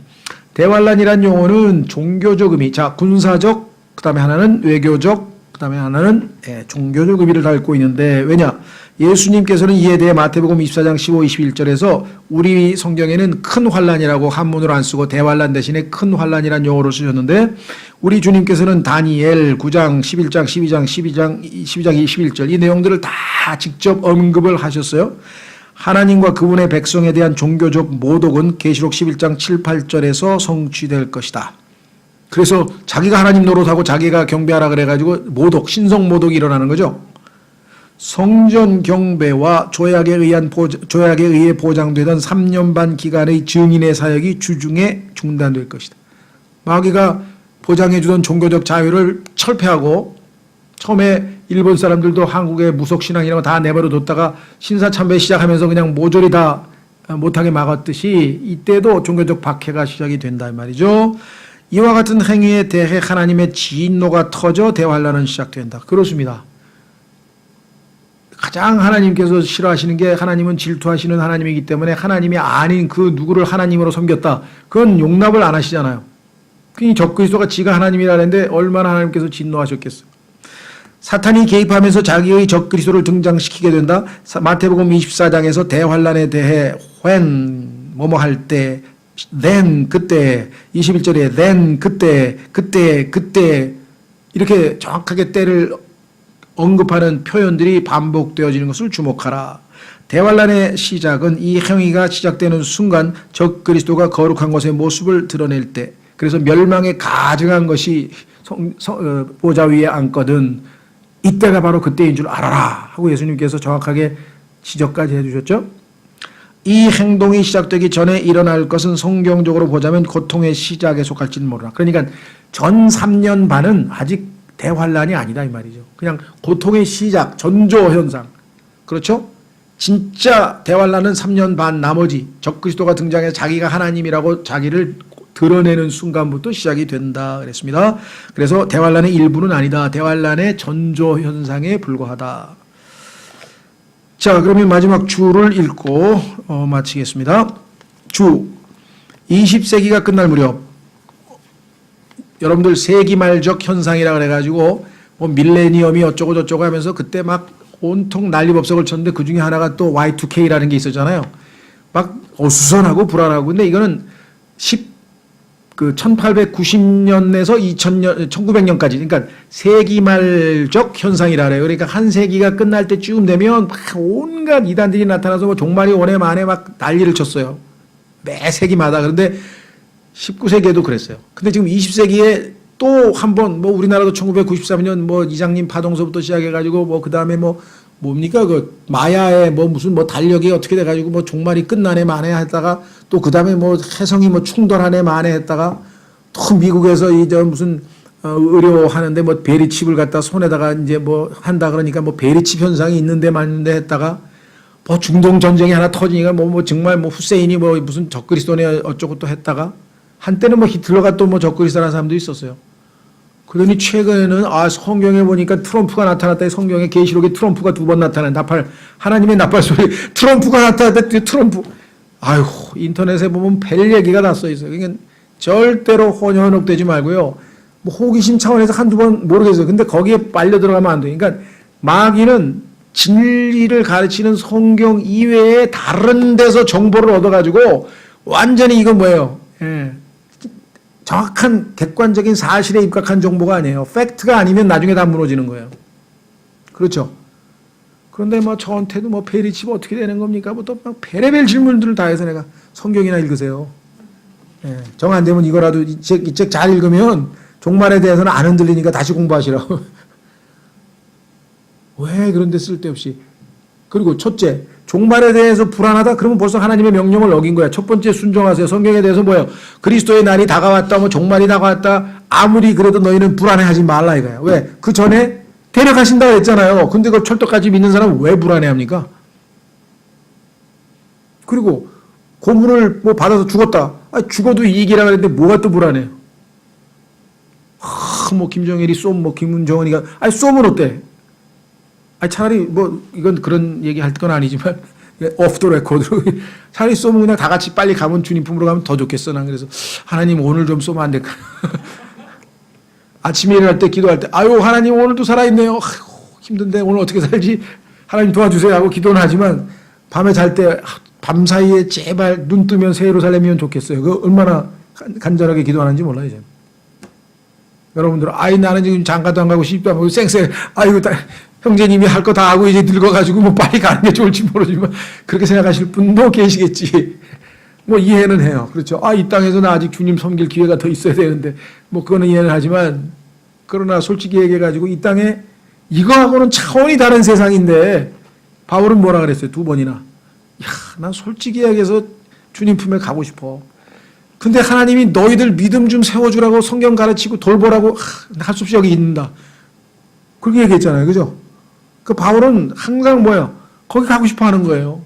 대환란이란 용어는 종교적 의미, 자 군사적, 그다음에 하나는 외교적, 그다음에 하나는 종교적 의미를 담고 있는데, 왜냐? 예수님께서는 이에 대해 마태복음 24장 15, 21절에서 우리 성경에는 큰 환란이라고 한문으로 안 쓰고 대환란 대신에 큰 환란이라는 용어를 쓰셨는데, 우리 주님께서는 다니엘 9장, 11장, 12장 21절 이 내용들을 다 직접 언급을 하셨어요. 하나님과 그분의 백성에 대한 종교적 모독은 계시록 11장 7, 8절에서 성취될 것이다. 그래서 자기가 하나님 노릇하고 자기가 경배하라 그래가지고 모독, 신성 모독이 일어나는 거죠. 성전 경배와 조약에 의해 보장되던 3년 반 기간의 증인의 사역이 주중에 중단될 것이다. 마귀가 보장해주던 종교적 자유를 철폐하고, 처음에 일본 사람들도 한국의 무속신앙이라고 다 내버려 뒀다가 신사참배 시작하면서 그냥 모조리 다 못하게 막았듯이 이때도 종교적 박해가 시작이 된다 이 말이죠. 이와 같은 행위에 대해 하나님의 진노가 터져 대환란은 시작된다. 그렇습니다. 가장 하나님께서 싫어하시는 게, 하나님은 질투하시는 하나님이기 때문에 하나님이 아닌 그 누구를 하나님으로 섬겼다. 그건 용납을 안 하시잖아요. 그 적그리스도가 지가 하나님이라는데 얼마나 하나님께서 진노하셨겠어요. 사탄이 개입하면서 자기의 적그리스도를 등장시키게 된다. 마태복음 24장에서 대환란에 대해 when 뭐뭐 할 때, then 그때, 21절에 then 그때 이렇게 정확하게 때를 언급하는 표현들이 반복되어지는 것을 주목하라. 대환란의 시작은 이 행위가 시작되는 순간 적그리스도가 거룩한 것의 모습을 드러낼 때, 그래서 멸망에 가증한 것이 보좌 위에 앉거든 이때가 바로 그때인 줄 알아라 하고 예수님께서 정확하게 지적까지 해주셨죠. 이 행동이 시작되기 전에 일어날 것은 성경적으로 보자면 고통의 시작에 속할지는 모르나. 그러니까 전 3년 반은 아직 대환란이 아니다 이 말이죠. 그냥 고통의 시작, 전조 현상. 그렇죠? 진짜 대환란은 3년 반 나머지 적그리스도가 등장해서 자기가 하나님이라고 자기를 드러내는 순간부터 시작이 된다 그랬습니다. 그래서 대환란의 일부는 아니다. 대환란의 전조 현상에 불과하다. 자, 그러면 마지막 주를 읽고 마치겠습니다. 주 20세기가 끝날 무렵, 여러분들 세기말적 현상이라 그래가지고 뭐 밀레니엄이 어쩌고 저쩌고 하면서 그때 막 온통 난리법석을 쳤는데 그 중에 하나가 또 Y2K라는 게 있었잖아요. 막 어수선하고 불안하고. 근데 이거는 1890년에서 1900년까지, 그러니까 세기말적 현상이라 그래요. 그러니까 한 세기가 끝날 때쯤 되면 막 온갖 이단들이 나타나서 뭐 종말이 오네 마네 막 난리를 쳤어요. 매 세기마다. 그런데 19세기에도 그랬어요. 근데 지금 20세기에 또 한 번, 뭐 우리나라도 1993년 뭐 이장님 파동서부터 시작해가지고 뭐 그 다음에 뭐 뭡니까 그 마야의 뭐 무슨 뭐 달력이 어떻게 돼가지고 뭐 종말이 끝나네 마네 했다가 또 그 다음에 뭐 해성이 뭐 충돌하네 마네 했다가 또 미국에서 이제 무슨 의료하는데 뭐 베리칩을 갖다 손에다가 이제 뭐 한다 그러니까 뭐 베리칩 현상이 있는데 맞는데 했다가 뭐 중동 전쟁이 하나 터지니까 뭐 정말 뭐 후세인이 뭐 무슨 적그리스도네 어쩌고 또 했다가 한때는 뭐 히틀러가 또 뭐 적그리스도라는 사람도 있었어요. 그러니 최근에는 성경에 보니까 트럼프가 나타났다. 성경에 계시록에 트럼프가 2번 나타난다. 하나님의 나팔 소리. 트럼프가 나타났다. 트럼프. 아유, 인터넷에 보면 별 얘기가 다 써 있어요. 그러니까 절대로 혼연혹되지 말고요. 뭐 호기심 차원에서 한두 번 모르겠어요. 근데 거기에 빨려 들어가면 안 돼요. 그러니까 마귀는 진리를 가르치는 성경 이외에 다른 데서 정보를 얻어가지고 완전히 이건 뭐예요? 예. 정확한 객관적인 사실에 입각한 정보가 아니에요. 팩트가 아니면 나중에 다 무너지는 거예요. 그렇죠? 그런데 뭐 저한테도 뭐 베리칩 어떻게 되는 겁니까? 뭐 또 별의별 질문들을 다 해서 내가 성경이나 읽으세요. 예. 정 안 되면 이거라도 이 책 잘 읽으면 종말에 대해서는 안 흔들리니까 다시 공부하시라고. 왜 그런데 쓸데없이. 그리고 첫째, 종말에 대해서 불안하다? 그러면 벌써 하나님의 명령을 어긴 거야. 첫 번째 순종하세요. 성경에 대해서 뭐예요? 그리스도의 날이 다가왔다, 뭐 종말이 다가왔다. 아무리 그래도 너희는 불안해하지 말라 이거야. 왜? 그 전에 데려가신다고 했잖아요. 근데 그걸 철떡까지 믿는 사람은 왜 불안해합니까? 그리고 고문을 뭐 받아서 죽었다. 죽어도 이익이라 그랬는데 뭐가 또 불안해요? 뭐 김정일이 쏨, 뭐 김정은이가 쏨은 어때? 차라리 뭐 이건 그런 얘기 할 건 아니지만 오프 더 레코드로 차라리 쏘면 그냥 다 같이 빨리 가면 주님 품으로 가면 더 좋겠어. 난 그래서 하나님 오늘 좀 쏘면 안 될까? 아침에 일어날 때 기도할 때 아유 하나님 오늘도 살아있네요. 아이고, 힘든데 오늘 어떻게 살지? 하나님 도와주세요 하고 기도는 하지만 밤에 잘 때 밤사이에 제발 눈 뜨면 새 예루살렘이면 좋겠어요. 그 얼마나 간절하게 기도하는지 몰라요. 이제. 여러분들 나는 지금 장가도 안 가고 시집도 안 가고 쌩쌩 아이고 형제님이 할 거 다 하고 이제 늙어가지고 뭐 빨리 가는 게 좋을지 모르지만 그렇게 생각하실 분도 계시겠지. 뭐 이해는 해요. 그렇죠. 이 땅에서는 아직 주님 섬길 기회가 더 있어야 되는데 뭐 그거는 이해는 하지만 그러나 솔직히 얘기해가지고 이 땅에 이거하고는 차원이 다른 세상인데 바울은 뭐라 그랬어요? 2번이나. 난 솔직히 얘기해서 주님 품에 가고 싶어. 근데 하나님이 너희들 믿음 좀 세워주라고 성경 가르치고 돌보라고 할 수 없이 여기 있는다. 그렇게 얘기했잖아요. 그죠? 그 바울은 항상 뭐예요? 거기 가고 싶어 하는 거예요.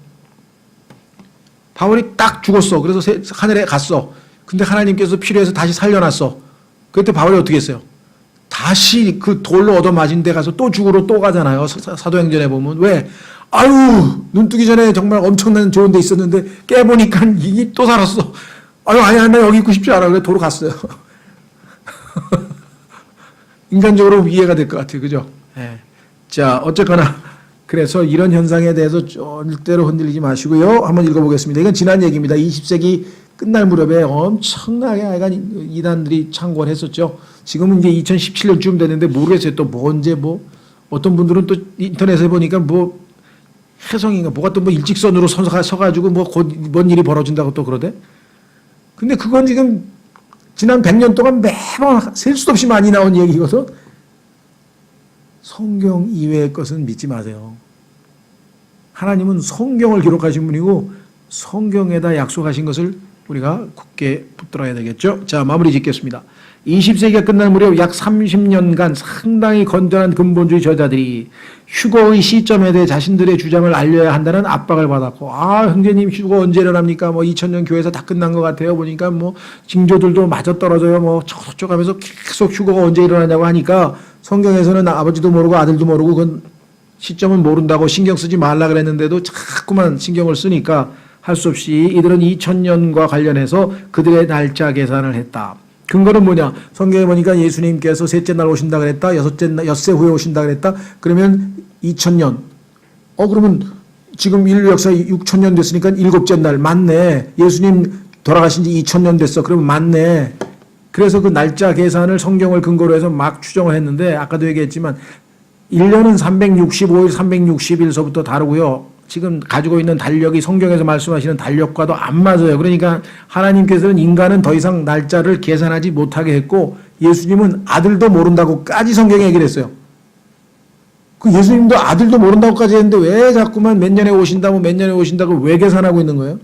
바울이 딱 죽었어. 그래서 하늘에 갔어. 근데 하나님께서 필요해서 다시 살려놨어. 그때 바울이 어떻게 했어요? 다시 그 돌로 얻어맞은 데 가서 또 죽으러 또 가잖아요. 사도행전에 보면. 왜? 눈 뜨기 전에 정말 엄청난 좋은 데 있었는데 깨보니까 이게 또 살았어. 아니야, 나 여기 있고 싶지 않아. 그래 도로 갔어요. 인간적으로 이해가 될 것 같아요. 그죠? 네. 자, 어쨌거나 그래서 이런 현상에 대해서 절대로 흔들리지 마시고요. 한번 읽어보겠습니다. 이건 지난 얘기입니다. 20세기 끝날 무렵에 엄청나게 하여간 이단들이 창궐 했었죠. 지금은 이제 2017년쯤 됐는데 모르겠어요. 또 뭐 언제 뭐 어떤 분들은 또 인터넷에 보니까 뭐 해성인가 뭐가 또 뭐 일직선으로 서가지고 뭐 곧 뭔 일이 벌어진다고 또 그러대. 근데 그건 지금 지난 100년 동안 매번 셀 수도 없이 많이 나온 얘기거든. 성경 이외의 것은 믿지 마세요. 하나님은 성경을 기록하신 분이고 성경에다 약속하신 것을 우리가 굳게 붙들어야 되겠죠. 자, 마무리 짓겠습니다. 20세기가 끝날 무렵 약 30년간 상당히 건전한 근본주의 저자들이 휴거의 시점에 대해 자신들의 주장을 알려야 한다는 압박을 받았고, 형제님 휴거 언제 일어납니까? 뭐 2000년 교회에서 다 끝난 것 같아요. 보니까 뭐 징조들도 마저 떨어져요. 뭐 저쪽 하면서 계속 휴거가 언제 일어나냐고 하니까 성경에서는 아버지도 모르고 아들도 모르고 그건 시점은 모른다고 신경 쓰지 말라 그랬는데도 자꾸만 신경을 쓰니까 할 수 없이 이들은 2000년과 관련해서 그들의 날짜 계산을 했다. 근거는 뭐냐? 성경에 보니까 예수님께서 셋째 날 오신다 그랬다. 엿새 후에 오신다 그랬다. 그러면 2000년. 그러면 지금 인류 역사 6000년 됐으니까 일곱째 날 맞네. 예수님 돌아가신 지 2000년 됐어. 그러면 맞네. 그래서 그 날짜 계산을 성경을 근거로 해서 막 추정을 했는데 아까도 얘기했지만 1년은 365일, 360일서부터 다르고요. 지금 가지고 있는 달력이 성경에서 말씀하시는 달력과도 안 맞아요. 그러니까 하나님께서는 인간은 더 이상 날짜를 계산하지 못하게 했고 예수님은 아들도 모른다고까지 성경에 얘기를 했어요. 그 예수님도 아들도 모른다고까지 했는데 왜 자꾸만 몇 년에 오신다고 몇 년에 오신다고 왜 계산하고 있는 거예요?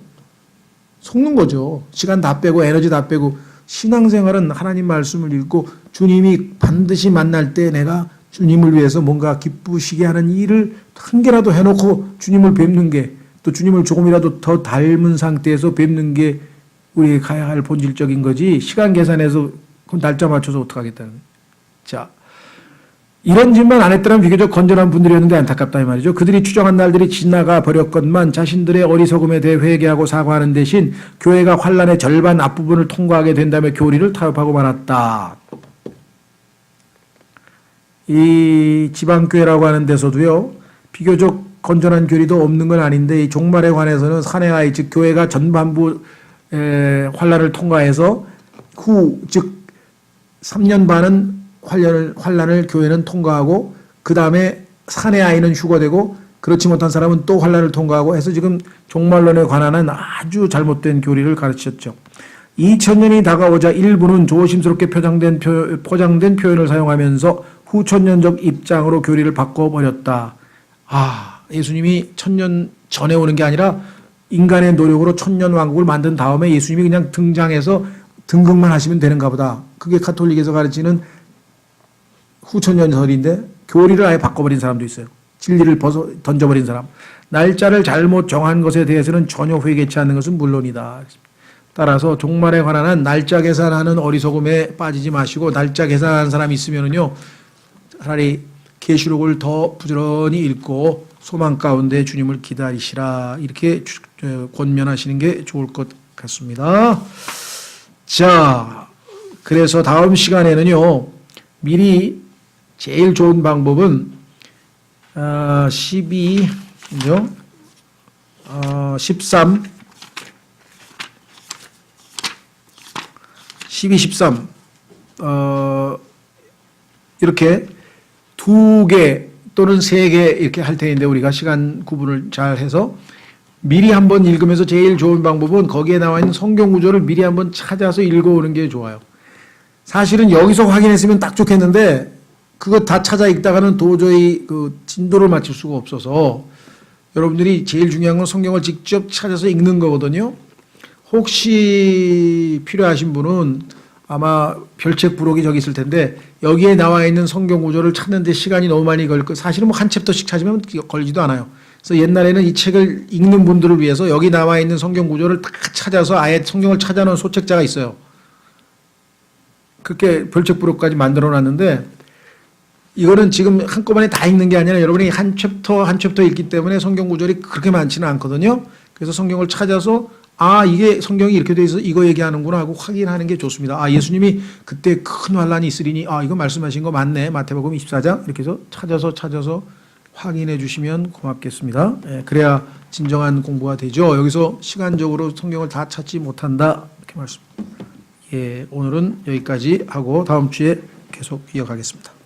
속는 거죠. 시간 다 빼고 에너지 다 빼고 신앙생활은 하나님 말씀을 읽고 주님이 반드시 만날 때 내가 주님을 위해서 뭔가 기쁘시게 하는 일을 한 개라도 해놓고 주님을 뵙는 게, 또 주님을 조금이라도 더 닮은 상태에서 뵙는 게 우리가 가야 할 본질적인 거지, 시간 계산해서 그 날짜 맞춰서 어떡하겠다는 거예요. 자, 이런 짓만 안 했더라면 비교적 건전한 분들이었는데 안타깝다 이 말이죠. 그들이 추정한 날들이 지나가 버렸건만 자신들의 어리석음에 대해 회개하고 사과하는 대신 교회가 환란의 절반 앞부분을 통과하게 된다며 교리를 타협하고 말았다. 이 지방교회라고 하는 데서도요, 비교적 건전한 교리도 없는 건 아닌데, 이 종말에 관해서는 사내아이, 즉 교회가 전반부 환란을 통과해서 후, 즉 3년 반은 환란을 교회는 통과하고, 그 다음에 사내아이는 휴거되고, 그렇지 못한 사람은 또 환란을 통과하고 해서 지금 종말론에 관한 아주 잘못된 교리를 가르쳤죠. 2000년이 다가오자 일부는 조심스럽게 포장된 표현을 사용하면서 후천년적 입장으로 교리를 바꿔버렸다. 아, 예수님이 1000년 전에 오는 게 아니라 인간의 노력으로 천년왕국을 만든 다음에 예수님이 그냥 등장해서 등극만 하시면 되는가 보다. 그게 가톨릭에서 가르치는 후천년설인데 교리를 아예 바꿔버린 사람도 있어요. 진리를 던져버린 사람. 날짜를 잘못 정한 것에 대해서는 전혀 회개치 않는 것은 물론이다. 따라서 종말에 관한 날짜 계산하는 어리석음에 빠지지 마시고, 날짜 계산하는 사람이 있으면은요, 차라리 계시록을 더 부지런히 읽고 소망 가운데 주님을 기다리시라, 이렇게 권면하시는 게 좋을 것 같습니다. 자, 그래서 다음 시간에는요, 미리 제일 좋은 방법은 13, 13 이렇게 2개 또는 3개 이렇게 할 텐데, 우리가 시간 구분을 잘 해서 미리 한번 읽으면서 제일 좋은 방법은 거기에 나와 있는 성경 구절을 미리 한번 찾아서 읽어오는 게 좋아요. 사실은 여기서 확인했으면 딱 좋겠는데 그거 다 찾아 읽다가는 도저히 그 진도를 맞출 수가 없어서, 여러분들이 제일 중요한 건 성경을 직접 찾아서 읽는 거거든요. 혹시 필요하신 분은 아마 별책 부록이 저기 있을 텐데, 여기에 나와 있는 성경 구절을 찾는데 시간이 너무 많이 걸릴 거, 사실은 뭐 한 챕터씩 찾으면 걸리지도 않아요. 그래서 옛날에는 이 책을 읽는 분들을 위해서 여기 나와 있는 성경 구절을 다 찾아서 아예 성경을 찾아놓은 소책자가 있어요. 그렇게 별책 부록까지 만들어 놨는데, 이거는 지금 한꺼번에 다 읽는 게 아니라 여러분이 한 챕터 한 챕터 읽기 때문에 성경 구절이 그렇게 많지는 않거든요. 그래서 성경을 찾아서 아, 이게 성경이 이렇게 돼 있어서 이거 얘기하는구나 하고 확인하는 게 좋습니다. 아, 예수님이 그때 큰 환란이 있으리니 아, 이거 말씀하신 거 맞네. 마태복음 24장 이렇게 해서 찾아서 확인해 주시면 고맙겠습니다. 예, 그래야 진정한 공부가 되죠. 여기서 시간적으로 성경을 다 찾지 못한다, 이렇게 말씀. 예, 오늘은 여기까지 하고 다음 주에 계속 이어가겠습니다.